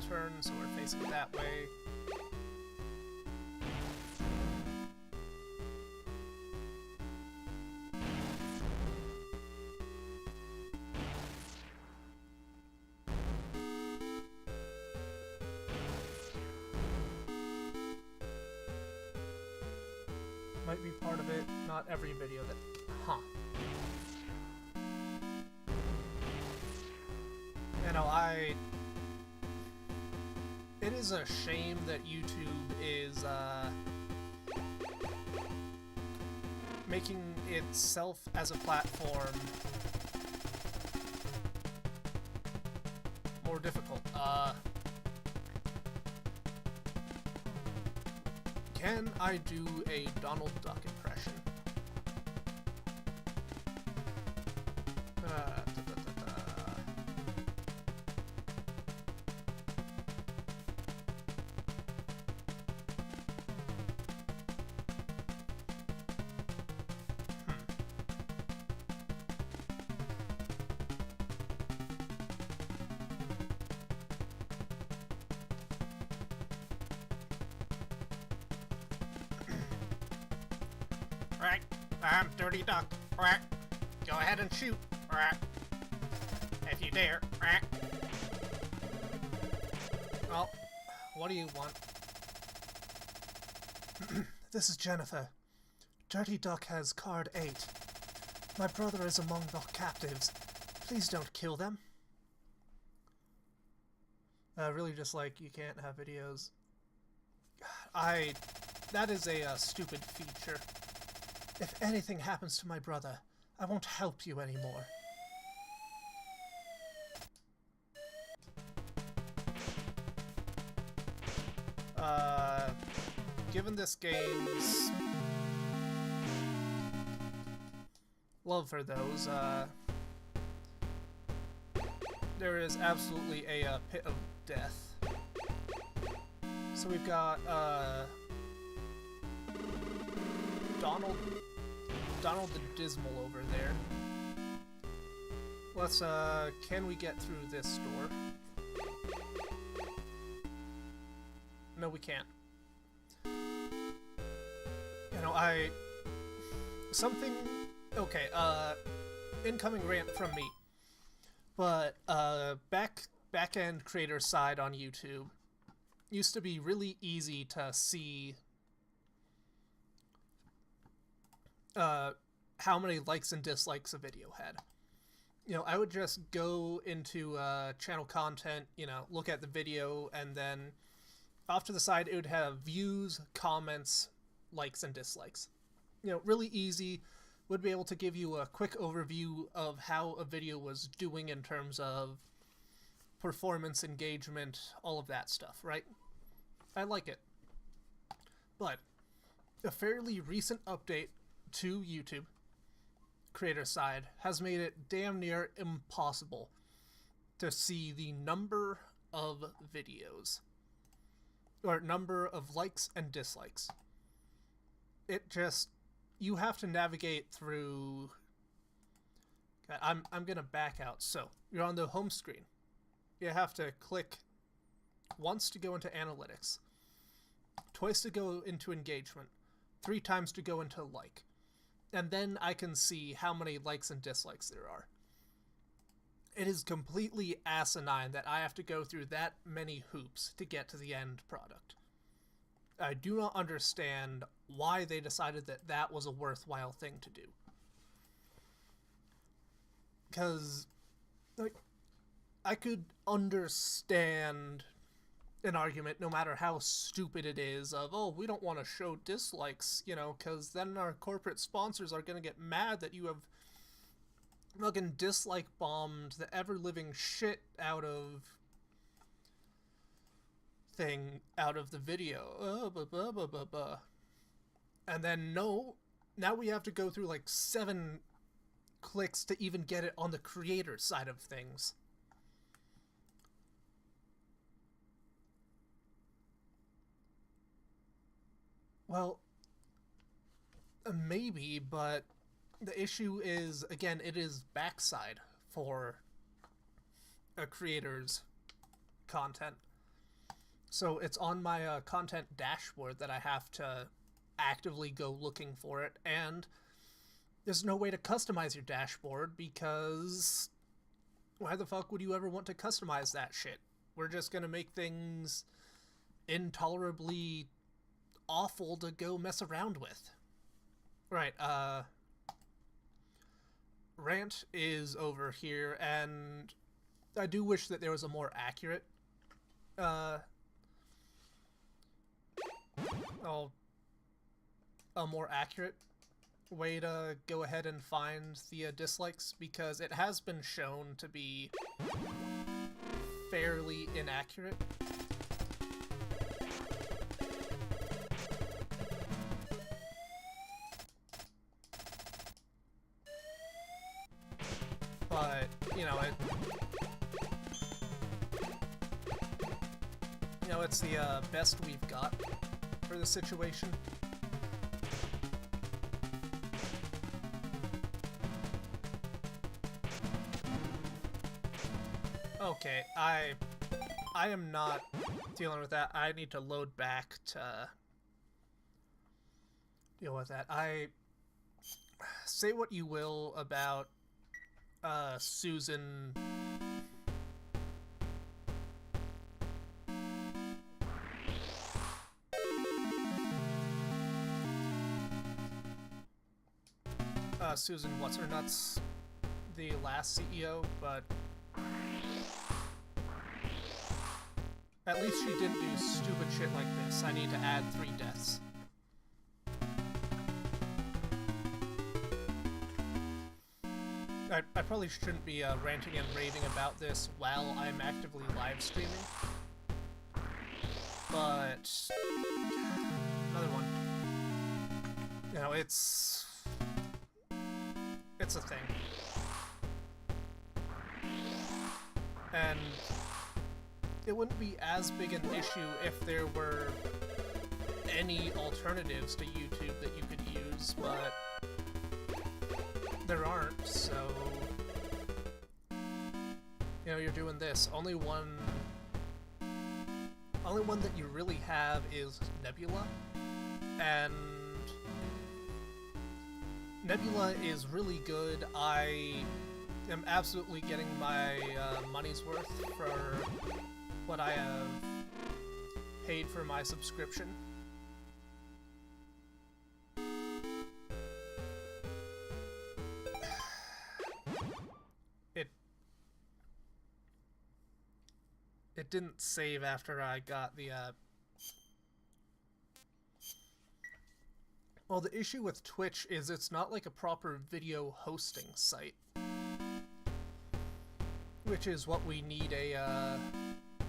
Turn, so we're facing that way. Might be part of it, not every video that... Huh. You know, it is a shame that YouTube is, making itself as a platform more difficult. Can I do a Donald Duck impression? Right, I'm Dirty Duck. Right, go ahead and shoot. Right, if you dare. Right. Well, what do you want? This is Jennifer. Dirty Duck has card 8. My brother is among the captives. Please don't kill them. Really just like, you can't have videos. That is a stupid feature. If anything happens to my brother, I won't help you anymore. Given this game's love for those, there is absolutely a pit of death. So we've got, Donald the Dismal over there. Let's, can we get through this door? No, we can't. You know, okay, incoming rant from me. But, back-end creator side on YouTube used to be really easy to see how many likes and dislikes a video had. You know, I would just go into channel content, you know, look at the video, and then off to the side it would have views, comments, likes, and dislikes. You know, really easy. Would be able to give you a quick overview of how a video was doing in terms of performance, engagement, all of that stuff, right? I like it. But a fairly recent update to YouTube creator side has made it damn near impossible to see the number of videos or number of likes and dislikes. It just, you have to navigate through. I'm gonna back out. So you're on the home screen. You have to click once to go into analytics, twice to go into engagement, 3 times to go into like. And then I can see how many likes and dislikes there are. It is completely asinine that I have to go through that many hoops to get to the end product. I do not understand why they decided that that was a worthwhile thing to do. Because like, I could understand an argument, no matter how stupid it is, of, oh, we don't want to show dislikes, you know, because then our corporate sponsors are going to get mad that you have fucking dislike bombed the ever living shit out of the video. Blah, blah, blah, blah, blah. And then, no, now we have to go through like 7 clicks to even get it on the creator side of things. Well, maybe, but the issue is, again, it is backside for a creator's content. So it's on my content dashboard that I have to actively go looking for it, and there's no way to customize your dashboard because why the fuck would you ever want to customize that shit? We're just gonna make things intolerably awful to go mess around with. Right, Rant is over here, and I do wish that there was a more accurate, a more accurate way to go ahead and find the dislikes, because it has been shown to be fairly inaccurate. But, you know, it's the best we've got for the situation. Okay, I am not dealing with that. I need to load back to deal with that. Say what you will about Susan. Susan What's-Her-Nuts, the last CEO, but at least she didn't do stupid shit like this. I need to add 3 deaths. I probably shouldn't be ranting and raving about this while I'm actively live streaming. But another one. You know, it's a thing. And it wouldn't be as big an issue if there were any alternatives to YouTube that you could use, but there aren't, so you know, you're doing this. Only one that you really have is Nebula, and Nebula is really good. I am absolutely getting my money's worth for what I have paid for my subscription. It didn't save after I got the, Well, the issue with Twitch is it's not like a proper video hosting site. Which is what we need a,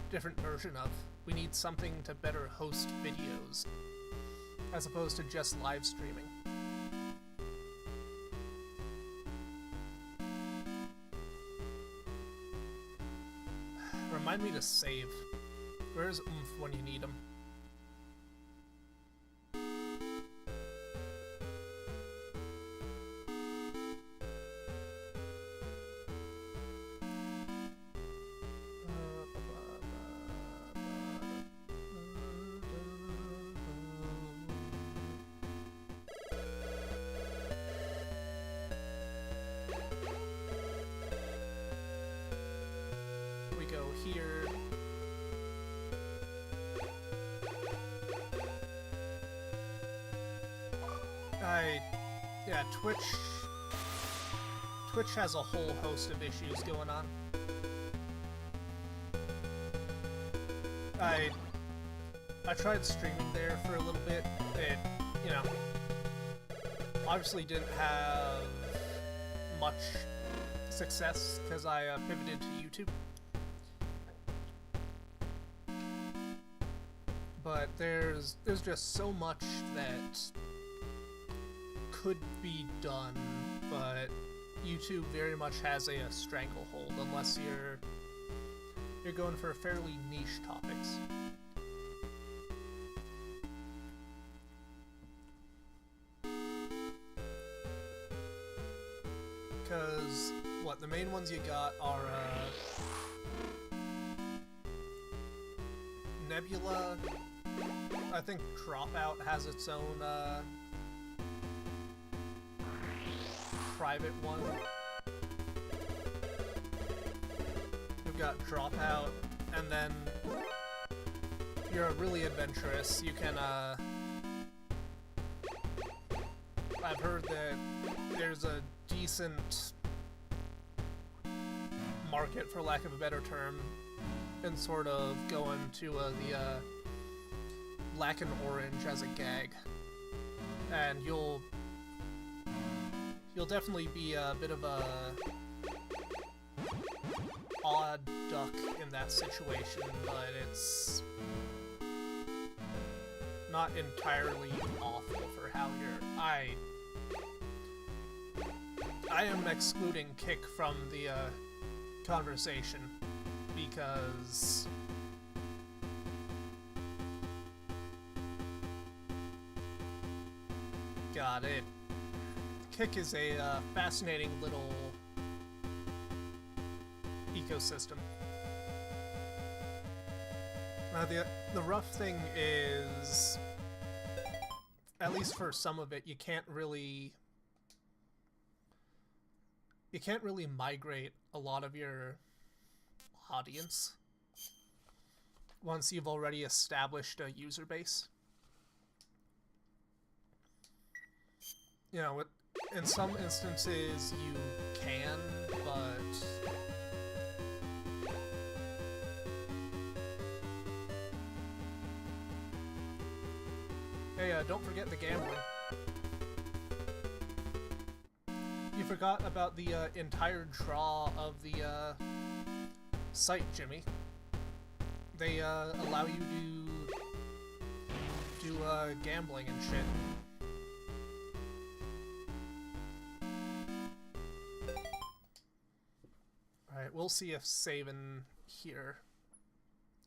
different version of. We need something to better host videos, as opposed to just live streaming. Remind me to save. Where's oomph when you need them? Here. Yeah, Twitch has a whole host of issues going on. I tried streaming there for a little bit. It, you know, obviously didn't have much success because I pivoted to YouTube. But there's just so much that could be done, but YouTube very much has a stranglehold unless you're going for fairly niche topics. Because what the main ones you got are Nebula. I think Dropout has its own private one. We've got Dropout, and then if you're really adventurous, you can I've heard that there's a decent market, for lack of a better term, in sort of going to the black and orange as a gag, and you'll definitely be a bit of a odd duck in that situation, but it's not entirely awful for how you're. I am excluding Kick from the conversation because God, Kick is a fascinating little ecosystem. The rough thing is, at least for some of it, you can't really migrate a lot of your audience once you've already established a user base. You know, in some instances you can, but hey, don't forget the gambling. You forgot about the entire draw of the site, Jimmy. They allow you to do gambling and shit. Alright, we'll see if saving here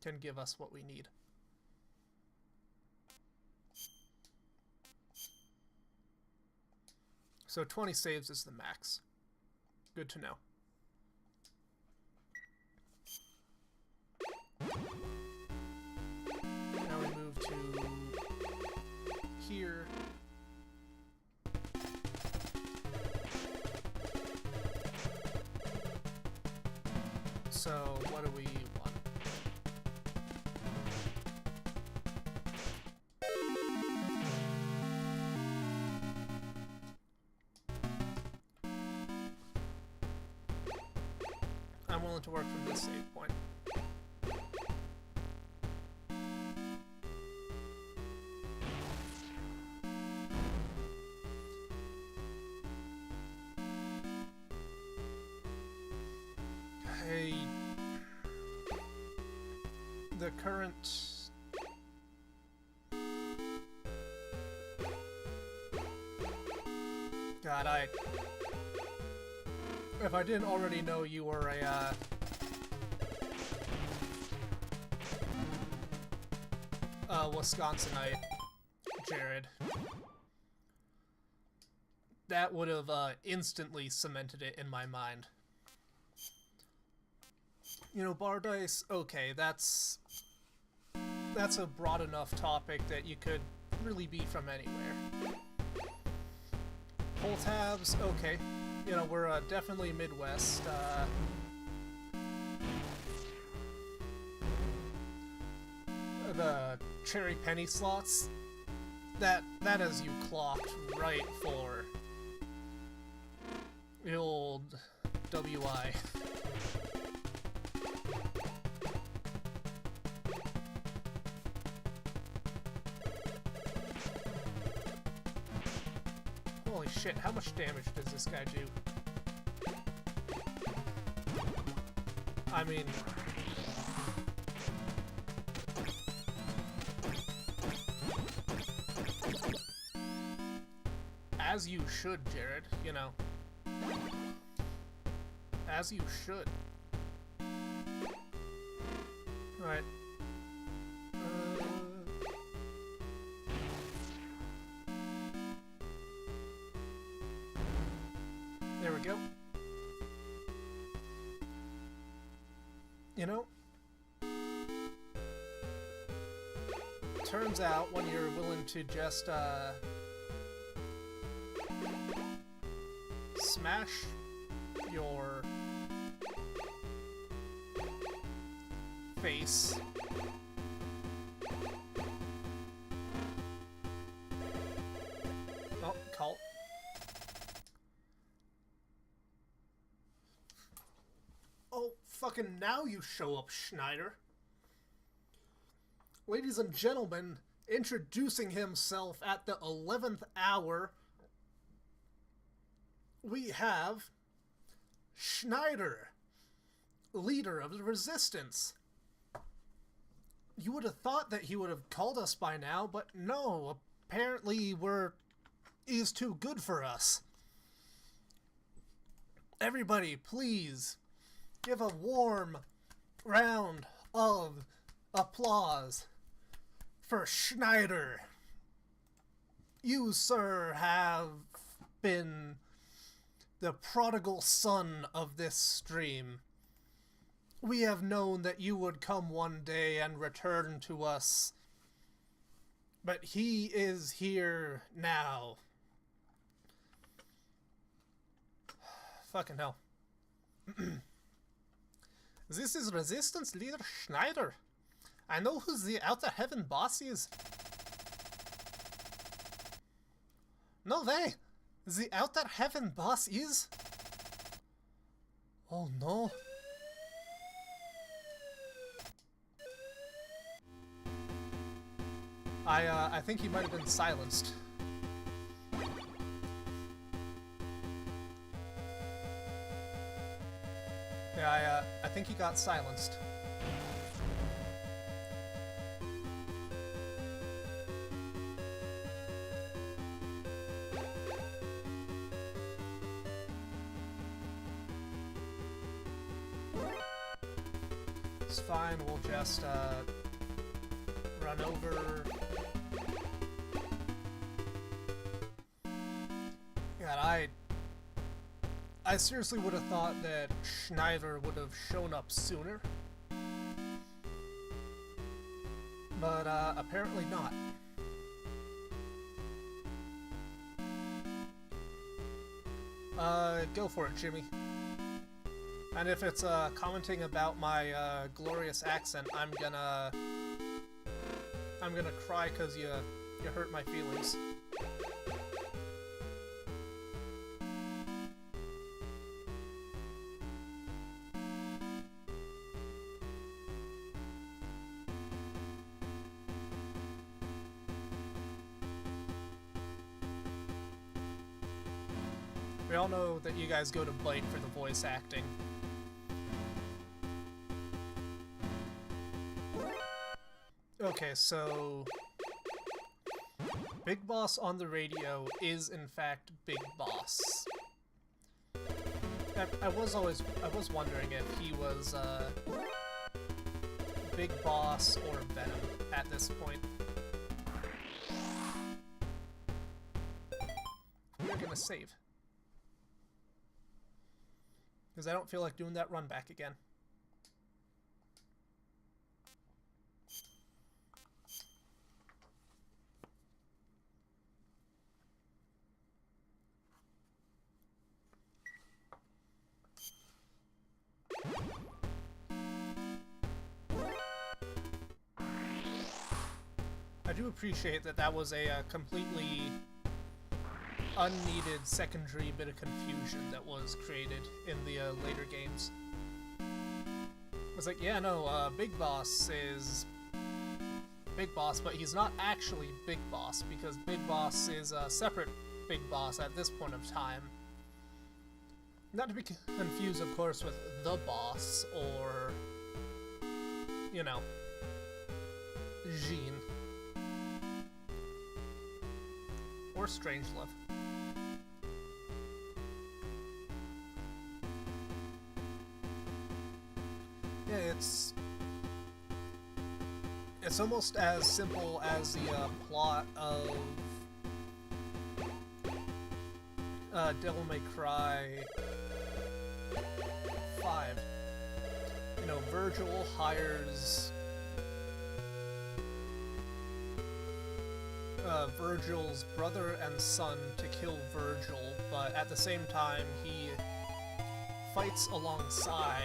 can give us what we need. So 20 saves is the max. Good to know. Now we move to here. So what do we want? I'm willing to work from this save point. Hey, the current God, if I didn't already know you were a Wisconsinite, Jared, that would have instantly cemented it in my mind. You know, bar dice, okay, that's a broad enough topic that you could really be from anywhere. Pull tabs, okay. You know, we're definitely Midwest. The cherry penny slots, that has you clocked right for the old WI. shit, how much damage does this guy do? I mean... As you should, Jared, you know. As you should. Alright. There we go. You know, turns out when you're willing to just, smash your face oh, cult. Oh, fucking now you show up, Schneider. Ladies and gentlemen, introducing himself at the 11th hour, we have Schneider, leader of the Resistance. You would have thought that he would have called us by now, but no, apparently he's too good for us. Everybody, please, give a warm round of applause for Schneider. You, sir, have been the prodigal son of this stream. We have known that you would come one day and return to us, but he is here now. Fucking hell. This is Resistance Leader Schneider. I know who the Outer Heaven boss is. No way! The Outer Heaven boss is... Oh no. I think he might have been silenced. Yeah, I think he got silenced. It's fine, we'll just, run over... God, I seriously would have thought that Schneider would have shown up sooner. But, apparently not. Go for it, Jimmy. And if it's, commenting about my, glorious accent, I'm gonna cry because you hurt my feelings. We all know that you guys go to Bite for the voice acting. Okay, so... Big Boss on the radio is, in fact, Big Boss. I was wondering if he was, Big Boss or Venom at this point. We're gonna save. Because I don't feel like doing that run back again. I do appreciate that that was a completely unneeded secondary bit of confusion that was created in the later games. I was like, yeah, no, Big Boss is Big Boss, but he's not actually Big Boss, because Big Boss is separate big boss at this point of time. Not to be confused, of course, with the boss or, you know, Jean. Or Strangelove. Yeah, it's almost as simple as the plot of Devil May Cry 5. You know, Virgil hires Virgil's brother and son to kill Virgil, but at the same time he fights alongside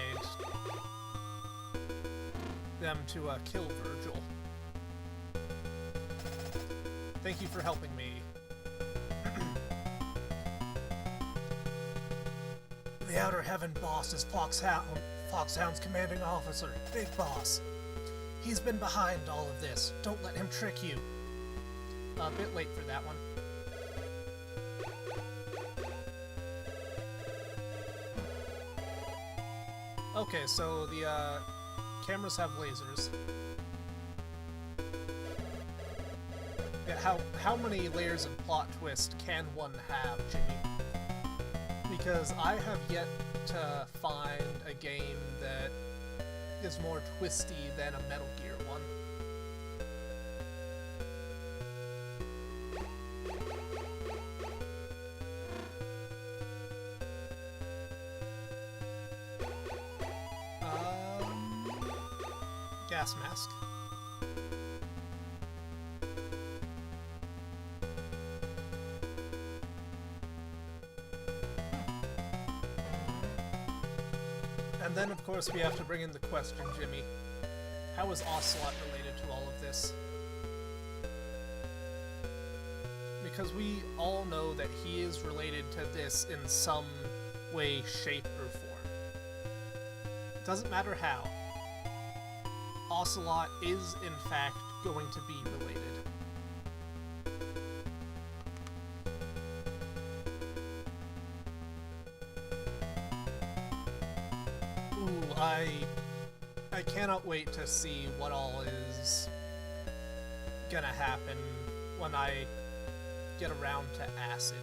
them to kill Virgil. Thank you for helping me. The Outer Heaven boss is Foxhound's commanding officer, Big Boss. He's been behind all of this. Don't let him trick you. A bit late for that one. Okay, so the cameras have lasers. Yeah, how many layers of plot twist can one have, Jimmy? Because I have yet to find a game that is more twisty than a Metal Gear one. Gas mask. And then, of course, we have to bring in the question, Jimmy. How is Ocelot related to all of this? Because we all know that he is related to this in some way, shape, or form. It doesn't matter how. Ocelot is, in fact, going to be related. Ooh, I cannot wait to see what all is gonna happen when I get around to Acid.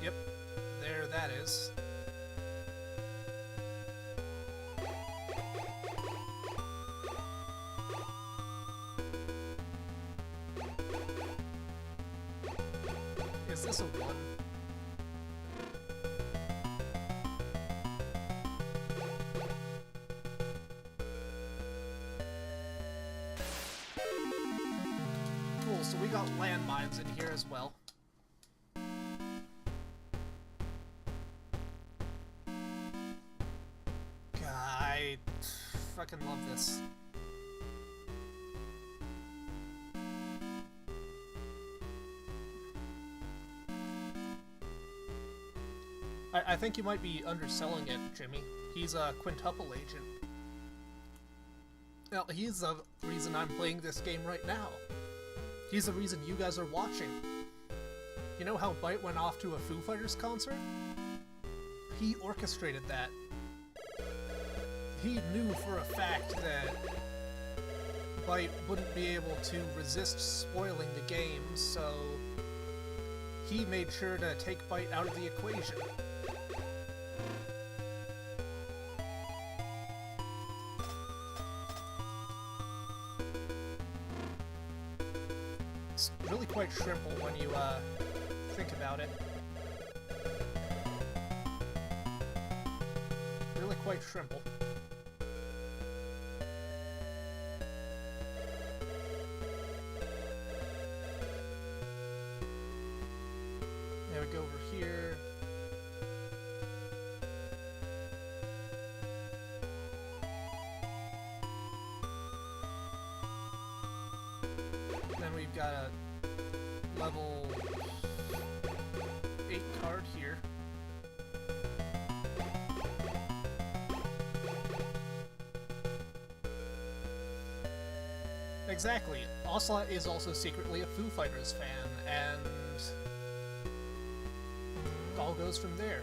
Yep, there that is. Is this a 1? Cool, so we got landmines in here as well. God, I fucking love this. I think you might be underselling it, Jimmy. He's a quintuple agent. Now, he's the reason I'm playing this game right now. He's the reason you guys are watching. You know how Byte went off to a Foo Fighters concert? He orchestrated that. He knew for a fact that Byte wouldn't be able to resist spoiling the game, so he made sure to take Byte out of the equation. It's really quite shrimple when you think about it. Really quite shrimple. There we go over here. Then we've got a level 8 card here. Exactly. Ocelot is also secretly a Foo Fighters fan, and it all goes from there.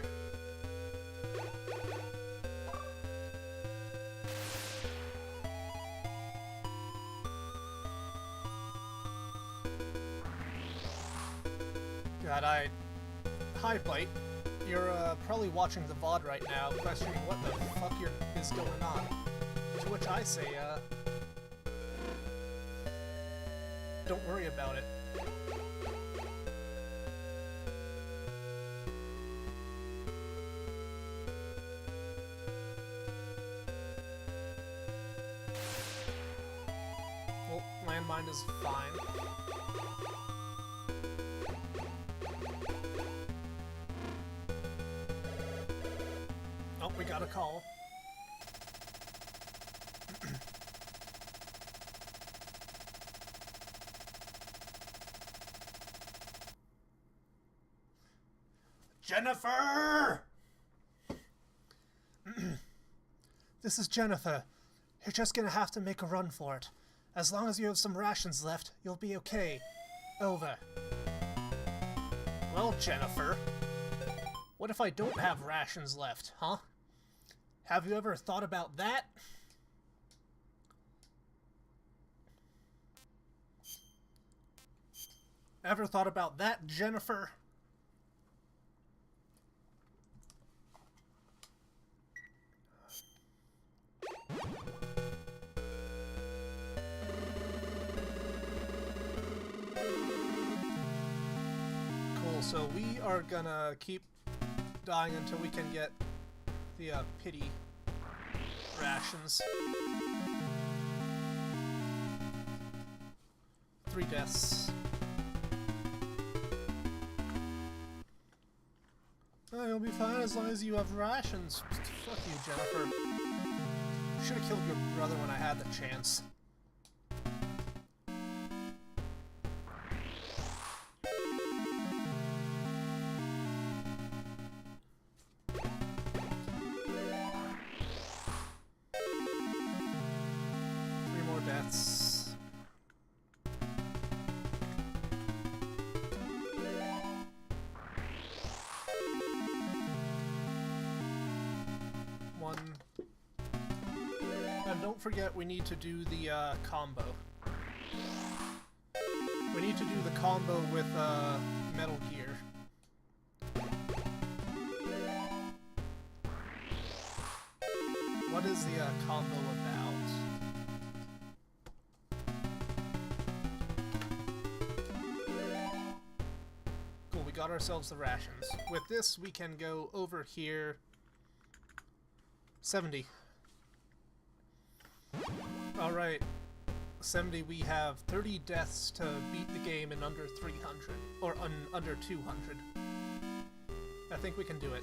God, Hi, Bite. You're probably watching the VOD right now, questioning what the fuck is going on. To which I say, don't worry about it. Well, landmine is fine. Oh, we got a call. Jennifer! This is Jennifer. You're just gonna have to make a run for it. As long as you have some rations left, you'll be okay. Over. Well, Jennifer, what if I don't have rations left, huh? Have you ever thought about that? Ever thought about that, Jennifer? Cool, so we are gonna keep dying until we can get the pity rations. 3 deaths. Oh, you'll be fine as long as you have rations. Fuck you, Jennifer. Should have killed your brother when I had the chance. Deaths. One. And don't forget, we need to do the combo. We need to do the combo with Metal Gear. What is the combo about? Got ourselves the rations. With this, we can go over here. 70. Alright. 70, we have 30 deaths to beat the game in under 300. Or under 200. I think we can do it.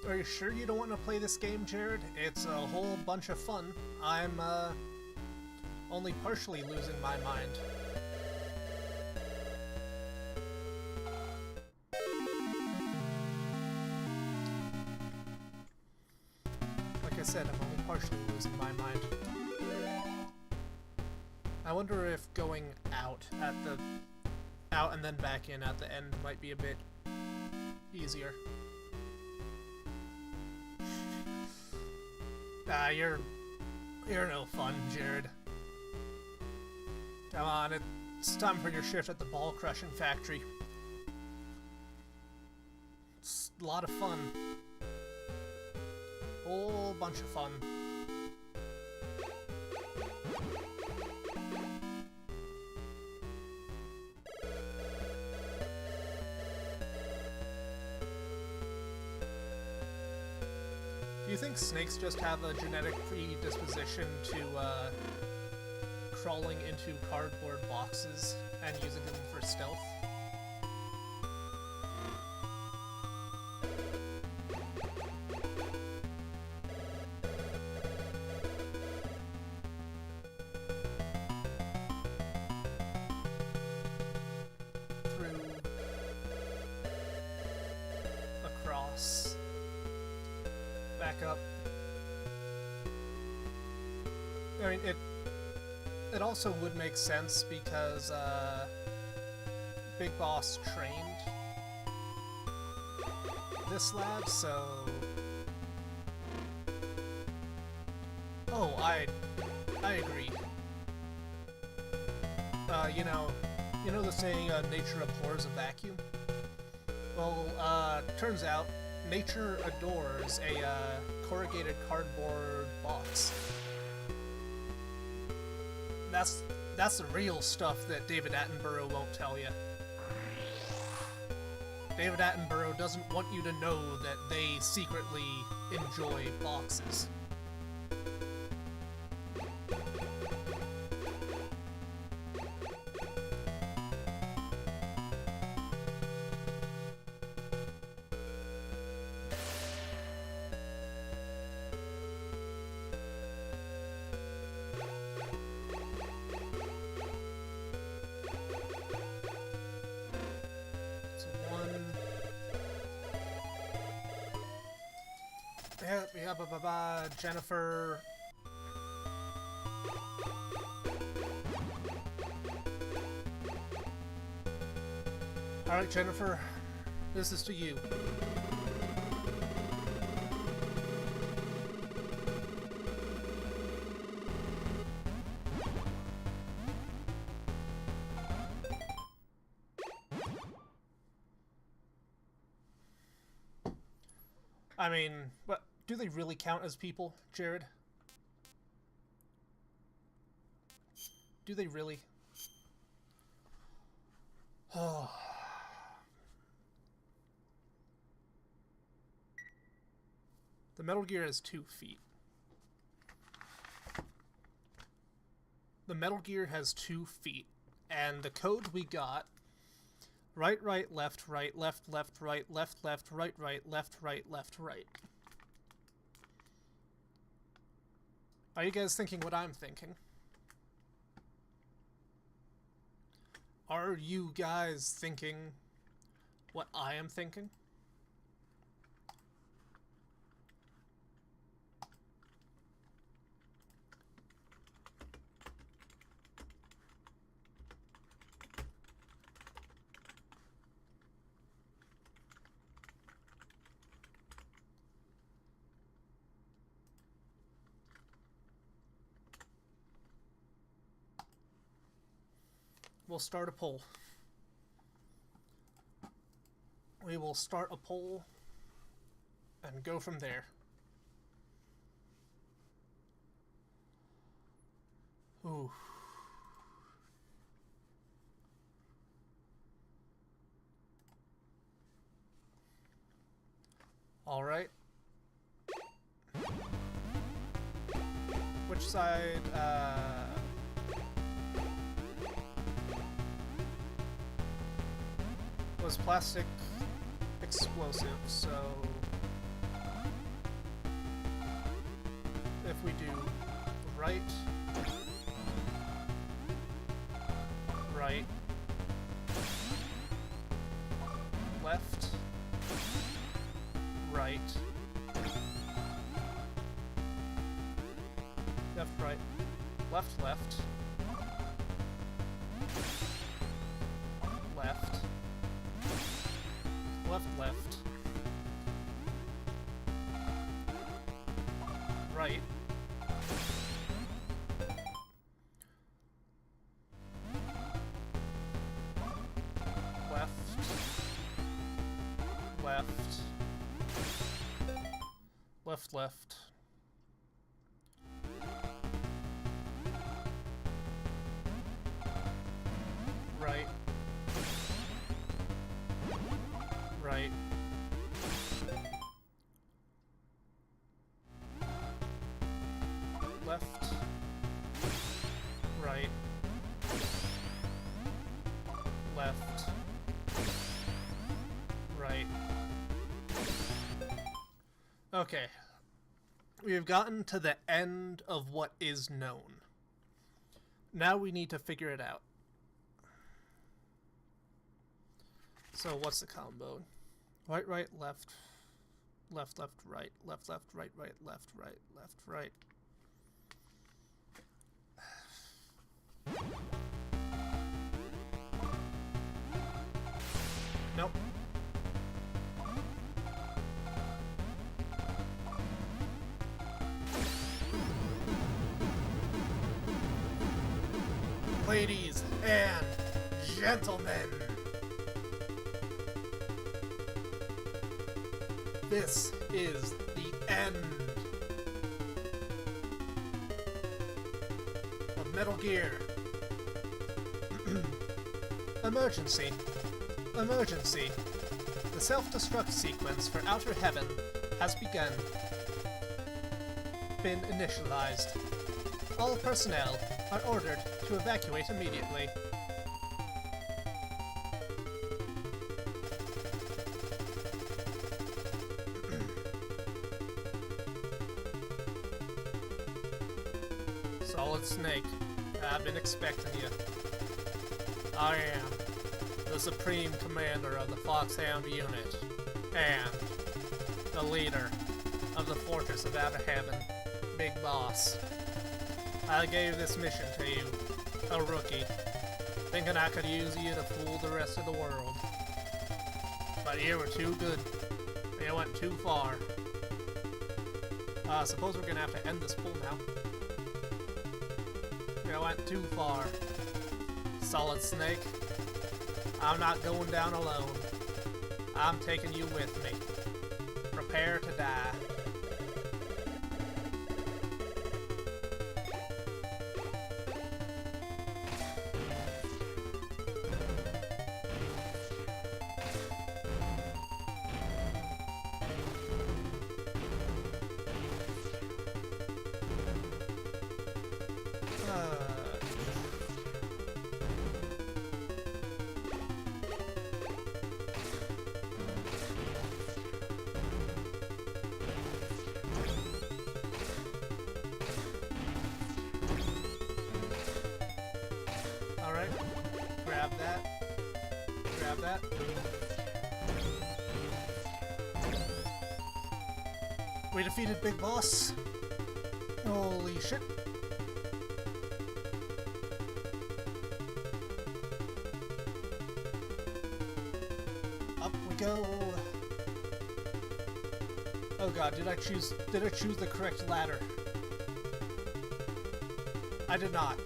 Are you sure you don't want to play this game, Jared? It's a whole bunch of fun. I'm, only partially losing my mind. Like I said, I'm only partially losing my mind. I wonder if going out and then back in at the end might be a bit easier. Ah, you're no fun, Jared. Come on, it's time for your shift at the ball crushing factory. It's a lot of fun. Whole bunch of fun. Do you think snakes just have a genetic predisposition to crawling into cardboard boxes and using them for stealth? back up. I mean, it also would make sense because Big Boss trained this lab, so... Oh, I agree. You know the saying, nature abhors a vacuum? Well, turns out, nature adores a corrugated cardboard box. That's the real stuff that David Attenborough won't tell you. David Attenborough doesn't want you to know that they secretly enjoy boxes. Jennifer. Alright, Jennifer, this is to you. I mean, what? Do they really count as people, Jared? Do they really? Oh. The Metal Gear has 2 feet. The Metal Gear has 2 feet, and the code we got: right, right, left, right, left, left, right, left, left, right, right, left, right, left, right. Are you guys thinking what I'm thinking? Are you guys thinking what I am thinking? We'll start a poll. We will start a poll and go from there. Ooh. All right. Which side, was plastic explosive, so if we do right, right, left, right, left, right, left, left, left, left, left, right, left, left, left, left, right, right, left, right, left, right. Okay. We have gotten to the end of what is known. Now we need to figure it out. So what's the combo? Right, right, left. Left, left, right. Left, left, right, right, left, right, left, right. Nope. Ladies and gentlemen, this is the end of Metal Gear. Emergency. Emergency. The self-destruct sequence for Outer Heaven has begun. Been initialized. All personnel are ordered to evacuate immediately. Solid Snake, I've been expecting you. I am the Supreme Commander of the Foxhound Unit, and the leader of the Fortress of Outer Heaven, Big Boss. I gave this mission to you, a rookie, thinking I could use you to fool the rest of the world. But you were too good. You went too far. I suppose we're gonna have to end this pull now. You went too far. Solid Snake, I'm not going down alone. I'm taking you with me. Prepare to die. Alright, grab that. Grab that. We defeated Big Boss. Holy shit. Up we go. Oh god, did I choose the correct ladder? I did not.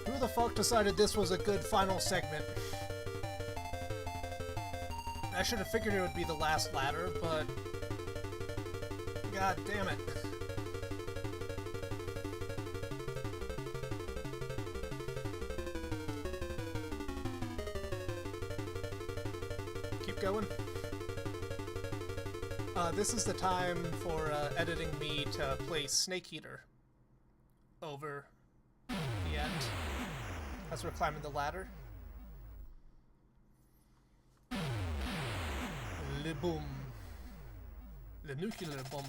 Who the fuck decided this was a good final segment? I should have figured it would be the last ladder, but god damn it. Keep going. This is the time for editing me to play Snake Eater over the end as we're climbing the ladder. Le boom. The nuclear bomb.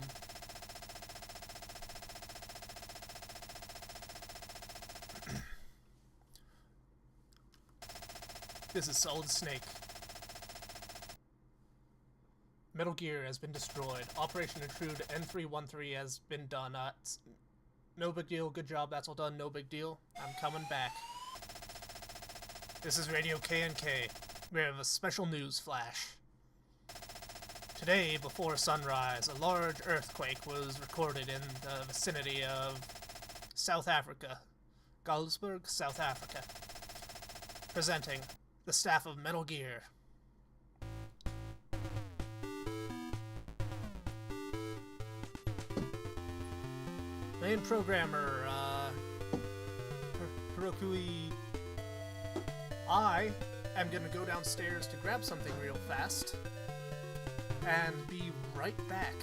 This is Solid Snake. Metal Gear has been destroyed. Operation Intrude N313 has been done. No big deal. Good job. That's all done. No big deal. I'm coming back. This is Radio KNK. We have a special news flash. Today, before sunrise, a large earthquake was recorded in the vicinity of South Africa. Galsburg, South Africa. Presenting the staff of Metal Gear. Main programmer, Hirokui. I am gonna go downstairs to grab something real fast and be right back.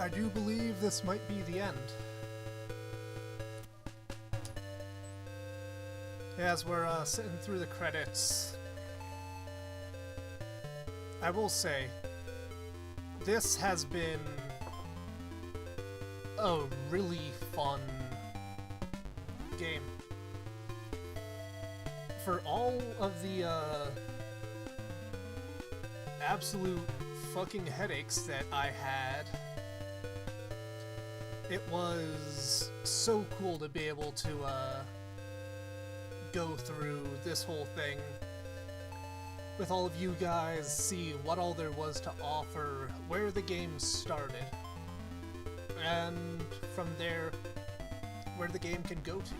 I do believe this might be the end. As we're sitting through the credits, I will say, this has been a really fun game. For all of the absolute fucking headaches that I had, it was so cool to be able to go through this whole thing with all of you guys, see what all there was to offer, where the game started, and from there, where the game can go to.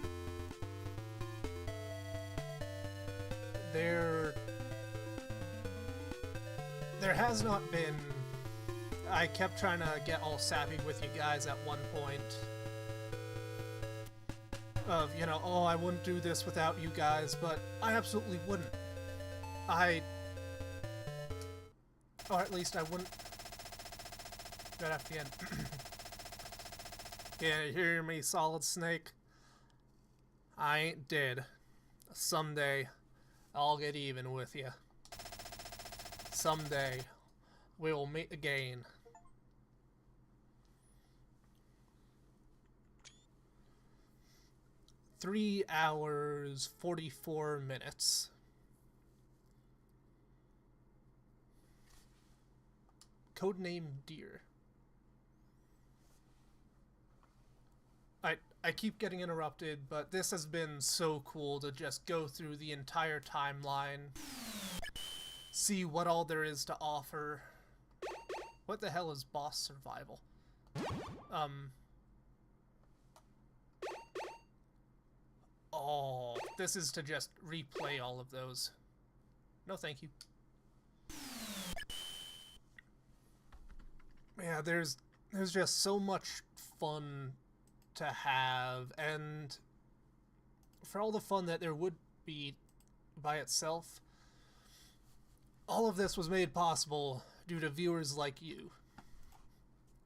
There has not been... I kept trying to get all sappy with you guys at one point. Of, you know, oh, I wouldn't do this without you guys, but I absolutely wouldn't. Or at least I wouldn't. Right after the end. Yeah, you hear me, Solid Snake? I ain't dead. Someday, I'll get even with you. Someday, we will meet again. Three hours, 44 minutes. Codename Deer. I keep getting interrupted, but this has been so cool to just go through the entire timeline, see what all there is to offer. What the hell is boss survival? Oh, this is to just replay all of those. No, thank you. Yeah, there's just so much fun to have, and for all the fun that there would be by itself, all of this was made possible due to viewers like you.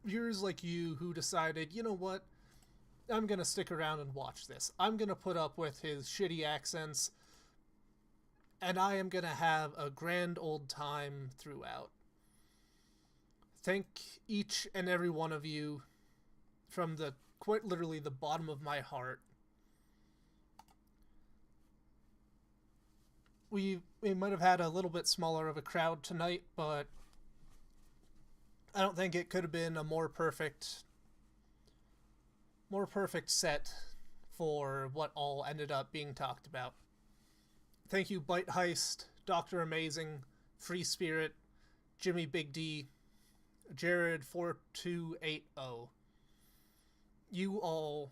Viewers like you who decided, you know what, I'm gonna stick around and watch this. I'm gonna put up with his shitty accents, and I am gonna have a grand old time throughout. Thank each and every one of you from the quite literally the bottom of my heart. We might have had a little bit smaller of a crowd tonight, but I don't think it could have been a more perfect set for what all ended up being talked about. Thank you, Bite Heist, Dr. Amazing, Free Spirit, Jimmy Big D, Jared4280. You all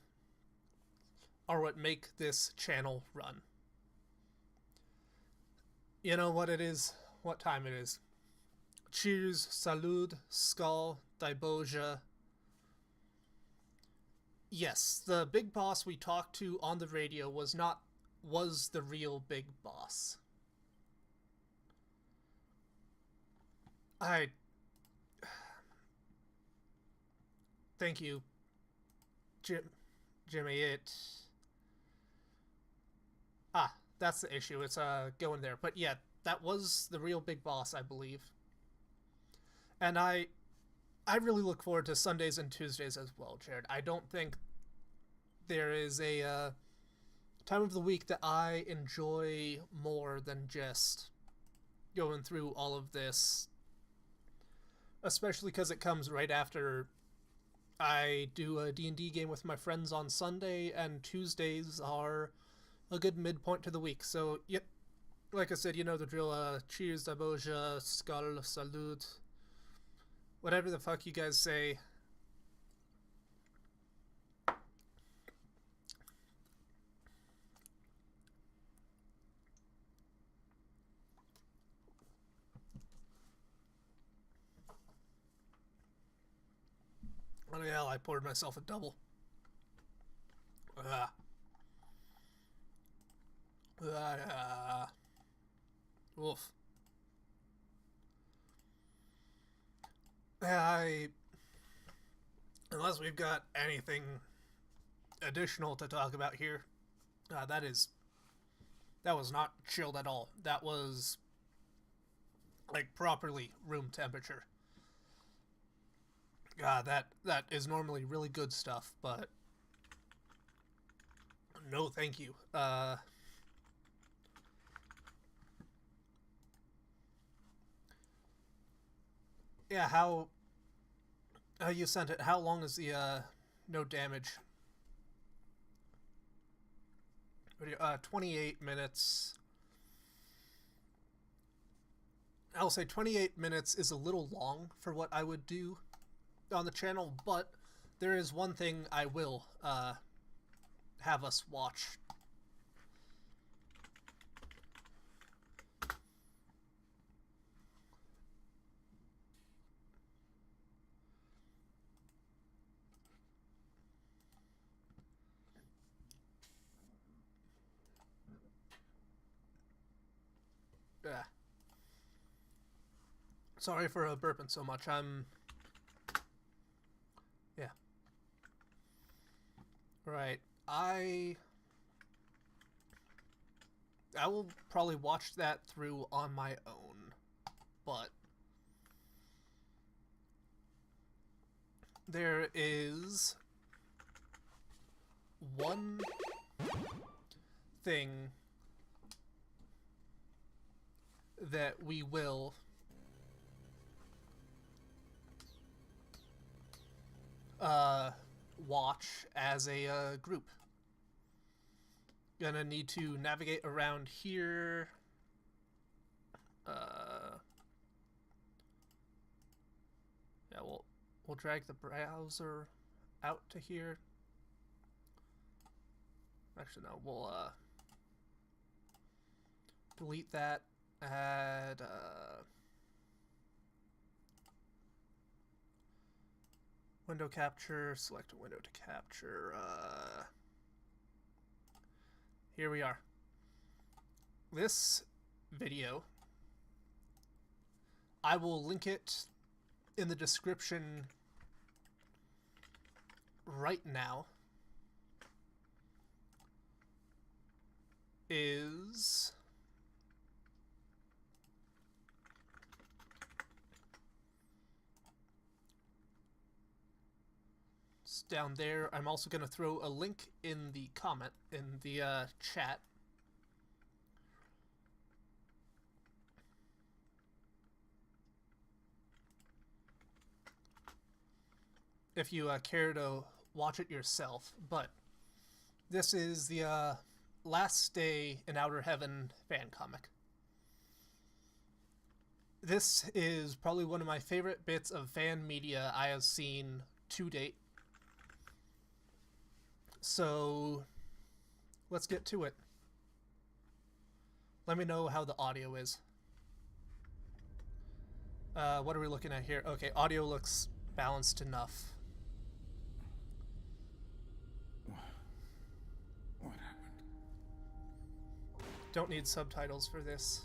are what make this channel run. You know what it is? What time it is? Cheers, salud, skull, diboja. Yes, the big boss we talked to on the radio was the real big boss. Thank you, Jimmy. That's the issue. It's going there. But yeah, that was the real big boss, I believe. And I really look forward to Sundays and Tuesdays as well, Jared. I don't think there is a time of the week that I enjoy more than just going through all of this. Especially because it comes right after I do a D&D game with my friends on Sunday, and Tuesdays are a good midpoint to the week. So, yep, like I said, you know the drill. Cheers, daboja, skull, salute, whatever the fuck you guys say. Oh yeah, I poured myself a double. Oof. we've got anything additional to talk about here, that was not chilled at all. That was like properly room temperature. That is normally really good stuff, but no, thank you. Yeah, how you sent it? How long is the no damage? 28 minutes. I'll say 28 minutes is a little long for what I would do on the channel, but there is one thing I will have us watch. Yeah. Sorry for burping so much. Yeah. Right. I will probably watch that through on my own, but there is one thing that we will watch as a group. Gonna need to navigate around here. Yeah, we'll drag the browser out to here. Actually, no, we'll delete that. Add window capture, select a window to capture. Here we are. This video, I will link it in the description right now, is down there. I'm also going to throw a link in the comment, in the chat. If you care to watch it yourself. But this is the Last Day in Outer Heaven fan comic. This is probably one of my favorite bits of fan media I have seen to date. So let's get to it. Let me know how the audio is. What are we looking at here? Okay, audio looks balanced enough. What happened? Don't need subtitles for this.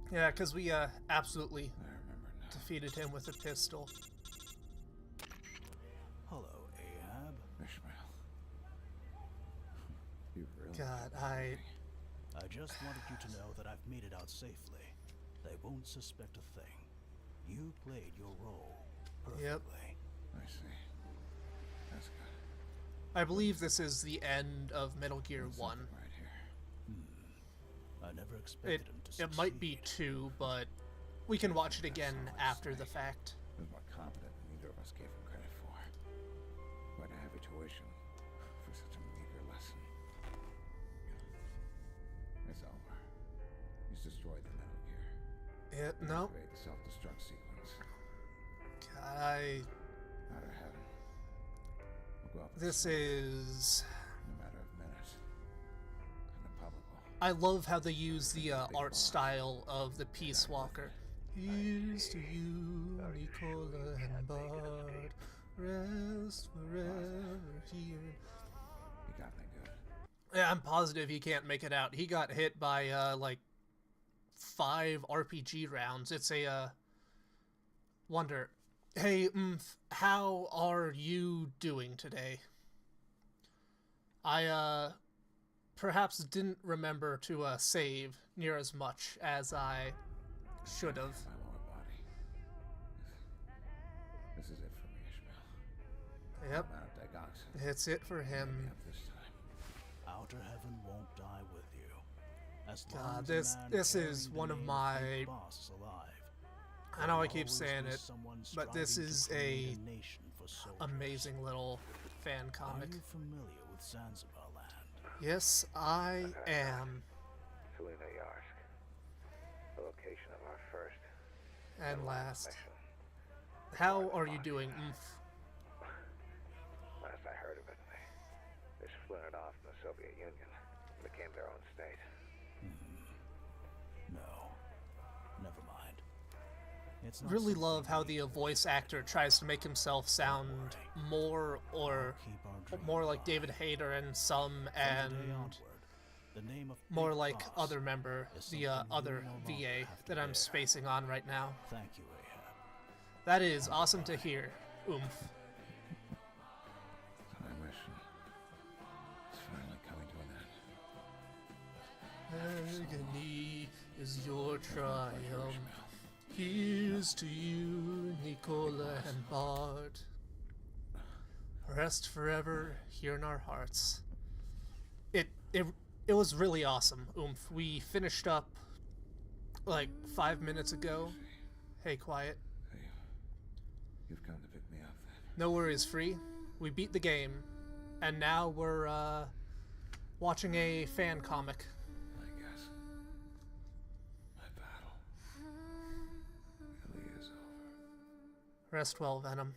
Yeah, because we absolutely defeated him with a pistol. Hello, Ahab. Ishmael. You really... God, I just wanted you to know that I've made it out safely. They won't suspect a thing. You played your role perfectly. Yep. I see. That's good. I believe this is the end of Metal Gear There's 1. something right here. I never expected him to succeed. It might be 2, but we can watch it again after the fact. He was more competent than either of us gave him credit for. Quite a heavy tuition for such a meager lesson. It's over. He's destroyed the Metal Gear. No. Create the self-destruct sequence. God, Out of heaven. We'll go up this is... in a matter of minutes. And the public will... I love how they use the art style of the Peace Walker. Here's to you, Nicola and Bard. Rest forever here. He got me good. Yeah, I'm positive he can't make it out. He got hit by, like, 5 RPG rounds. It's a, wonder, Hey, how are you doing today? I perhaps didn't remember to save near as much as I should have. My lower body. This is it for me, Ishmael. Yep, I'm out of digoxin. it's it for Let me him. up this time. Outer heaven won't die with you. As long God, as a man this carrying is the one of name my. Fake Boss is alive, I know I there'll keep always saying be it, someone but this striving to is create a nation for soldiers. amazing little fan comic. Are you familiar with Zanzibar land? Yes, I am. Selena Yarsk. The location of our first And last. mission. How are you doing, Last I heard of it, they splintered off from the Soviet Union and became their own state. No. Never mind. It's not Really something love how we the voice actor tries to make himself sound more or keep our dream more like alive. David Hayter and some, From today and onward, the name of more Big like Boss other member, is the something you other no longer VA have to that I'm bear. spacing on right now. Thank you, Ahab. That is awesome to hear. Oomph. So my mission is finally coming to an end. Agony is your triumph. Here's to you, Nicola and Bard. Rest forever here in our hearts. It was really awesome, Oomph. We finished up like 5 minutes ago. Hey, quiet. Hey, you've come to pick me up then. No worries, Free. We beat the game, and now we're watching a fan comic. I guess my battle really is over. Rest well, Venom.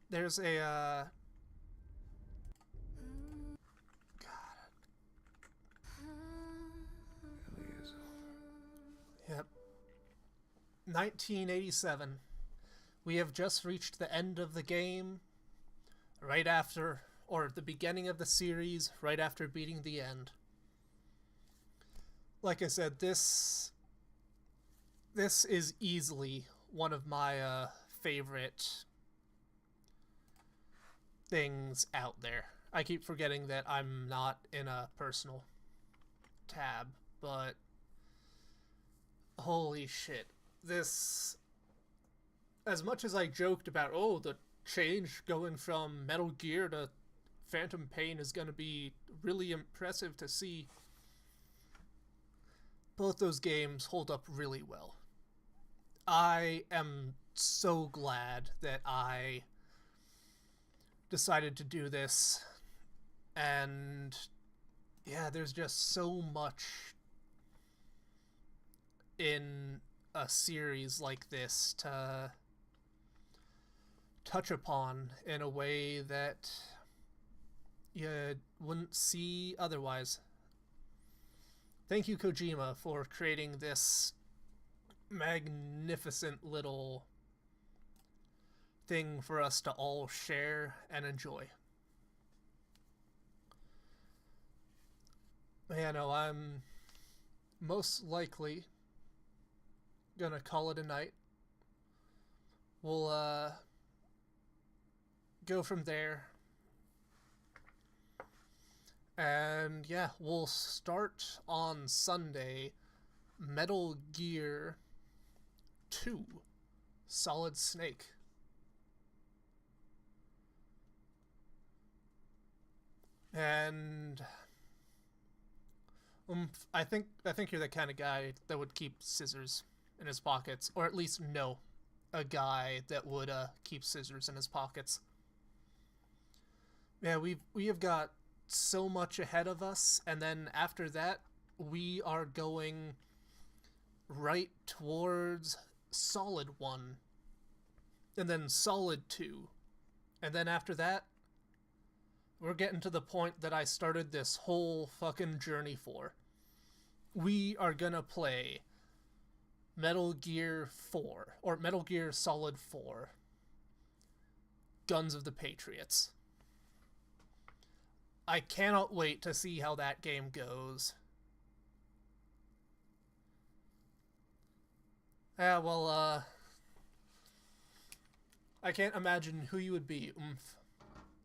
There's a Really is over. Yep. 1987. We have just reached the end of the game, right after, or the beginning of the series, right after beating the end. Like I said, this is easily one of my favorite things out there. I keep forgetting that I'm not in a personal tab, but holy shit. This, as much as I joked about, oh, the change going from Metal Gear to Phantom Pain is going to be really impressive to see, both those games hold up really well. I am so glad that I decided to do this, and yeah, there's just so much in a series like this to touch upon in a way that you wouldn't see otherwise. Thank you, Kojima, for creating this magnificent little thing for us to all share and enjoy. Yeah, no, I'm most likely gonna call it a night. We'll go from there. And yeah, we'll start on Sunday Metal Gear 2 Solid Snake. And I think you're the kind of guy that would keep scissors in his pockets, or at least know a guy that would keep scissors in his pockets. Yeah, we have got so much ahead of us, and then after that, we are going right towards Solid 1, and then Solid 2, and then after that, we're getting to the point that I started this whole fucking journey for. We are gonna play Metal Gear 4, or Metal Gear Solid 4, Guns of the Patriots. I cannot wait to see how that game goes. Yeah, well, I can't imagine who you would be.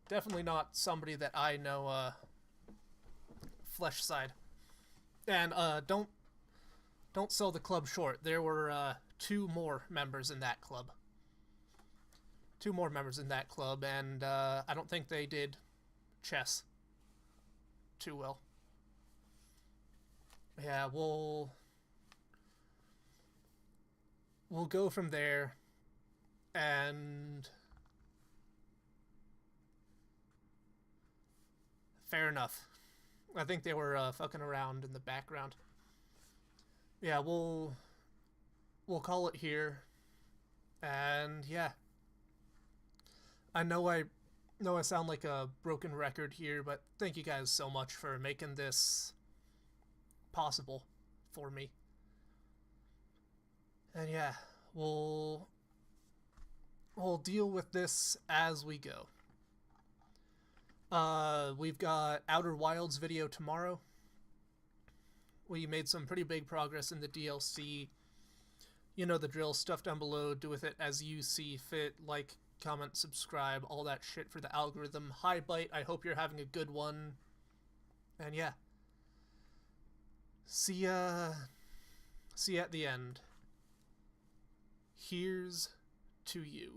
Definitely not somebody that I know, flesh side. And, don't sell the club short. There were, 2 more members in that club. 2 more members in that club, and, I don't think they did chess too well. Yeah, we'll go from there, and fair enough. I think they were fucking around in the background. Yeah, we'll call it here, and yeah. I know I sound like a broken record here, but thank you guys so much for making this possible for me. And yeah, we'll deal with this as we go. We've got Outer Wilds video tomorrow. We made some pretty big progress in the DLC. You know the drill, stuff down below, do with it as you see fit, like, comment, subscribe, all that shit for the algorithm. Hi Bite, I hope you're having a good one. And yeah. See ya at the end. Here's to you.